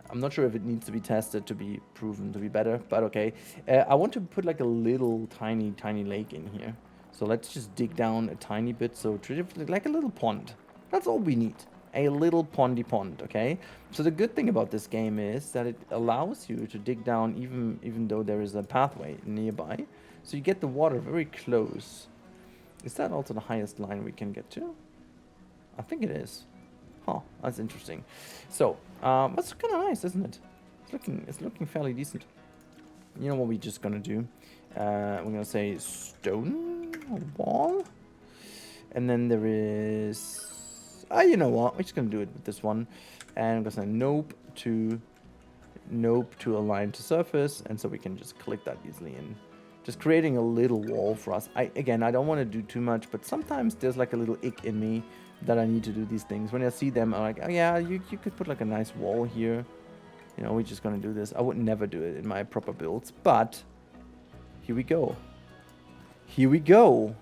I'm not sure if it needs to be tested to be proven to be better, but okay. I want to put like a little tiny lake in here. So let's just dig down a tiny bit, so treat it like a little pond. That's all we need. A little pondy pond, okay? So the good thing about this game is that it allows you to dig down even though there is a pathway nearby. So you get the water very close. Is that also the highest line we can get to? I think it is. Huh, that's interesting. So, that's kind of nice, isn't it? It's looking fairly decent. You know what we're just gonna do? We're gonna say stone wall, and then there is. You know what? We're just gonna do it with this one, and I'm gonna say nope to align to surface, and so we can just click that easily in. Just creating a little wall for us. Again, I don't want to do too much, but sometimes there's like a little ick in me that I need to do these things. When I see them, I'm like, oh yeah, you could put like a nice wall here. You know, we're just gonna do this. I would never do it in my proper builds, but here we go. Here we go.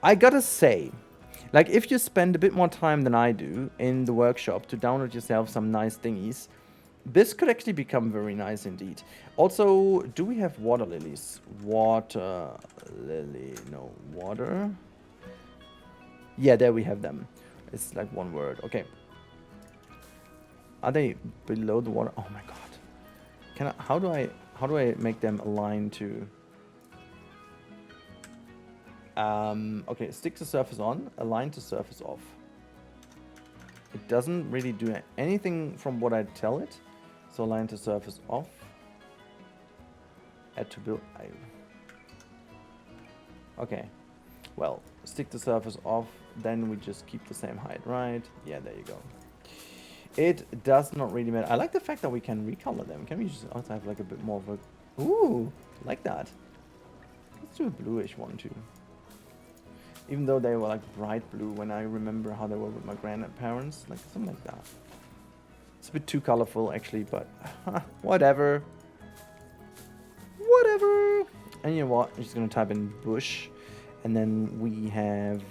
I gotta say, like if you spend a bit more time than I do in the workshop to download yourself some nice thingies, this could actually become very nice indeed. Also, do we have water lilies? Water lily, no, water. Yeah, there we have them. It's like one word. Okay. Are they below the water? Oh my god. How do I make them align to? Okay, stick to surface on, align to surface off. It doesn't really do anything from what I tell it. So align to surface off. Add to build. Okay. Well, stick the surface off, then we just keep the same height, right? Yeah, there you go. It does not really matter. I like the fact that we can recolor them. Can we just also have like a bit more of a... Ooh, like that. Let's do a bluish one too. Even though they were like bright blue when I remember how they were with my grandparents. Like something like that. It's a bit too colorful actually, but whatever. Whatever. And you know what? I'm just going to type in bush. And then we have...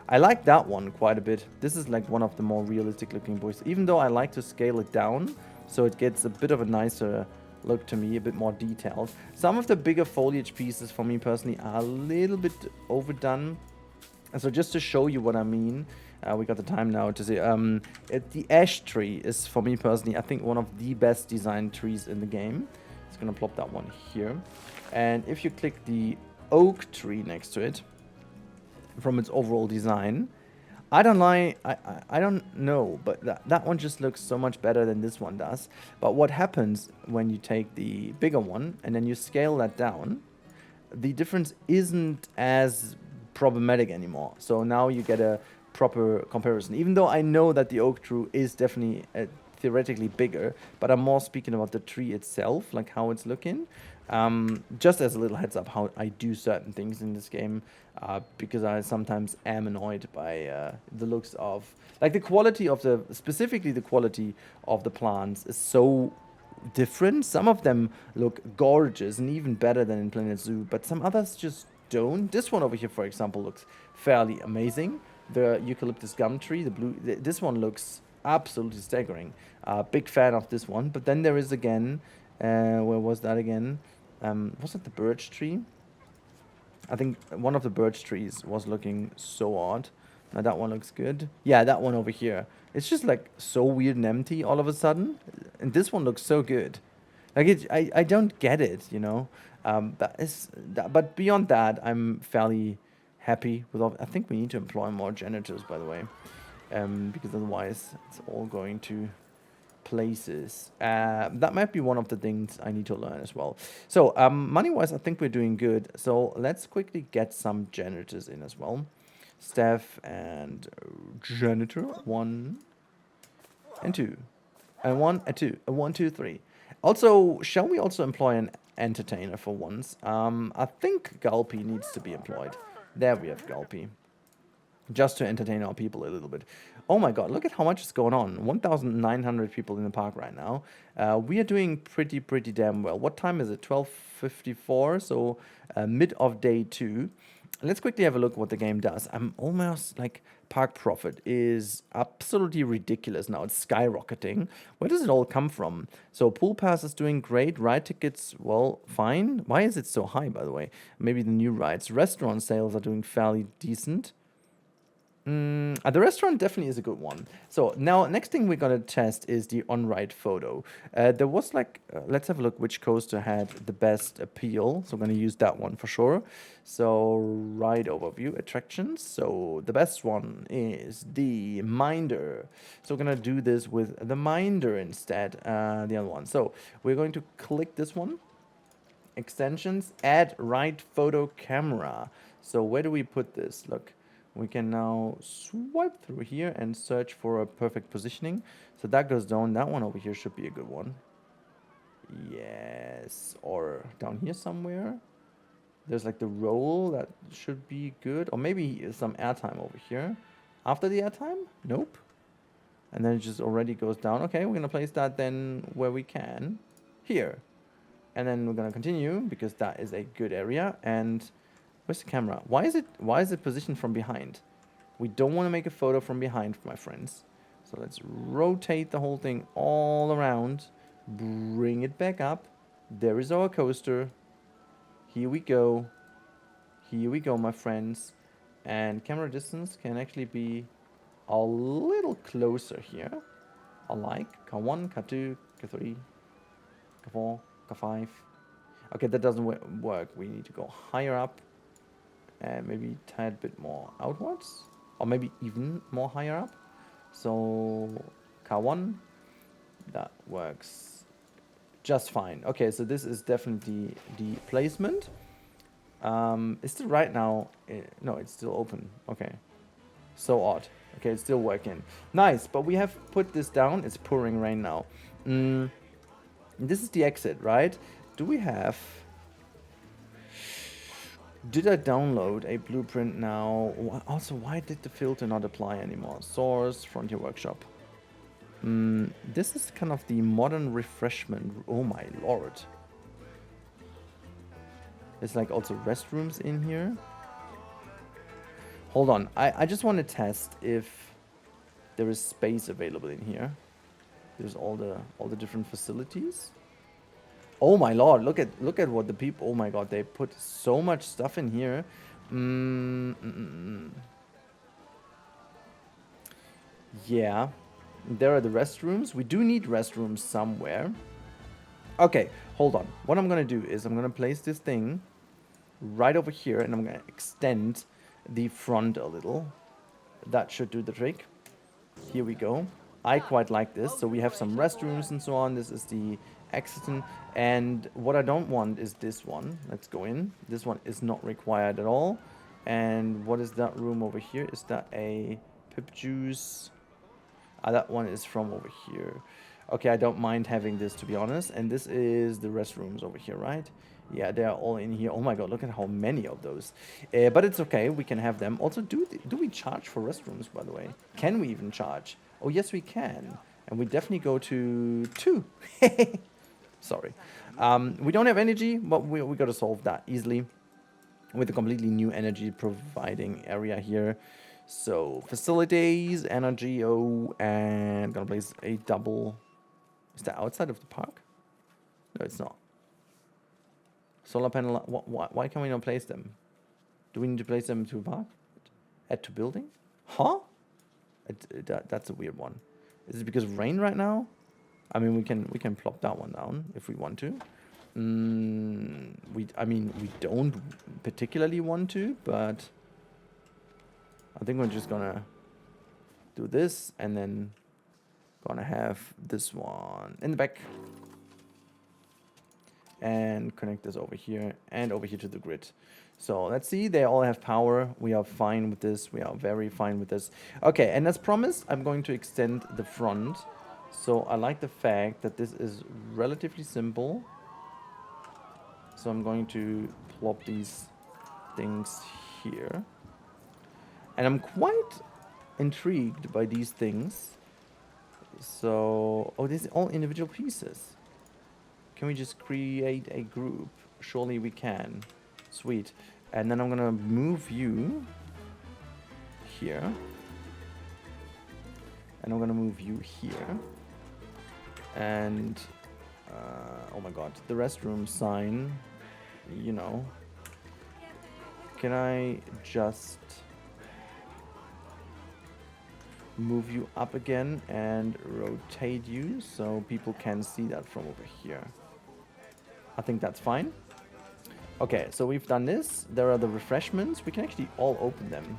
I like that one quite a bit. This is like one of the more realistic looking bushes. Even though I like to scale it down, so it gets a bit of a nicer look to me, a bit more detailed. Some of the bigger foliage pieces for me personally are a little bit overdone. And so just to show you what I mean, we got the time now to say, the ash tree is for me personally, I think one of the best designed trees in the game. It's gonna plop that one here. And if you click the oak tree next to it, from its overall design, I don't lie, I don't know, but that one just looks so much better than this one does. But what happens when you take the bigger one and then you scale that down, the difference isn't as problematic anymore. So now you get a proper comparison. Even though I know that the oak tree is definitely theoretically bigger, but I'm more speaking about the tree itself, like how it's looking. Just as a little heads up how I do certain things in this game, because I sometimes am annoyed by the looks of, like the quality of specifically the quality of the plants is so different. Some of them look gorgeous and even better than in Planet Zoo, but some others just don't. This one over here, for example, looks fairly amazing. The eucalyptus gum tree, this one looks absolutely staggering. Big fan of this one. But then there is again, where was that again? Was it the birch tree? I think one of the birch trees was looking so odd. Now that one looks good. Yeah, that one over here. It's just like so weird and empty all of a sudden. And this one looks so good. Like I don't get it, you know. But beyond that, I'm fairly happy with all. I think we need to employ more janitors, by the way, because otherwise it's all going to places. That might be one of the things I need to learn as well. So money-wise, I think we're doing good. So let's quickly get some janitors in as well. Staff and janitor, 1 and 2, and 1 and 2, 1, 2, 3. Also, shall we also employ an entertainer for once? I think Gulpy needs to be employed. There we have Gulpy. Just to entertain our people a little bit. Oh my god, look at how much is going on. 1,900 people in the park right now. We are doing pretty damn well. What time is it? 12:54, so mid of day 2. Let's quickly have a look what the game does. I'm almost like park profit is absolutely ridiculous now. It's skyrocketing. Where does it all come from? So pool pass is doing great. Ride tickets, well, fine. Why is it so high, by the way? Maybe the new rides. Restaurant sales are doing fairly decent. The restaurant definitely is a good one. So now next thing we're going to test is the on-ride photo. There was like, let's have a look which coaster had the best appeal. So I'm going to use that one for sure. So ride overview, attractions. So the best one is the Minder. So we're going to do this with the Minder instead, the other one. So we're going to click this one. Extensions, add ride photo camera. So where do we put this? Look. We can now swipe through here and search for a perfect positioning. So that goes down. That one over here should be a good one. Yes. Or down here somewhere. There's like the roll that should be good. Or maybe some airtime over here. After the airtime? Nope. And then it just already goes down. Okay, we're going to place that then where we can. Here. And then we're going to continue because that is a good area. And where's the camera? Why is it positioned from behind? We don't want to make a photo from behind, my friends. So let's rotate the whole thing all around. Bring it back up. There is our coaster. Here we go. Here we go, my friends. And camera distance can actually be a little closer here. I like K1, K2, K3, K4, K5. Okay, that doesn't work. We need to go higher up. And maybe a tad bit more outwards, or maybe even more higher up. So K1, that works just fine. Okay, so this is definitely the placement. It's still right now. No, it's still open. Okay, so odd. Okay, it's still working. Nice, but we have put this down. It's pouring rain now. This is the exit, right? Do we have... Did I download a blueprint now? Also, why did the filter not apply anymore? Source, Frontier Workshop. This is kind of the modern refreshment. Oh my lord. There's like also restrooms in here. Hold on. I just want to test if there is space available in here. There's all the different facilities. Oh my lord, look at what the people... Oh my god, they put so much stuff in here. Yeah. There are the restrooms. We do need restrooms somewhere. Okay, hold on. What I'm going to do is I'm going to place this thing right over here. And I'm going to extend the front a little. That should do the trick. Here we go. I quite like this. So we have some restrooms and so on. This is the... Exiting, and what I don't want is this one. Let's go in. This one is not required at all. And what is that room over here? Is that a pip juice? Ah, that one is from over here. Okay, I don't mind having this, to be honest. And this is the restrooms over here, right? Yeah, they're all in here. Oh my god, look at how many of those. But it's okay, we can have them. Also, do we charge for restrooms, by the way? Can we even charge? Oh, yes, we can. And we definitely go to 2. Sorry. We don't have energy, but we got to solve that easily with a completely new energy providing area here. So facilities, energy, oh, and gonna place a double. Is that outside of the park? No, it's not. Solar panel. Why can we not place them? Do we need to place them to a park? Add to building? Huh? That's a weird one. Is it because of rain right now? I mean, we can plop that one down if we want to. I mean, we don't particularly want to, but I think we're just gonna do this and then gonna have this one in the back and connect this over here and over here to the grid. So let's see, they all have power. We are fine with this. We are very fine with this. Okay, and as promised, I'm going to extend the front. So I like the fact that this is relatively simple. So I'm going to plop these things here. And I'm quite intrigued by these things. So, oh, these are all individual pieces. Can we just create a group? Surely we can. Sweet. And then I'm gonna move you here. And I'm gonna move you here. And, oh my god, the restroom sign, you know. Can I just move you up again and rotate you so people can see that from over here? I think that's fine. Okay, so we've done this. There are the refreshments. We can actually all open them.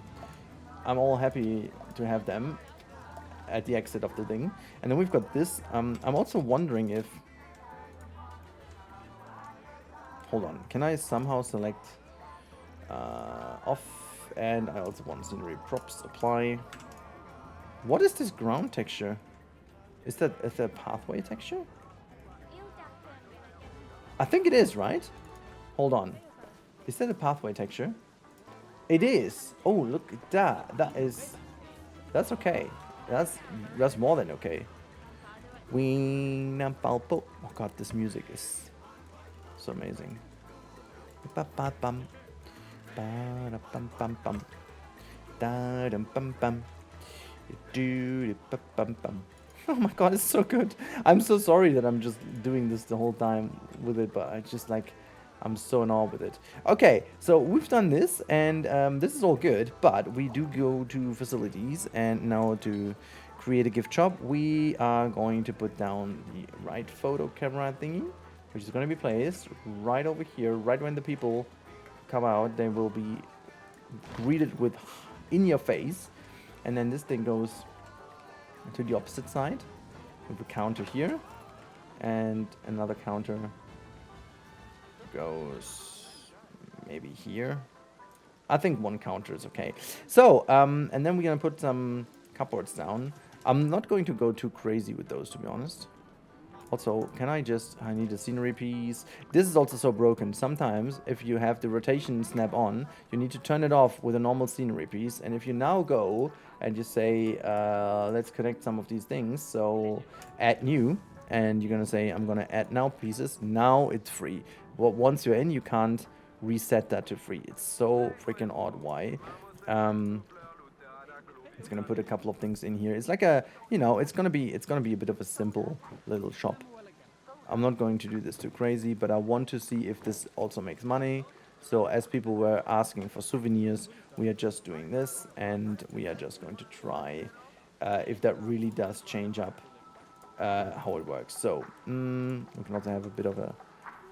I'm all happy to have them at the exit of the thing. And then we've got this. I'm also wondering if... Hold on. Can I somehow select off? And I also want scenery props apply. What is this ground texture? Is that a pathway texture? I think it is, right? Hold on. Is that a pathway texture? It is. Oh, look at that. That's okay. That's more than okay. Oh god, this music is so amazing. Oh my god, it's so good. I'm so sorry that I'm just doing this the whole time with it, but I just like, I'm so in awe with it. Okay, so we've done this, and this is all good, but we do go to facilities, and now to create a gift shop, we are going to put down the right photo camera thingy, which is going to be placed right over here, right when the people come out, they will be greeted with in your face, and then this thing goes to the opposite side with a counter here, and another counter goes maybe here. I think one counter is okay. So, and then we're gonna put some cupboards down. I'm not going to go too crazy with those, to be honest. Also, I need a scenery piece. This is also so broken. Sometimes, if you have the rotation snap on, you need to turn it off with a normal scenery piece. And if you now go and you say, let's connect some of these things, so add new, and you're gonna say, I'm gonna add now pieces, now it's free. But once you're in, you can't reset that to free. It's so freaking odd why. It's gonna put a couple of things in here. It's like a, you know, it's gonna be a bit of a simple little shop. I'm not going to do this too crazy, but I want to see if this also makes money. So as people were asking for souvenirs, we are just doing this, and we are just going to try if that really does change up how it works. So we can also have a bit of a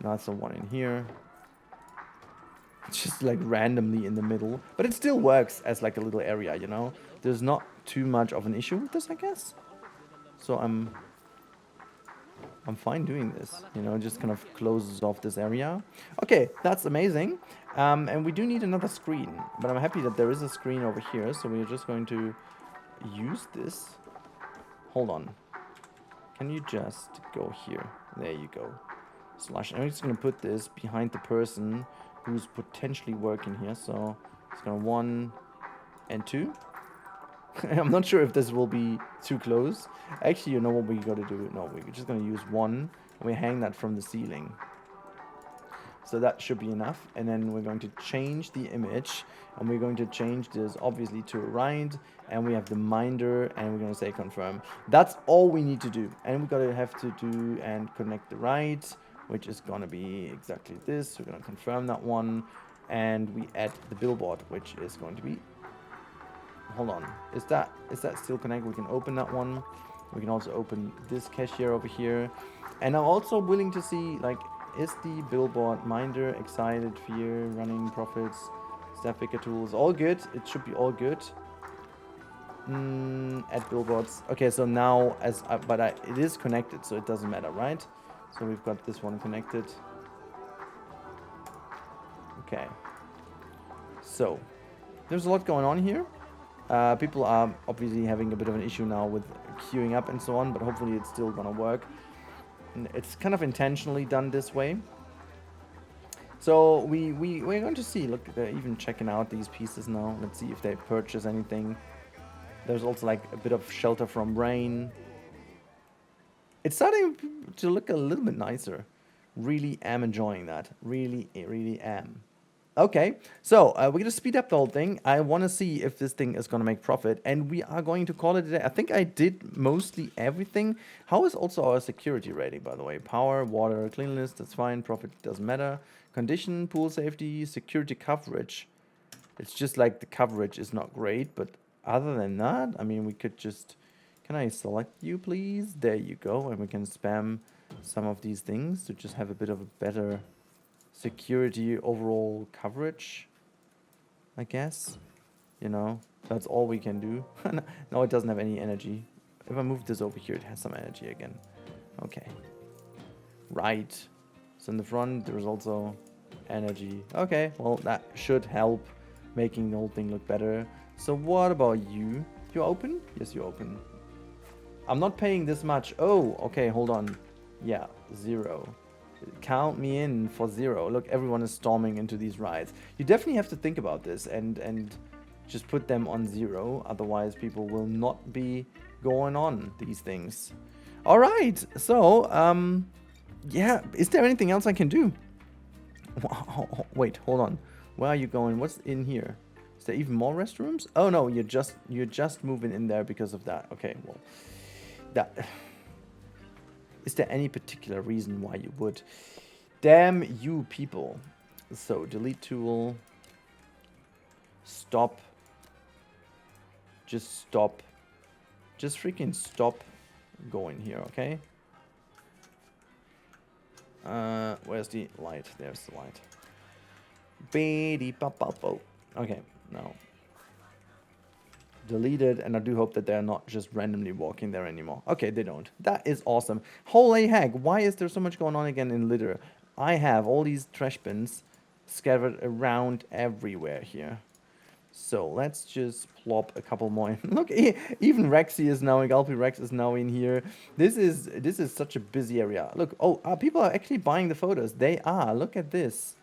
nicer one in here. It's just like randomly in the middle, but it still works as like a little area, you know. There's not too much of an issue with this, I guess. So I'm fine doing this, you know, just kind of closes off this area. Okay, that's amazing. And we do need another screen, but I'm happy that there is a screen over here, so we're just going to use this. Hold on. Can you just go here? There you go. Slash. I'm just going to put this behind the person who's potentially working here. So it's going to 1 and 2. I'm not sure if this will be too close. Actually, you know what we got to do? No, we're just going to use 1 and we hang that from the ceiling. So that should be enough. And then we're going to change the image. And we're going to change this obviously to right. And we have the minder. And we're going to say confirm. That's all we need to do. And we're going to have to do and connect the right, which is going to be exactly this. We're going to confirm that one. And we add the billboard, which is going to be... Hold on. Is that still connected? We can open that one. We can also open this cashier over here. And I'm also willing to see, like... Is the billboard minder, excited, fear, running, profits, staff picker tools, all good? It should be all good. Add billboards. Okay, so now it is connected, so it doesn't matter, right? So we've got this one connected. Okay. So there's a lot going on here. People are obviously having a bit of an issue now with queuing up and so on, but hopefully it's still gonna work. It's kind of intentionally done this way. So we're going to see. Look, they're even checking out these pieces now. Let's see if they purchase anything. There's also like a bit of shelter from rain. It's starting to look a little bit nicer. Really am enjoying that. Really am. Okay, so we're going to speed up the whole thing. I want to see if this thing is going to make profit. And we are going to call it a day. I think I did mostly everything. How is also our security rating, by the way? Power, water, cleanliness, that's fine. Profit doesn't matter. Condition, pool safety, security coverage. It's just like the coverage is not great. But other than that, I mean, we could just... Can I select you, please? There you go. And we can spam some of these things to just have a bit of a better... security overall coverage, I guess. You know, that's all we can do. No, it doesn't have any energy. If I move this over here, it has some energy again. Okay. Right. So in the front, there's also energy. Okay, well, that should help making the whole thing look better. So what about you? You open? Yes, you open. I'm not paying this much. Oh, okay, hold on. Yeah, 0. Count me in for 0. Look, everyone is storming into these rides. You definitely have to think about this and just put them on 0. Otherwise, people will not be going on these things. All right. So, yeah. Is there anything else I can do? Wait, hold on. Where are you going? What's in here? Is there even more restrooms? Oh no, you're just moving in there because of that. Okay, well, that. Is there any particular reason why you would? Damn you people. So, delete tool. Stop. Just stop. Just freaking stop going here, okay? Where's the light? There's the light. Okay, now. Deleted, and I do hope that they're not just randomly walking there anymore. Okay, they don't. That is awesome. Holy heck, why is there so much going on again in litter? I have all these trash bins scattered around everywhere here. So let's just plop a couple more in. Look, even Rexy is now, Galpy Rex is now in here. This is such a busy area. Look, oh, people are actually buying the photos. They are. Look at this.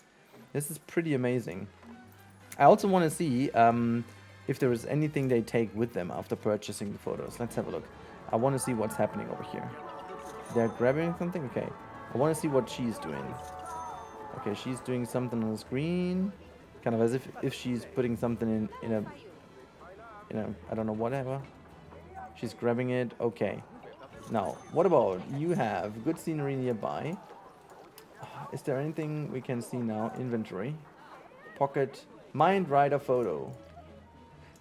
This is pretty amazing. I also want to see if there is anything they take with them after purchasing the photos. Let's have a look. I want to see what's happening over here. They're grabbing something? Okay. I want to see what she's doing. Okay, she's doing something on the screen. Kind of as if she's putting something in a, I don't know, whatever. She's grabbing it. Okay. Now, what about you have good scenery nearby? Is there anything we can see now? Inventory. Pocket. Mind Rider photo.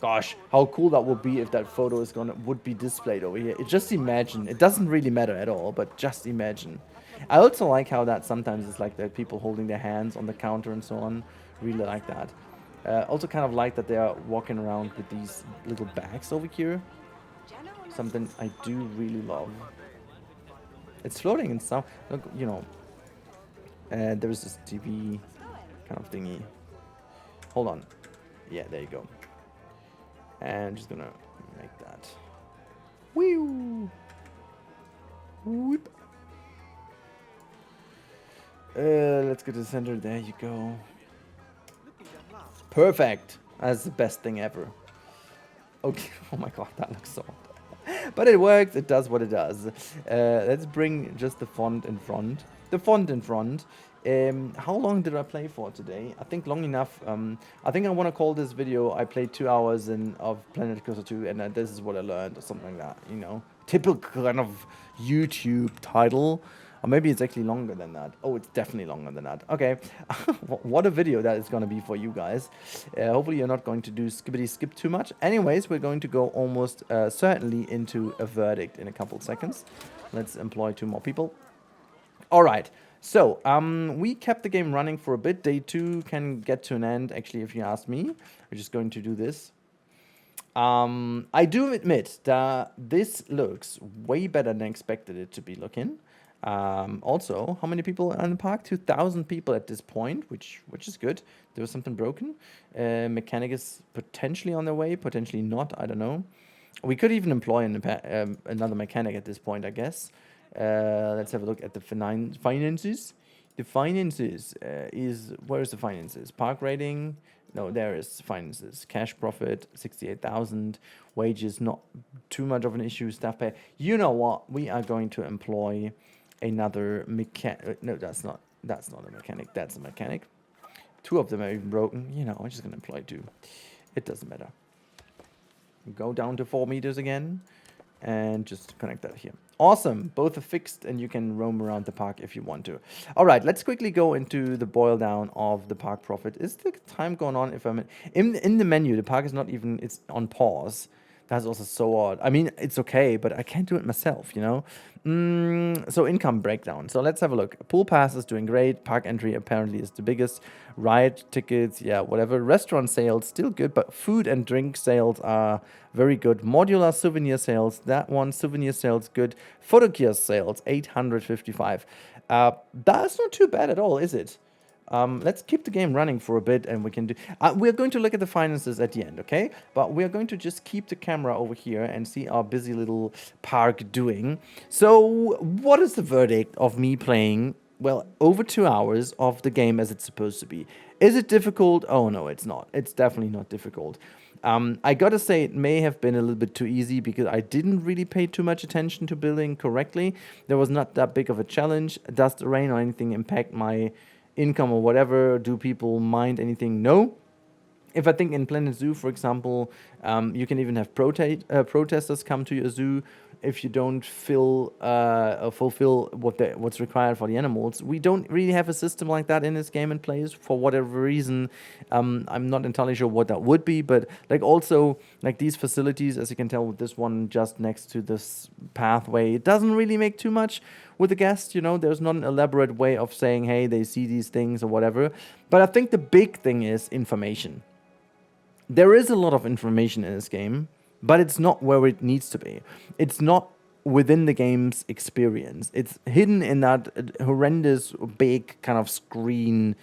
Gosh, how cool that would be if that photo would be displayed over here. Just imagine. It doesn't really matter at all, but just imagine. I also like how that sometimes is like that people holding their hands on the counter and so on. Really like that. Also kind of like that they are walking around with these little bags over here. Something I do really love. It's floating in some... Look, you know. There's this TV kind of thingy. hold on. Yeah, there you go. And just gonna make that. Woo! Whoop. Let's get to the center. There you go. Perfect. That's the best thing ever. Okay. Oh my god, that looks so odd. But it works. It does what it does. Let's bring just the font in front. The font in front. How long did I play for today? I think long enough. I think I want to call this video, I played 2 hours of Planet Coaster 2 and this is what I learned or something like that, you know. Typical kind of YouTube title. Or maybe it's actually longer than that. Oh, it's definitely longer than that. Okay. What a video that is going to be for you guys. Hopefully you're not going to do skippity skip too much. Anyways, we're going to go almost certainly into a verdict in a couple seconds. Let's employ 2 more people. All right. So, we kept the game running for a bit. Day 2 can get to an end, actually, if you ask me. We're just going to do this. I do admit that this looks way better than I expected it to be looking. Also, how many people are in the park? 2,000 people at this point, which is good. There was something broken. Mechanic is potentially on their way, potentially not, I don't know. We could even employ another mechanic at this point, I guess. Let's have a look at the finances. The finances where is the finances? Park rating? No, there is finances. Cash profit, 68,000. Wages, not too much of an issue. Staff pay. You know what? We are going to employ another mechanic. No, that's not a mechanic. That's a mechanic. 2 of them are even broken. You know, I'm just going to employ 2. It doesn't matter. Go down to 4 meters again. And just connect that here. Awesome. Both are fixed and you can roam around the park if you want to. All right, let's quickly go into the boil down of the park profit. Is the time going on if I'm in the menu? The park is not even, it's on pause. That's also so odd. I mean, it's okay, but I can't do it myself, you know? So income breakdown. So let's have a look. Pool pass is doing great. Park entry apparently is the biggest. Ride tickets, yeah, whatever. Restaurant sales, still good, but food and drink sales are very good. Modular souvenir sales, that one, souvenir sales, good. Photo kiosk sales, 855. That's not too bad at all, is it? Let's keep the game running for a bit and we can do... we're going to look at the finances at the end, okay? But we're going to just keep the camera over here and see our busy little park doing. So, what is the verdict of me playing, well, over 2 hours of the game as it's supposed to be? Is it difficult? Oh, no, it's not. It's definitely not difficult. I gotta say, it may have been a little bit too easy because I didn't really pay too much attention to building correctly. There was not that big of a challenge. Does the rain or anything impact my income or whatever? Do people mind anything? No. If I think in Planet Zoo, for example, you can even have protesters come to your zoo if you don't fulfill what's required for the animals. We don't really have a system like that in this game and plays for whatever reason. I'm not entirely sure what that would be, but like also like these facilities, as you can tell with this one just next to this pathway, it doesn't really make too much with the guests, you know. There's not an elaborate way of saying, hey, they see these things or whatever. But I think the big thing is information. There is a lot of information in this game, but it's not where it needs to be. It's not within the game's experience. It's hidden in that horrendous big kind of screen,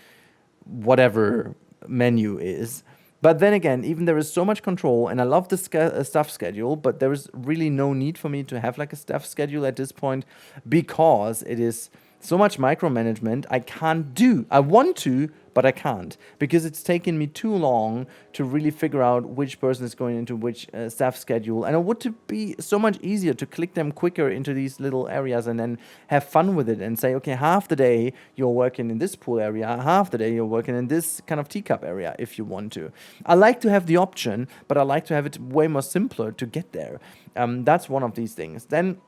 whatever menu is. But then again, even there is so much control, and I love the staff schedule, but there is really no need for me to have like a staff schedule at this point because it is so much micromanagement I can't do. I want to, but I can't because it's taken me too long to really figure out which person is going into which staff schedule. And it would be so much easier to click them quicker into these little areas and then have fun with it and say, okay, half the day you're working in this pool area, half the day you're working in this kind of teacup area if you want to. I like to have the option, but I like to have it way more simpler to get there. That's one of these things. Then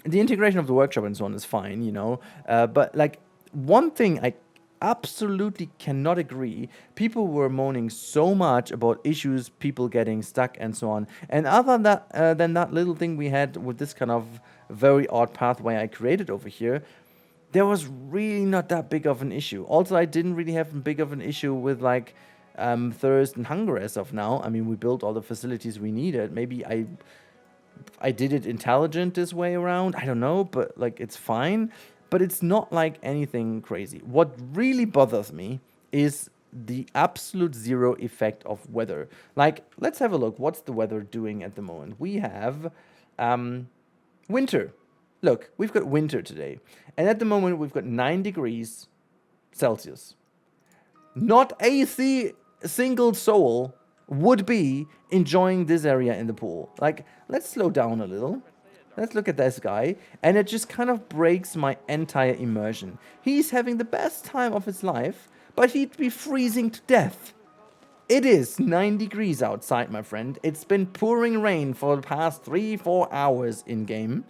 the integration of the workshop and so on is fine, you know, but like one thing I absolutely cannot agree. People were moaning so much about issues, people getting stuck and so on. And other than that little thing we had with this kind of very odd pathway I created over here, there was really not that big of an issue. Also, I didn't really have big of an issue with like thirst and hunger as of now. I mean, we built all the facilities we needed. Maybe I did it intelligent this way around. I don't know, but like it's fine. But it's not like anything crazy. What really bothers me is the absolute zero effect of weather. Like, let's have a look. What's the weather doing at the moment? We have winter. Look, we've got winter today. And at the moment, we've got 9 degrees Celsius. Not a single soul would be enjoying this area in the pool. Like, let's slow down a little. Let's look at this guy. And it just kind of breaks my entire immersion. He's having the best time of his life, but he'd be freezing to death. It is 9 degrees outside, my friend. It's been pouring rain for the past 3-4 hours in-game.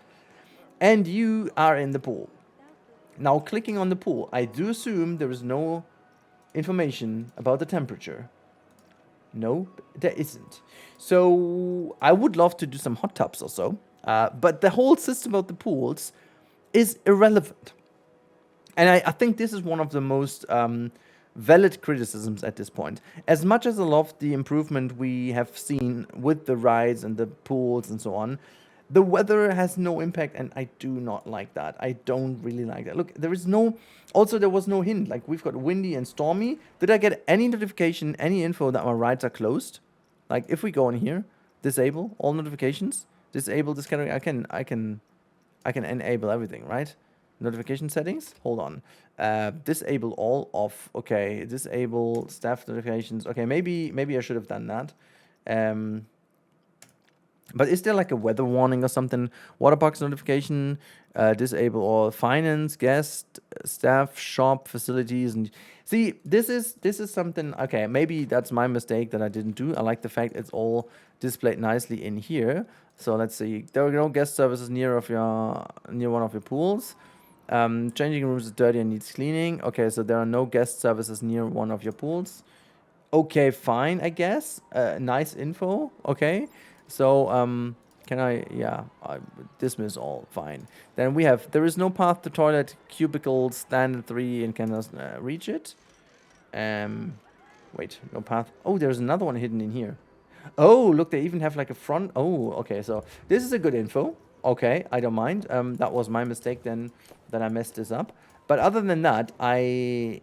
And you are in the pool. Now, clicking on the pool, I do assume there is no information about the temperature. No, there isn't. So I would love to do some hot tubs or so, but the whole system of the pools is irrelevant. And I think this is one of the most valid criticisms at this point. As much as I love the improvement we have seen with the rides and the pools and so on, the weather has no impact, and I do not like that. I don't really like that. Look, there was no hint. Like, we've got windy and stormy. Did I get any notification, any info that my rides are closed? Like, if we go in here, disable all notifications, disable this category. I can enable everything, right? Notification settings. Hold on. Disable all off. Okay, disable staff notifications. Okay, maybe I should have done that. But is there like a weather warning or something? Water box notification, disable all finance, guest, staff, shop, facilities, and see, this is something. Okay, maybe that's my mistake that I didn't do. I like the fact it's all displayed nicely in here. So let's see. There are no guest services near one of your pools. Changing rooms is dirty and needs cleaning. Okay, so there are no guest services near one of your pools. Okay, fine, I guess. Nice info. Okay. So, can I dismiss all, fine. Then we have, there is no path to toilet, cubicle, standard 3, and cannot reach it. Wait, no path. Oh, there's another one hidden in here. Oh, look, they even have like a front. Oh, okay, so this is a good info. Okay, I don't mind. That was my mistake then, that I messed this up. But other than that, I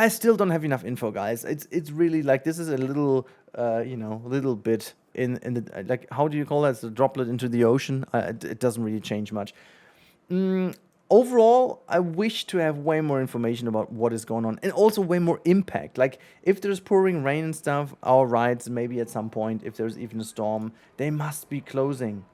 still don't have enough info, guys. It's really like, this is a little, little bit in the, like, how do you call that? It's a droplet into the ocean. It doesn't really change much. Overall, I wish to have way more information about what is going on, and also way more impact. Like, if there's pouring rain and stuff, our rides, maybe at some point, if there's even a storm, they must be closing,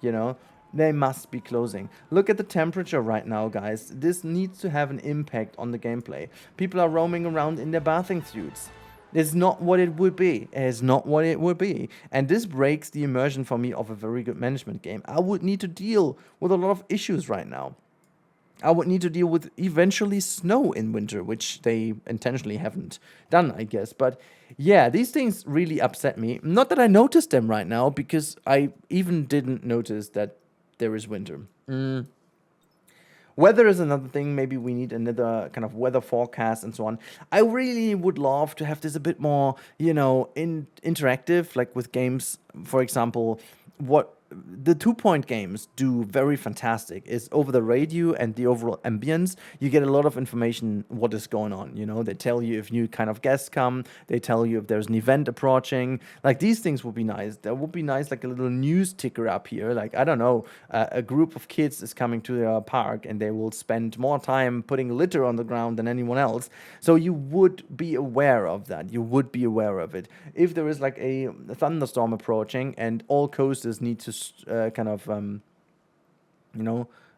They must be closing. Look at the temperature right now, guys. This needs to have an impact on the gameplay. People are roaming around in their bathing suits. It's not what it would be. It's not what it would be. And this breaks the immersion for me of a very good management game. I would need to deal with a lot of issues right now. I would need to deal with eventually snow in winter, which they intentionally haven't done, I guess. But yeah, these things really upset me. Not that I noticed them right now, because I even didn't notice that there is winter. Weather is another thing. Maybe we need another kind of weather forecast and so on. I really would love to have this a bit more, interactive, like with games. For example, what the 2-point games do very fantastic is over the radio and the overall ambience, you get a lot of information what is going on. They tell you if new kind of guests come, they tell you if there's an event approaching. Like, these things would be nice. There would be nice, like a little news ticker up here. Like, I don't know, a group of kids is coming to their park and they will spend more time putting litter on the ground than anyone else. So you would be aware of that. You would be aware of it. If there is like a thunderstorm approaching and all coasters need to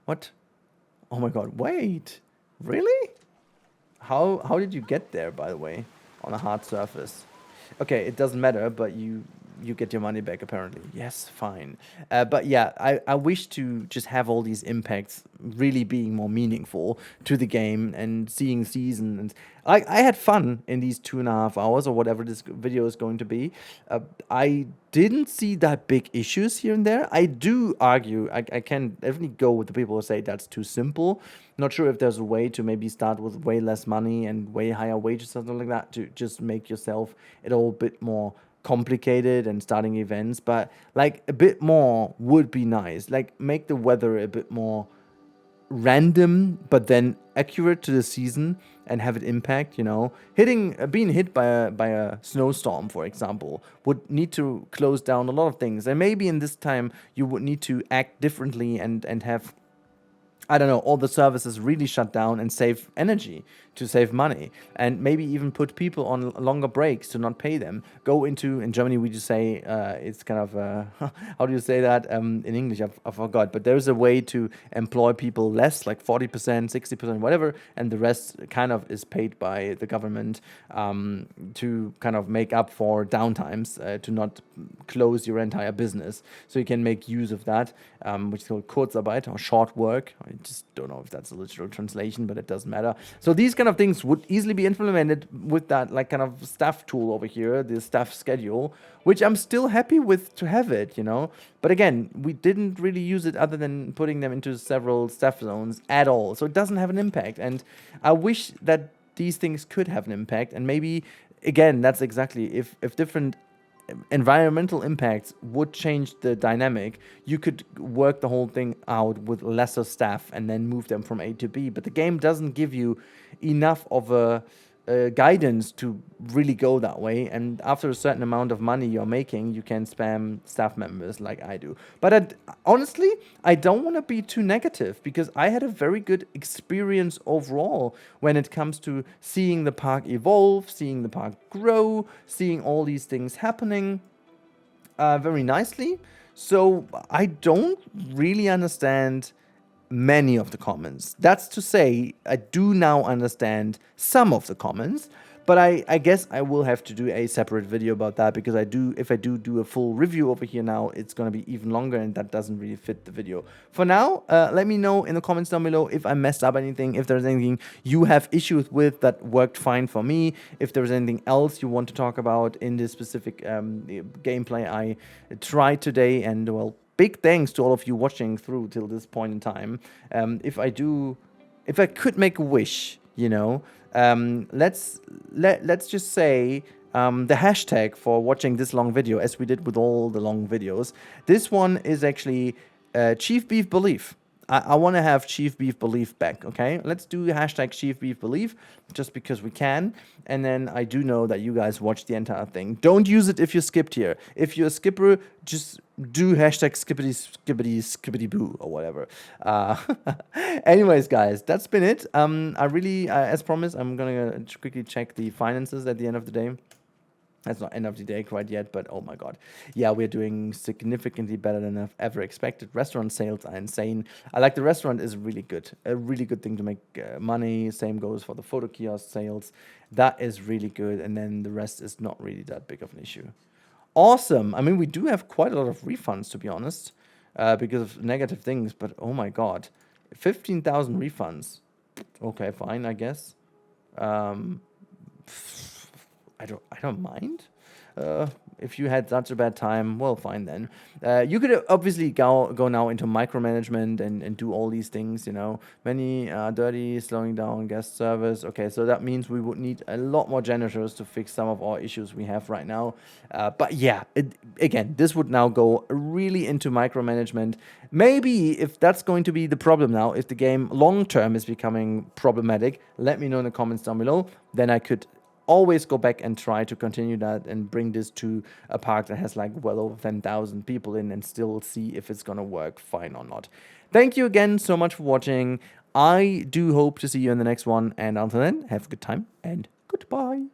what? Oh my god, wait. Really? How did you get there, by the way, on a hard surface? Okay, it doesn't matter, but you get your money back, apparently. Yes, fine. But yeah, I wish to just have all these impacts really being more meaningful to the game and seeing season. And I had fun in these 2.5 hours or whatever this video is going to be. I didn't see that big issues here and there. I do argue, I can definitely go with the people who say that's too simple. Not sure if there's a way to maybe start with way less money and way higher wages, something like that, to just make yourself a little bit more complicated and starting events, but like a bit more would be nice. Like, make the weather a bit more random, but then accurate to the season and have an impact, you know. Being hit by a snowstorm, for example, would need to close down a lot of things. And maybe in this time you would need to act differently and have, I don't know, all the services really shut down and save energy, to save money, and maybe even put people on longer breaks to not pay them. Go into, in Germany we just say, it's kind of, how do you say that in English? I forgot, but there's a way to employ people less, like 40%, 60%, whatever, and the rest kind of is paid by the government to kind of make up for downtimes, to not close your entire business. So you can make use of that, which is called Kurzarbeit, or short work. I just don't know if that's a literal translation, but it doesn't matter. So these kind of things would easily be implemented with that like kind of staff tool over here, the staff schedule, which I'm still happy with to have it, you know. But again, we didn't really use it other than putting them into several staff zones at all. So it doesn't have an impact. And I wish that these things could have an impact. And maybe, again, that's exactly, if different environmental impacts would change the dynamic, you could work the whole thing out with lesser staff and then move them from A to B. But the game doesn't give you enough of a guidance to really go that way, and after a certain amount of money you're making, you can spam staff members like I do. But honestly, I don't want to be too negative, because I had a very good experience overall when it comes to seeing the park evolve, seeing the park grow, seeing all these things happening very nicely. So I don't really understand many of the comments. That's to say, I do now understand some of the comments, but I guess I will have to do a separate video about that, because if I do a full review over here now, it's going to be even longer, and that doesn't really fit the video. For now, let me know in the comments down below if I messed up anything, if there's anything you have issues with that worked fine for me, if there's anything else you want to talk about in this specific gameplay I tried today. And well, big thanks to all of you watching through till this point in time. If I could make a wish, you know, let's just say the hashtag for watching this long video, as we did with all the long videos. This one is actually Chief Beef Belief. I want to have Chief Beef Belief back, okay? Let's do hashtag Chief Beef Belief, just because we can. And then I do know that you guys watched the entire thing. Don't use it if you skipped here. If you're a skipper, just do hashtag skippity boo or whatever. Anyways, guys, that's been it. I really, as promised, I'm gonna quickly check the finances at the end of the day. That's not end of the day quite yet, but oh my god. Yeah, we're doing significantly better than I've ever expected. Restaurant sales are insane. I like the restaurant is really good. A really good thing to make money. Same goes for the photo kiosk sales. That is really good. And then the rest is not really that big of an issue. Awesome. I mean, we do have quite a lot of refunds, to be honest, because of negative things. But oh my god. 15,000 refunds. Okay, fine, I guess. I don't mind. If you had such a bad time, well, fine then. You could obviously go now into micromanagement and do all these things, you know. Many dirty, slowing down guest service. Okay, so that means we would need a lot more janitors to fix some of our issues we have right now. But yeah, again, this would now go really into micromanagement. Maybe if that's going to be the problem now, if the game long-term is becoming problematic, let me know in the comments down below. Then I could always go back and try to continue that and bring this to a park that has like well over 10,000 people in, and still see if it's gonna work fine or not. Thank you again so much for watching. I do hope to see you in the next one, and until then, have a good time and goodbye.